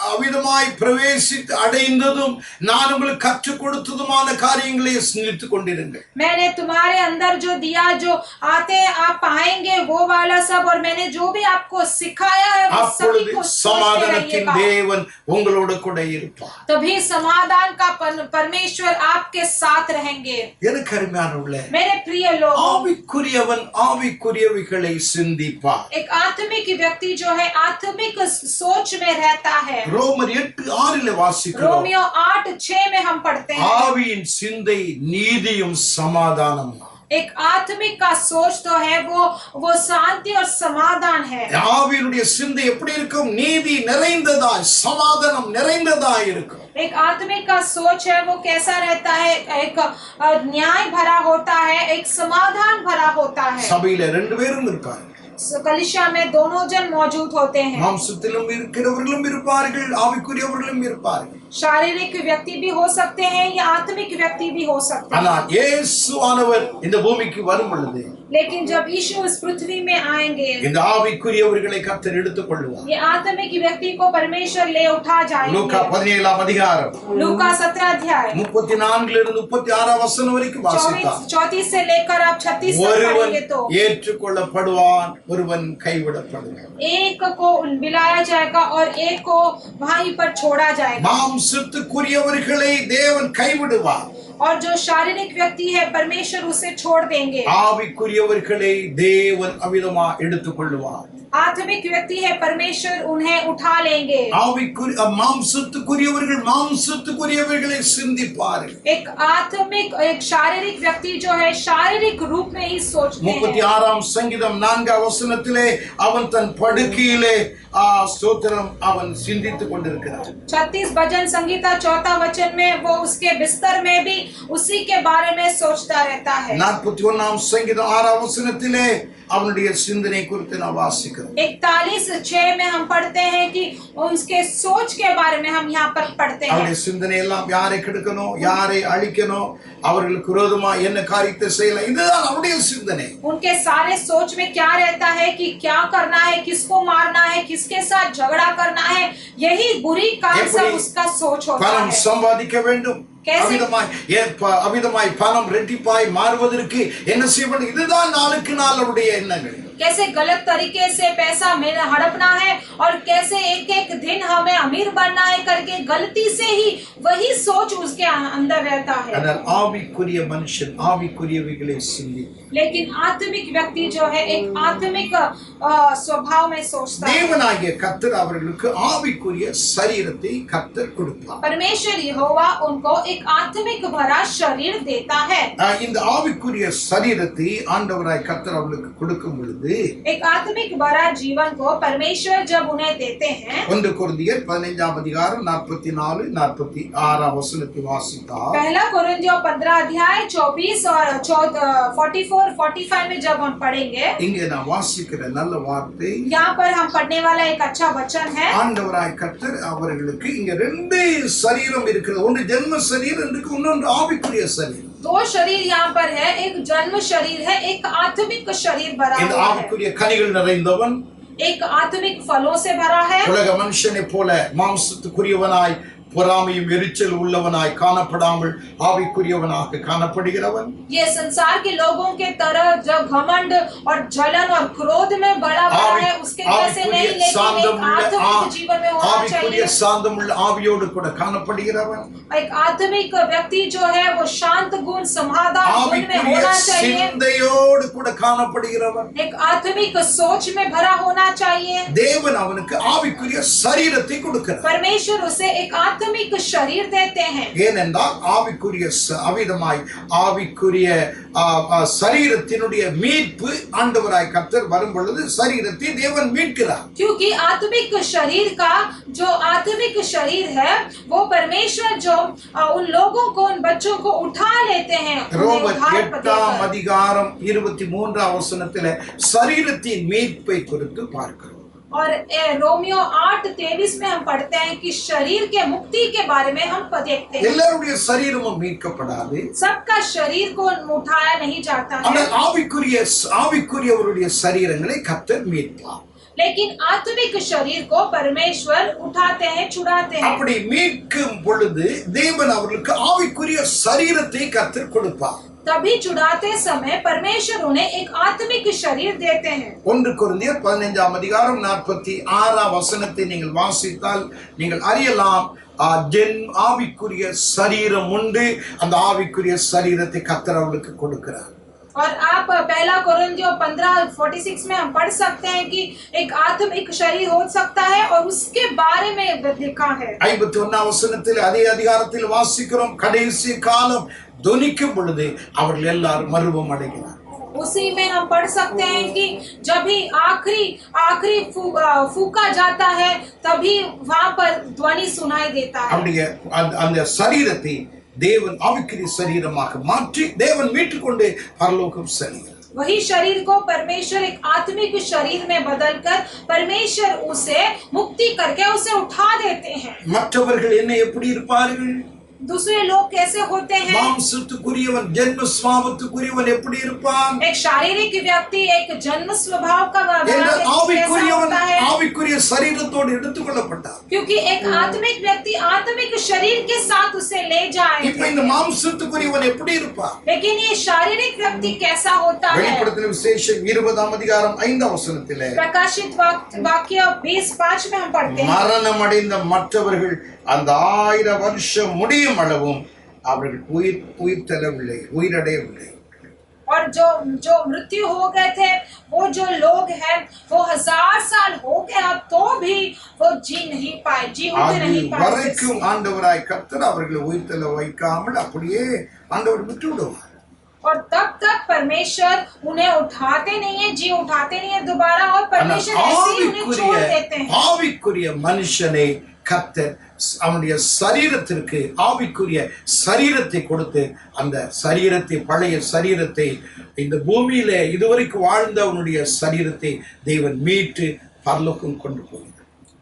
அவிதமாய் பிரவேசித்து அடைந்ததும் நான் உங்களுக்கு கற்றுக் கொடுத்ததுமான காரியங்களை சிந்தித்துக் கொண்டிருங்கள். मैंने तुम्हारे अंदर जो दिया, जो आते आप पाएंगे वो वाला सब, और मैंने जो भी आपको सिखाया है वो सभी அப்பொழுது को सोचते சமாதானத்தின் रहिएगा। தேவன் உங்களோடு கூட இருப்பார். तभी समाधान का परमेश्वर आपके साथ रहेंगे। எனக்கு அருமையானவர்களே, मेरे प्रिय लोग, ஆவிக்குரியவன் ஆவிக்குரியவைகளை சிந்திப்பார். एक आत्मिक व्यक्ति जो है आत्मिक सोच में रहता है। ரோமர் 8:6 வாசிக்கிறோம். रोमियो 8:6 में हम पढ़ते हैं, ஆவியின் சிந்தை நீதியும் சமாதானம். एक आत्मिक का सोच तो है वो शांति और समाधान है। ஆவியினுடைய சிந்தை எப்படி இருக்கும்? நீதி நிறைந்ததாய், சமாதானம் நிறைந்ததாய் இருக்கும். एक आत्मिक का सोच है वो कैसा रहता है? एक न्याय भरा होता है, एक समाधान भरा होता है। சபையில 2 பேரும் இருக்காங்க. कलीसिया में दोनों जन मौजूद होते हैं। மாம்சத்திலும் இருக்கிறவர்களும் இருப்பார்கள், ஆவிக்குரியவர்களும் இருப்பார்கள். शारीरिक व्यक्ति भी हो सकते हैं या आत्मिक व्यक्ति भी हो सकते हैं। ஆனால் இயேசுவானவர் இந்த பூமிக்கு வரும் பொழுது लेकिन जब यीशु इस पृथ्वी में आएंगे, இந்த ஆவிக்குரியவர்களை கர்த்தர் எடுத்துக் கொள்வார். ये आत्मिक व्यक्ति को परमेश्वर ले उठा जाएंगे। லூக்கா 17 அதிகாரம் लूका 17 अध्याय 34 இருந்து 36 வசனம் வரைக்கும் வாசித்தார். 34 से लेकर आप 36 तक ஒருவன் पढ़ेंगे तो ஏற்றுக்கொள்ளப்படுவான், ஒருவன் கைவிடப்படுவான். एक को बिलाया जाएगा और एक को वहीं पर छोड़ा जाएगा। மாம்சத்துக்குரியவர்களை தேவன் கைவிடுவார். और जो शारीरिक व्यक्ति है परमेश्वर उसे छोड़ देंगे। ஆவிக்குரியவர்களை தேவன் அவிதமா எடுத்துக் கொள்வார். आत्मिक व्यक्ति है परमेश्वर उन्हें उठा लेंगे। மாம்சத்துக்குரியவர்கள் மாம்சத்துக்குரியவர்களை சிந்திப்பார்கள். एक आत्मिक एक शारीरिक व्यक्ति जो है शारीरिक रूप में ही सोचते हैं। 36 சங்கீதம் 4 வசனத்திலே அவன் தன் படுக்கையிலே ஸ்தோத்திரம் அவன் சிந்தித்துக் கொண்டிருக்கிறான். 36 भजन संगीता 4 वचन में वो उसके बिस्तर में भी उसी के बारे में सोचता रहता है। 41 சங்கீதம் 6 வசனத்திலே அவனுடைய சிந்தனை குறித்து நாம் வாசிக்கிறோம். 41:6 में हम पढ़ते हैं कि उसके सोच के बारे में हम यहाँ पर पढ़ते हैं। அவருடைய சிந்தனை எல்லாம் யாரை கெடுக்கணும், யாரை அழிக்கணும், அவர்களுக்கு விரோதமா என்ன காரியத்தை செய்யலாம், இதுதான் அவருடைய சிந்தனை. उनके सारे सोच में क्या रहता है कि क्या करना है, किसको मारना है, किसके साथ झगड़ा करना है, यही बुरी काम सब उसका सोच होता பணம் है। சம்பாதிக்க வேண்டும், அவிதமாய் பணம் ரெட்டிப்பாய் மாறுவதற்கு என்ன செய்ய வேண்டும், இதுதான் நாளுக்கு நாள் அவருடைய எண்ணங்கள். कैसे गलत तरीके से पैसा हड़पना है और कैसे एक एक दिन हमें अमीर बनना है करके गलती से ही वही सोच उसके अंदर रहता है। ஆனால் ஆவிக்குரிய மனுஷன் ஆவிக்குரியவைகளை சிந்திப்பார். लेकिन आत्मिक व्यक्ति जो है एक आत्मिक स्वभाव में सोचता है। தேவனாகிய கர்த்தர் அவர்களுக்கு ஆவிக்குரிய சரீரத்தை கர்த்தர் கொடுப்பார். परमेश्वर यहोवा उनको एक आत्मिक भरा शरीर देता है। இந்த ஆவிக்குரிய சரீரத்தை ஆண்டவராய் கர்த்தர் அவர்களுக்கு கொடுக்கும் பொழுது एक आत्मिक भरा जीवन को परमेश्वर जब उन्हें देते हैं, 1 கொரிந்தியர் 15 அதிகாரம் 44-46 வசனத்தை வாசித்தால், पहला कोरिन्थियों 15 अध्याय 24 और 44-45 में जब हम पढ़ेंगे, இங்கே நான் வாசிக்கிற நல்ல வார்த்தை, यहाँ पर हम पढ़ने वाला एक अच्छा वचन है। ஆண்டவராய் கர்த்தர் அவர்களுக்கு இங்க 2 சரீரம் இருக்கிறது. ஒன்று ஜென்ம சரீரம் இருக்கு, இன்னொன்று ஆவிக்குரிய சரீரம். 2 शरीर यहाँ पर है, एक जन्म शरीर है, एक आत्मिक शरीर भरा இந்த हुआ है। ஆவிக்குரிய கனிகள் நிறைந்தவன் एक आत्मिक फलों से भरा है। உலக மனுஷனை போல மாம்சத்துக்குரியவனாய் பொறாமையும் எரிச்சல் உள்ளவனாய் காணப்படாமல் ஆவிக்குரியவனாக காணப்படுகிறவன், ये संसार के लोगों के तरह जब घमंड और जलन और क्रोध में बड़ा है उसके जैसे नहीं, लेकिन एक आत्मिक जीवन में होना ஆவிக்குரிய चाहिए। சாந்தமுள்ள ஆவியோடு கூட காணப்படுகிறவன், एक आत्मिक व्यक्ति जो है वो शांत गुण समाधान गुण में ஆவிக்குரிய होना चाहिए। சிந்தையோடு கூட காணப்படுகிறவன். एक आत्मिक सोच में भरा होना चाहिए। தேவன் அவனுக்கு ஆவிக்குரிய சரீரத்தை கொடுக்கிறார். परमेश्वर उसे एक आत्मिक शरीर देते हैं। ஏனென்றால் ஆவிக்குரிய அவிதமாய் ஆவிக்குரிய சரீரத்தினுடைய மீட்பு ஆண்டவராய் கர்த்தர் வரும் பொழுது சரீரத்தை தேவன் மீட்கிறார். क्योंकि आत्मिक शरीर का जो आत्मिक शरीर है वो परमेश्वर जो उन लोगों को, उन बच्चों को उठा लेते हैं। ரோமர் 8 அதிகாரம் 23 வசனத்திலே சரீரத்தின் மீட்பை குறித்து பார்க்கிறோம். और रोमियो 8:23 में हम पढ़ते हैं कि शरीर के मुक्ति के बारे में हम देखते हैं। எல்லாருடைய சரீரமும் மீட்கப்படாது. सबका शरीर को उठाया नहीं जाता है, ஆனால் ஆவிக்குரியவருடைய சரீரங்களை கர்த்தர் மீட்பார். लेकिन आत्मिक शरीर को परमेश्वर उठाते हैं, छुड़ाते हैं। அப்படி மீட்கும் பொழுது தேவன் அவர்களுக்கு ஆவிக்குரிய சரீரத்தை கர்த்தர் கொடுப்பார். तभी छुड़ाते समय परमेश्वर उन्हें एक आत्मिक शरीर देते हैं। 1 கொரிந்தியர் 15ஆம் அதிகாரம் 46ஆம் வசனத்தை நீங்கள் வாசித்தால் நீங்கள் அறியலாம், ஆவிக்குரிய சரீரம் உண்டு. அந்த ஆவிக்குரிய சரீரத்தை கர்த்தர் அவர்களுக்கு கொடுக்கிறார். और आप 1 कोरिन्थियों 15:46 में हम पढ़ सकते हैं कि एक आत्मिक शरीर हो सकता है और उसके बारे में लिखा है। 51ஆம் வசனத்தில் அதே அதிகாரத்தில் வாசிக்கிறோம், கடைசி காலம் தொனிக்கும் பொழுது அவர்கள் எல்லாரும் மறுபம் அடைகிறார். उसी में हम पढ़ सकते हैं कि जब भी आखिरी फूका जाता है तभी वहां पर ध्वनि सुनाई देता है। அப்படியே அந்த சரீரத்தை தேவன் ஆவிக்குரிய சரீரமாக மாற்றி தேவன் மீட்டுக்கொண்டு பரலோகம் செல்கிறார். वही शरीर को परमेश्वर एक आत्मिक शरीर में बदलकर परमेश्वर उसे मुक्ति करके उसे उठा देते हैं। மற்றவர்கள் என்ன எப்படி இருப்பார்கள்? दूसरे लोग कैसे होते हैं? மாம்சத்துக்குரியவன் ஜென்ம சுபாவத்துக்குரியவன் எப்படி இருப்பான்? एक शारीरिक व्यक्ति एक जन्म स्वभाव का ஆவிக்குரிய சரீரத்தோடு எடுத்துக்கொள்ளப்பட்டார். क्योंकि एक आत्मिक व्यक्ति आत्मिक शरीर के साथ उसे ले जाए। இப்போ இந்த மாம்சத்துக்குரியவன் எப்படி இருப்பான்? लेकिन ये शारीरिक व्यक्ति कैसा होता है? வெளிப்படுத்தின விசேஷம் 20ஆம் அதிகாரம் 5ஆம் வசனத்திலே प्रकाशित वाक्य 20:5 में हम पढ़ते हैं, மரணம் அடைந்த மற்றவர்கள் அந்த 1000 வருஷம் முடியும் அளவும் அவர்கள் உயிரடையவில்லை. और जो मृत्यु हो गए थे, वो जो लोग हैं वो 1000 साल हो गए अब तो भी वो जी नहीं पाए, नहीं पाए। வரைக்கும் ஆண்டவராய் கர்த்தர் அவர்களை உயிர்த்தெழ வைக்காமல் அப்படியே ஆண்டவர் விட்டு விடுவார். और तब तक परमेश्वर उन्हें उठाते नहीं है, जी उठाते नहीं है दोबारा, और परमेश्वर ऐसे ही उन्हें छोड़ देते हैं। ஆவிக்குரிய மனுஷனை கர்த்தர் அவனுடைய சரீரத்திற்கு ஆவிக்குரிய சரீரத்தை கொடுத்து அந்த சரீரத்தை, பழைய சரீரத்தை, இந்த பூமியில இதுவரைக்கும் வாழ்ந்த அவனுடைய சரீரத்தை தேவன் மீட்டு பரலோகம் கொண்டு போகிறார்.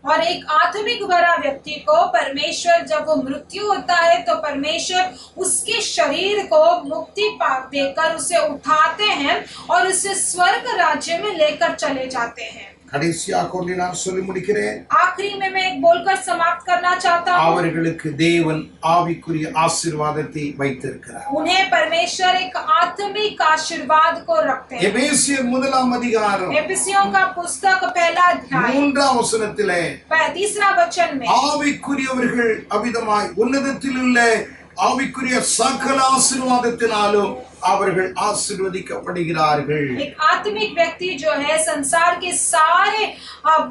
और एक आत्मिक भरा व्यक्ति को परमेश्वर जब वो मृत्यु होता है तो परमेश्वर उसके शरीर को मुक्ति देकर उसे उठाते हैं और उसे स्वर्ग राज्य में लेकर चले जाते हैं। கடைசியாக ஒன்று நான் சொல்லி முடிக்கிறேன். आखिरी में मैं एक बोलकर समाप्त करना चाहता हूँ। அவர்களுக்கு தேவன் ஆவிக்குரிய ஆசீர்வாதத்தை வைத்திருக்கிறார். उन्हें परमेश्वर एक आत्मिक आशीर्वाद को रखते हैं। எபேசியர் 1ஆம் அதிகாரம் एफिसियों का पुस्तक 1 अध्याय 3ஆம் வசனத்திலே 3 वचन में ஆவிக்குரியவர்கள் அவிதமாய் உன்னதத்தில் உள்ள ஆவிக்குரிய சகல ஆசீர்வாதத்தினாலும் அவர்கள் ஆசீர்வதிக்கப்படுகிறார்கள். एक आत्मिक व्यक्ति जो है संसार के सारे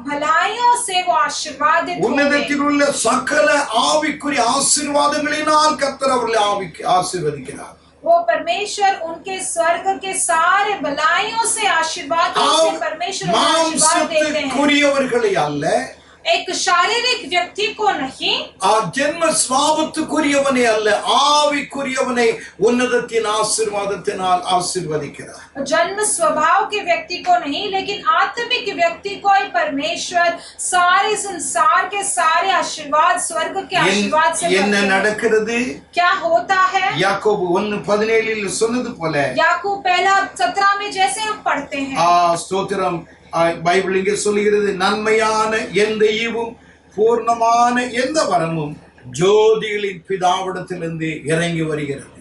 भलाइयों से वो आशीर्वादित होंगे। உன்னதத்தில் உள்ள சகல ஆவிக்குரிய ஆசீர்வாதங்களினால் கர்த்தர் அவர்களை ஆசீர்வதிக்கிறார். वो परमेश्वर उनके स्वर्ग के सारे भलाइयों से आशीर्वाद से परमेश्वर आशीर्वाद देते हैं। एक शारीरिक व्यक्ति को नहीं, जन्म स्वावत्तुकुरियवने அல்ல, ஆவிக்குரியவனை உன்னதத்தின் ஆசீர்வாதத்தினால் ஆசீர்வதிக்கிறார். जन्म स्वभाव के व्यक्ति को नहीं, लेकिन आत्मिक व्यक्ति को ही परमेश्वर सारे संसार के सारे आशीर्वाद स्वर्ग के आशीर्वाद से என்ன நடக்கிறது? क्या होता है? யாக்கோபு 1:17 சொன்னது போல, याकूब 1:17 में जैसे हम पढ़ते हैं, ஸ்தோத்திரம், பைபிள் இங்கே சொல்லுகிறது, நன்மையான எந்த ஈவும் பூர்ணமான எந்த வரமும் ஜோதிகளின் பிதாவிடத்திலிருந்து இறங்கி வருகிறது.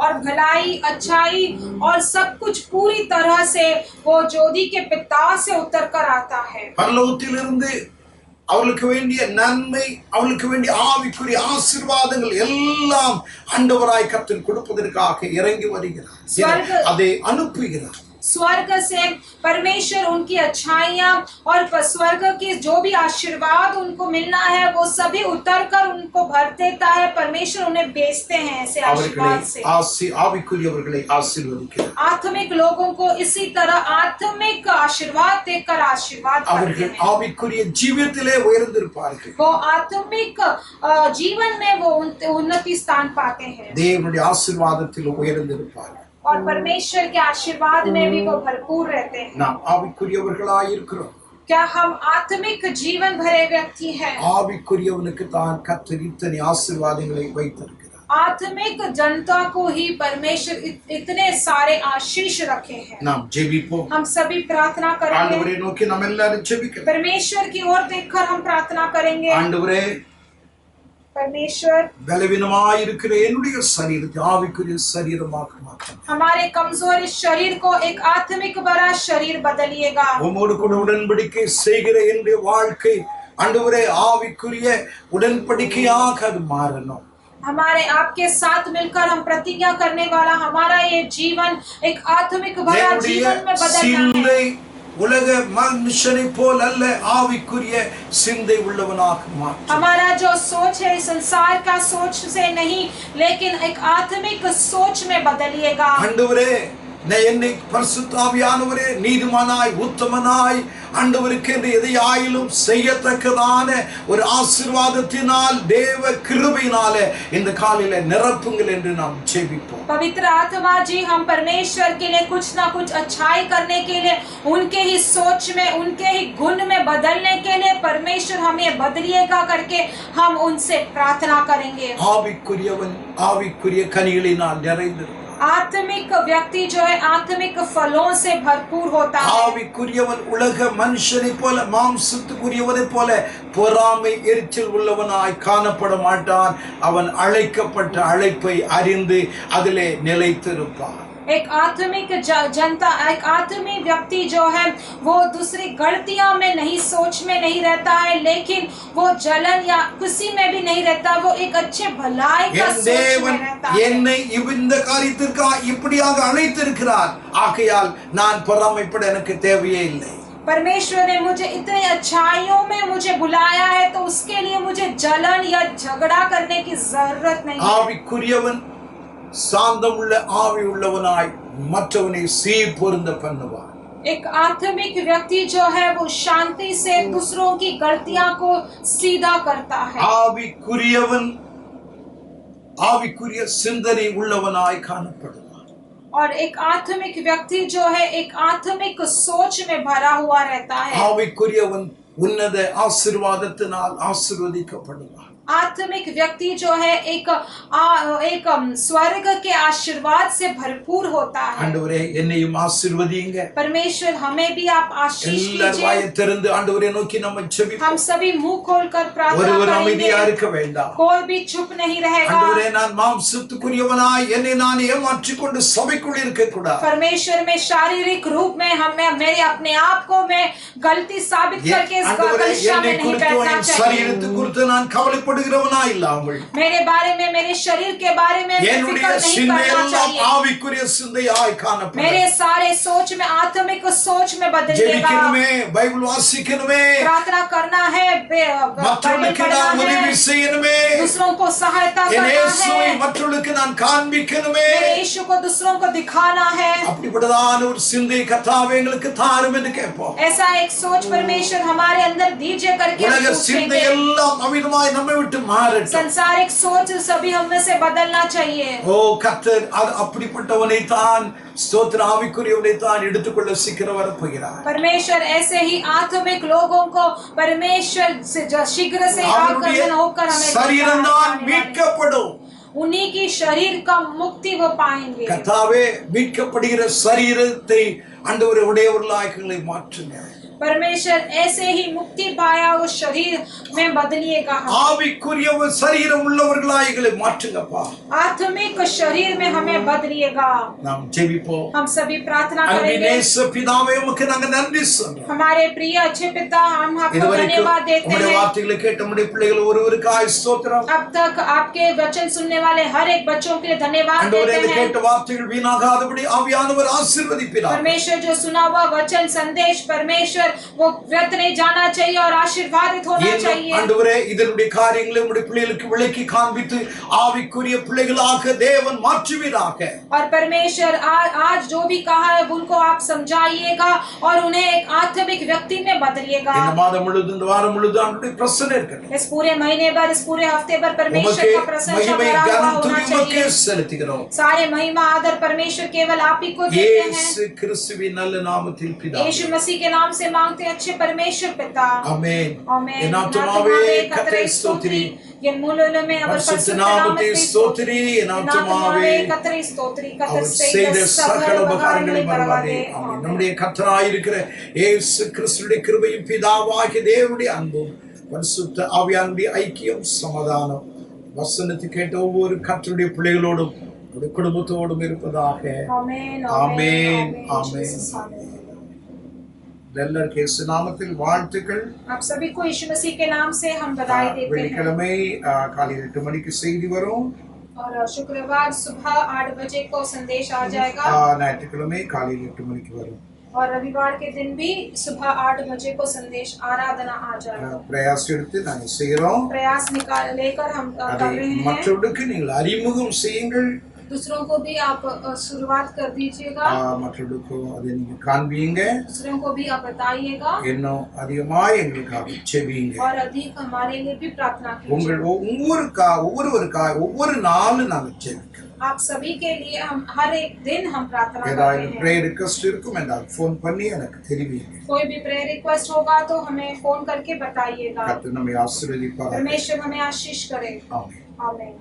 और भलाई, अच्छाई और सब कुछ पूरी तरह से वो ज्योति के पिता से उतर कर आता है। பரலோகத்திலிருந்து அவளுக்கு வேண்டிய நன்மை, அவளுக்கு வேண்டிய ஆவிக்குரிய ஆசீர்வாதங்கள் எல்லாம் ஆண்டவராய் கர்த்தர் கொடுப்பதற்காக இறங்கி வருகிறார், அதை அனுப்புகிறார். स्वर्ग से परमेश्वर उनकी अच्छाइयाँ और स्वर्ग के जो भी आशीर्वाद उनको मिलना है वो सभी उतर कर उनको भर देता है। परमेश्वर उन्हें भेजते हैं ऐसे आशीर्वाद से। आत्मिक लोगों को इसी तरह आत्मिक आशीर्वाद देकर आशीर्वाद करते हैं। वो आत्मिक जीवन में वो उन्नति स्थान पाते हैं और परमेश्वर के आशीर्वाद में भी वो भरपूर रहते हैं। क्या हम आत्मिक जीवन भरे व्यक्ति हैं? ஆவிக்குரியவனுக்கு தான் கர்த்தர் இத்தனை ஆசீர்வாதங்களை வைத்திருக்கிறார். आत्मिक जनता को ही परमेश्वर इतने सारे आशीष रखे हैं। நாம் ஜெபிப்போம். हम सभी प्रार्थना करेंगे। ஆண்டவரை நோக்கி நாம் எல்லாரும் ஜெபிக்கலாம். परमेश्वर की ओर देखकर हम प्रार्थना करेंगे। ஆண்டவரே, परमेश्वर, பலவீனமாய் இருக்கிற என்னுடைய சரீரத்தை ஆவிக்குரிய சரீரமாக மாற்றும். हमारे कमजोर इस शरीर को एक आत्मिक बड़ा शरीर बदलिएगा। உம்மோடு கூட உடன்படிக்கை செய்கிற என்னுடைய வாழ்க்கை ஆண்டவரே ஆவிக்குரிய உடன்படிக்கையாக அது மாறணும். हमारे आपके साथ मिलकर हम प्रतिज्ञा करने वाला हमारा ये जीवन एक आत्मिक भरा जीवन में बदलना है। உலக மனுஷனை போல் அல்ல, ஆவிக்குரிய சிந்தை உள்ளவனாக மாற்றும். हमारा जो सोच है संसार का सोच से नहीं, लेकिन एक आत्मिक सोच में बदलिएगा। ஆண்டவரே, என்னை பரிசுத்த ஆவியானவரே நீதிமானாய் உத்தமனாய் ஆண்டவருக்கு என்று எதையாயிலும் செய்யத்தக்கதான ஒரு ஆசீர்வாதத்தினால் தேவ கிருபையினாலே இந்த காலையில நிரப்புங்கள் என்று நாம் ஜெபிப்போம். पवित्र आत्मा जी, हम परमेश्वर के लिए कुछ ना कुछ अच्छाई करने के लिए, उनके ही सोच में, उनके ही गुण में बदलने के लिए परमेश्वर हमें बदलिएगा करके हम उनसे प्रार्थना करेंगे। ஆவிக்குரியவன் ஆவிக்குரிய கனிகளினால் நிறைந்திருப்பான். आत्मिक व्यक्ति जो है आत्मिक फलों से भरपूर होता है। ஆவிக்குரியவன் உலக மனுஷனை போல மாம்சத்துக்குரியவனை போல பொறாமை எரிச்சல் உள்ளவனாய் காணப்பட மாட்டான். அவன் அழைக்கப்பட்ட அழைப்பை அறிந்து அதிலே நிலைத்திருப்பான். एक आत्मिक जनता, एक आत्मिक व्यक्ति जो है वो दूसरी गलतियां में नहीं, सोच में नहीं रहता है, लेकिन वो जलन या खुशी में भी नहीं रहता, वो एक अच्छे भलाई का सोच में रहता है। என்னை இந்த காரியத்திற்காக இப்படியாக அழைத்திருக்கிறார், ஆகையால் நான் பொறாமைப்பட எனக்கு தேவையே இல்லை. परमेश्वर ने मुझे इतने अच्छाइयों में मुझे बुलाया है, तो उसके लिए मुझे जलन या झगड़ा करने की जरूरत नहीं है। ஆவிக்குரியவன் சாந்தமுள்ள ஆவி உள்ளவனாய் மற்றவனை சீர் பொருந்த பண்ணுவான். एक आत्मिक व्यक्ति जो है वो शांति से दूसरों की गलतियां को सीधा करता है। ஆவிக்குரியவன் ஆவிக்குரிய சிந்தனை உள்ளவனாய் காணப்படுவான். और एक आत्मिक व्यक्ति जो है एक आत्मिक सोच में भरा हुआ रहता है। ஆவிக்குரியவன் உன்னத ஆசீர்வாதத்தினால் ஆசீர்வதிக்கப்படுவான். आत्मिक व्यक्ति जो है एक स्वर्ग के आशीर्वाद से भरपूर होता है। ஆண்டவரே, என்னையும் ஆசீர்வதிங்க. परमेश्वर, हमें भी आप आशीष எல்லாரும் வாயை कीजिए। திறந்து ஆண்டவரை நோக்கி நம்ம ஜெபிப்போம். हम सभी मुंह खोलकर प्रार्थना ஒருவர் करेंगे। அமைதியா இருக்க வேண்டாம். कोई भी चुप नहीं रहेगा। ஆண்டவரே, நான் மாம்சத்துக்குரியவனாய் என்னை நான் ஏமாற்றிக் கொண்டு சபைக்குள் இருக்க கூடாது. परमेश्वर, में शारीरिक रूप में हमें मेरे अपने आप को मैं गलती साबित करके इस कलिशा में नहीं बैठना चाहिए। சரீரத்தை குறித்து நான் கவலைப்படுகிறவனாய் இல்லாமல் मेरे बारे में, मेरे शरीर के बारे में என்னுடைய फिक्र नहीं சிந்தை करना எல்லாம் चाहिए। ஆவிக்குரிய சிந்தையாய் காணப்படும். मेरे सारे सोच में आत्मिक सोच में बदलिएगा। ஜெபிக்கணுமே, பைபிள் வாசிக்கணுமே, प्रार्थना करना है, மற்றவர்களுக்கு நான் உதவி செய்யணுமே, दूसरों को सहायता என் करना இயேசுவை है, மற்றவர்களுக்கு நான் காண்பிக்கணுமே. मेरे यीशु को दूसरों को दिखाना है। அப்படிப்பட்டதான ஒரு சிந்தை கர்த்தாவே எங்களுக்கு தாரும் என்று கேட்போம். ऐसा एक सोच परमेश्वर हमारे अंदर दीजिए करके हम உலக சிந்தை पूछेंगे। எல்லாம் அமிதமாய் நம்மை விட்டு மாறட்டும். संसारिक सोच सभी हमें से बदलना चाहिए। ஓ கர்த்தர் அப்படிப்பட்டவனை தான் ஸ்தோத்திர ஆவிக்குரியவனை தான் எடுத்துக்கொள்ள சீக்கிரம் வரப்போகிறார். परमेश्वर ऐसे ही आत्मिक लोगों को परमेश्वर से शीघ्र से आगमन होकर हमें சரீரம் தான் மீட்கப்படும். उन्हीं की शरीर का मुक्ति वो पाएंगे। கர்த்தாவே, மீட்கப்படுகிற சரீரத்தை ஆண்டவரே உடையவர்களாய் மாற்றுங்க. परमेश्वर ऐसे ही मुक्ति पाया उस शरीर में बदलिएगा। ஆவிக்குரிய சரீரம் உள்ளவர்களாய் எங்களை மாற்றுங்கப்பா. आत्मिक शरीर में हमें बदलिएगा। நாம் ஜெபிப்போம். हम सभी प्रार्थना करेंगे। அன்பினேச பிதாவே, உமக்கு நாங்கள் நன்றி சொல்றோம். हमारे प्रिय अच्छे पिता, हम आपको धन्यवाद देते உம்முடைய हैं। வார்த்தைகளை கேட்ட நம்முடைய பிள்ளைகள் ஒருவருக்காய் ஸ்தோத்திரம். अब तक आपके वचन सुनने वाले हर एक बच्चों के लिए धन्यवाद ஆண்டவரே, देते இந்த हैं। கேட்ட வார்த்தைகள் வீணாகாதபடி ஆவியானவர் ஆசீர்வதிப்பார். परमेश्वर, जो सुना हुआ वचन संदेश परमेश्वर वो व्यर्थ नहीं जाना चाहिए और आशीर्वादित होना चाहिए। ஆண்டவரே, இதனுடைய காரியங்களை உம்முடைய பிள்ளைகளுக்கு விளக்கி காண்பித்து ஆவிக்குரிய பிள்ளைகளாக தேவன் மாற்றுவீராக। और परमेश्वर आज जो भी कहा है उनको आप समझाइएगा और उन्हें एक आत्मिक व्यक्ति में बदलिएगा। இந்த மாதம் முழுவதும் இந்த வாரம் முழுவதும் ஆண்டவருடைய பிரசன்னம் இருக்கட்டும். इस पूरे महीने भर, इस पूरे हफ्ते भर परमेश्वर का प्रशंसा மகிமை भरा हुआ கனம் होना துதிமக்கே चाहिए। செலுத்துகிறோம். सारे महिमा आदर परमेश्वर केवल आप ही को देते हैं। இயேசு கிறிஸ்துவின் இயேசுவின் நல்ல நாமத்தில் பிதாவே. यीशु मसीह के नाम से मांगते हैं अच्छे परमेश्वर पिता. ஆமென். आमीन. என் ஆத்துமாவே கர்த்தரை ஸ்தோத்திரி. என் மூலமே அவர் பரிசுத்த நாமத்தை ஸ்தோத்திரி. என் ஆத்துமாவே கர்த்தரை ஸ்தோத்திரி. அவர் கர்த்தர் செய்த சகல உபகாரங்களை மறவாதே. ஆமென். நம்முடைய கர்த்தராயிருக்கிற இயேசு கிறிஸ்துவின் கிருபையும் பிதாவாகிய தேவனுடைய அன்பும் பரிசுத்த ஆவியானுடைய ஐக்கியம் சமாதானம் வசனத்தை கேட்ட ஒவ்வொரு கர்த்தருடைய பிள்ளைகளோடும் குடும்பத்தோடும் இருப்பதாக. ஆமென். ஆமென். ஆமென். எல்லாருக்கும் இயேசு நாமத்தில் வாழ்த்துக்கள். आप सभी को यीशु मसीह के नाम से हम बधाई देते हैं. வெள்ளிக்கிழமை காலையில் 8 மணிக்கு செய்தி வரும். और शुक्रवार सुबह 8 बजे को संदेश आ जाएगा. ஞாயிற்றுக்கிழமை காலையில் 8 மணிக்கு வரும். और रविवार के दिन भी सुबह 8 बजे को संदेश आराधना आ जाएगा. प्रयास எடுத்து நாங்கள் செய்கிறோம். प्रयास लेकर हम कर रहे हैं. மற்றவர்களுக்கு நீங்கள் அறிமுகம் செய்யுங்கள். दूसरों को भी आप शुरुआत कर दीजिएगा. மற்றவர்களுக்கு அதை நீங்க காண்பியுங்க. दूसरों को भी आप बताइएगा. இன்னும் அதிகமாக எங்களுக்காக ஜெபியுங்க. और अधिक हमारे लिए भी प्रार्थना कीजिए. உங்கள் ஒவ்வொருவருக்காக ஒவ்வொரு நாளும் நாங்கள் ஜெபிக்கிறோம். आप सभी के लिए हम हर एक दिन हम प्रार्थना करते ஏதாவது हैं. பிரேயர் ரிக்வெஸ்ட் இருக்கும் என்றால் ஃபோன் பண்ணி எனக்கு தெரிவிங்க. कोई भी प्रेयर रिक्वेस्ट होगा तो हमें फोन करके बताइएगा. கர்த்தர் நம்மை ஆசீர்வதிப்பார். परमेश्वर हमें आशीष करे. ஆமென். आमीन.